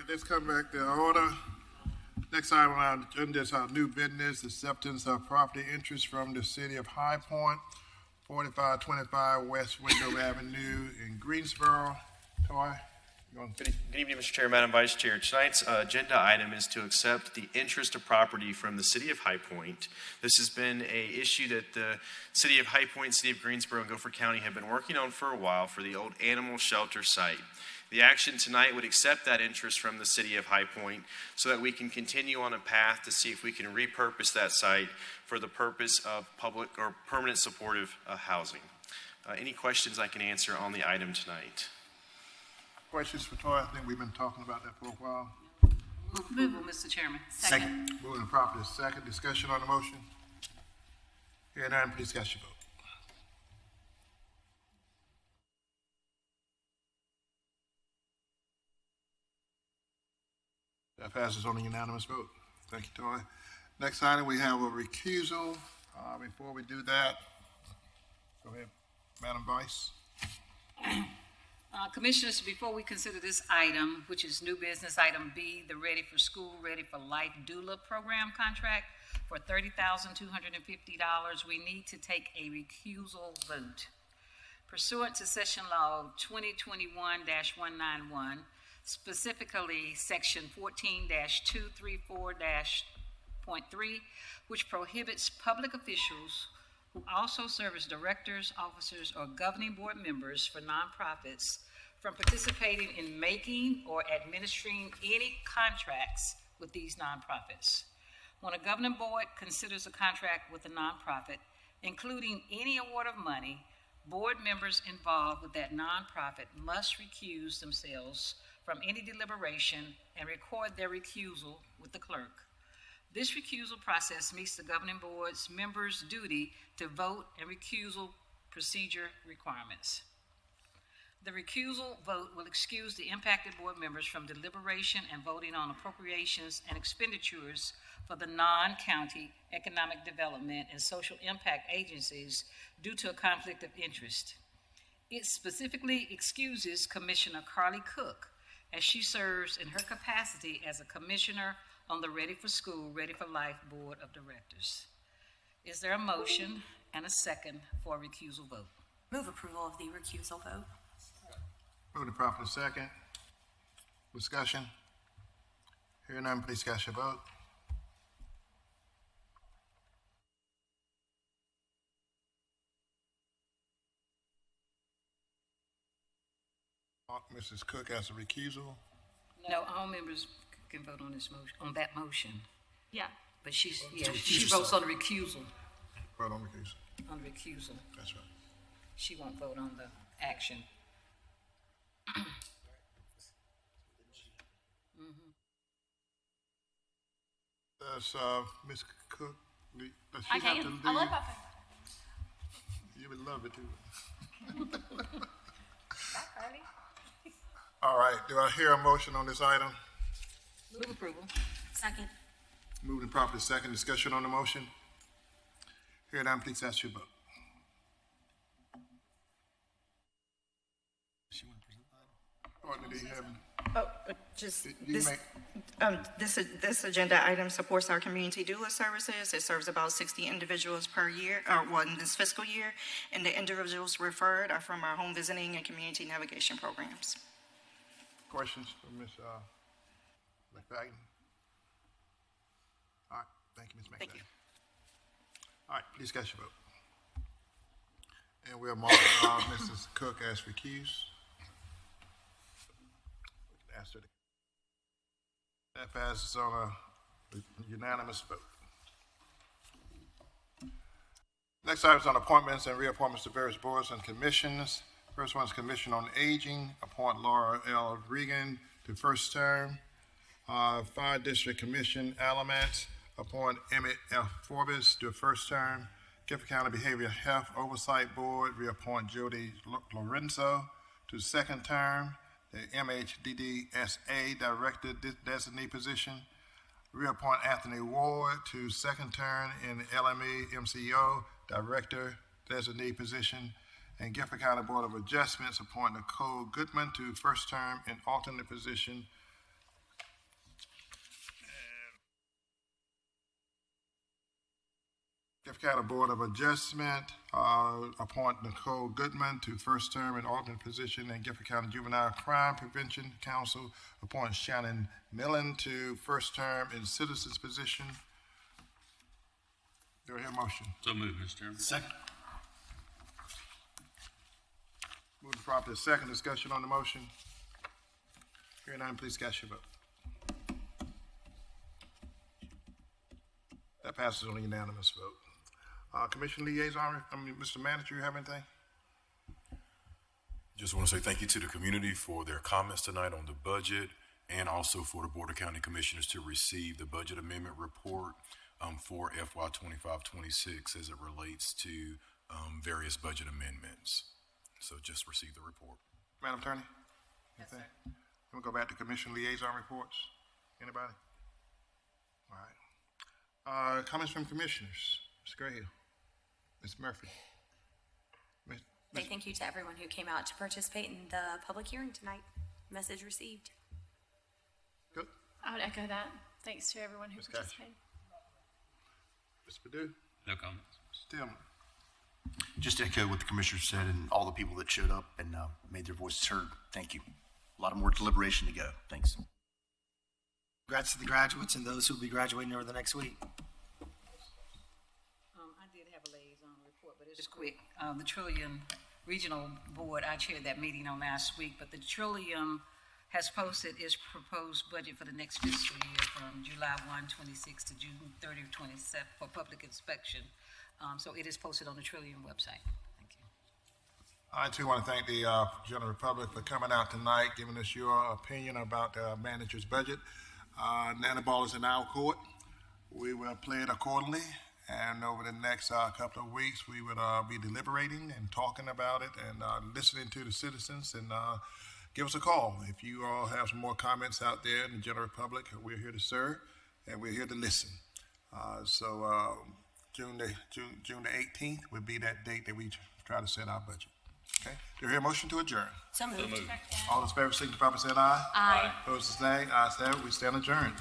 right, let's come back to order. Next item on our agenda is our new business, acceptance of property interest from the city of High Point, 4525 West Window Avenue in Greensboro. Toy? Good evening, Mr. Chair, Madam Vice Chair. Tonight's agenda item is to accept the interest of property from the City of High Point. This has been an issue that the City of High Point, City of Greensboro, and Guilford County have been working on for a while for the old animal shelter site. The action tonight would accept that interest from the City of High Point so that we can continue on a path to see if we can repurpose that site for the purpose of public or permanent supportive housing. Any questions I can answer on the item tonight? Questions for Toy? I think we've been talking about that for a while. Move approval, Mr. Chairman. Second. Moving properly second. Discussion on the motion? Hearing none, please cast your vote. That passes on a unanimous vote. Thank you, Toy. Next item, we have a recusal. Before we do that, go ahead, Madam Vice. Commissioners, before we consider this item, which is new business item B, the Ready for School, Ready for Life doula program contract for $30,250, we need to take a recusal vote. Pursuant to Session Law 2021-191, specifically Section 14-234-.3, which prohibits public officials who also serve as directors, officers, or governing board members for nonprofits from participating in making or administering any contracts with these nonprofits. When a governing board considers a contract with a nonprofit, including any award of money, board members involved with that nonprofit must recuse themselves from any deliberation and record their recusal with the clerk. This recusal process meets the governing board's members' duty to vote and recusal procedure requirements. The recusal vote will excuse the impacted board members from deliberation and voting on appropriations and expenditures for the non-county economic development and social impact agencies due to a conflict of interest. It specifically excuses Commissioner Carly Cook as she serves in her capacity as a commissioner on the Ready for School, Ready for Life Board of Directors. Is there a motion and a second for a recusal vote? Move approval of the recusal vote. Moving properly second. Discussion. Hearing none, please cast your vote. Mrs. Cook has a recusal. No, all members can vote on this motion, on that motion. Yeah. But she votes on the recusal. Vote on recusal. On the recusal. That's right. She won't vote on the action. Does Ms. Cook, does she I have can. to leave? I love that. You would love it too. Bye, Carly. All right, do I hear a motion on this item? Move approval. Second. Moving properly second. Discussion on the motion. Hearing none, please ask your vote. This agenda item supports our community doula services. It serves about 60 individuals per year, in this fiscal year, and the individuals referred are from our home visiting and community navigation programs. Questions for Ms. McFadden? All right, thank you, Ms. McFadden. Thank you. All right, please cast your vote. And we'll mark Mrs. Cook as recused. Ask her to. That passes on a unanimous vote. Next item is on appointments and reappointments to various boards and commissions. First one is Commission on Aging. Appoint Laura L. Regan to first term. Fire District Commission Alamance. Appoint Emmett F. Forbes to first term. Guilford County Behavioral Health Oversight Board. Reappoint Jody Lorenzo to second term. The MHDDSA Director Designee position. Reappoint Anthony Ward to second term in the LME MCO Director Designee position. And Guilford County Board of Adjustments appoint Nicole Goodman to first term in alternate position. Gifford County Board of Adjustment, appoint Nicole Goodman to first term in alternate position, and Gifford County Juvenile Crime Prevention Council appoint Shannon Millen to first term in citizens position. Do I hear a motion? So moved, Mr. Chairman. Second. Move to properly second. Discussion on the motion. Hearing none, please cast your vote. That passes on a unanimous vote. Commission Liaison, Mr. Manager, you have anything? Just want to say thank you to the community for their comments tonight on the budget, and also for the Board of County Commissioners to receive the budget amendment report for FY 25-26 as it relates to various budget amendments. So just receive the report. Madam Attorney? Yes, sir. We'll go back to Commission Liaison reports. Anybody? All right. Comments from commissioners. Mr. Grayhill. Ms. Murphy. Say thank you to everyone who came out to participate in the public hearing tonight. Message received. Good. I would echo that. Thanks to everyone who Ms. Cash. participated. Mr. Perdue. No comments. Mr. Tillman. Just to echo what the commissioners said and all the people that showed up and made their voices heard. Thank you. A lot of more deliberation to go. Thanks. Congrats to the graduates and those who will be graduating over the next week. I did have a liaison report, but it's quick. The Trillium Regional Board, I chaired that meeting on last week, but the Trillium has posted its proposed budget for the next fiscal year from July 1, 26 to June 30, 27 for public inspection. So it is posted on the Trillium website. Thank you. I too want to thank the general public for coming out tonight, giving us your opinion about the manager's budget. Now the ball is in our court. We will play it accordingly, and over the next couple of weeks, we would be deliberating and talking about it and listening to the citizens. And give us a call if you all have some more comments out there in the general public. We're here to serve, and we're here to listen. June the 18th would be that date that we try to set our budget. Okay. Do you hear a motion to adjourn? So moved. All those in favor signify by saying aye. Aye. Opposed to say. Ayes have it. We stand adjourned.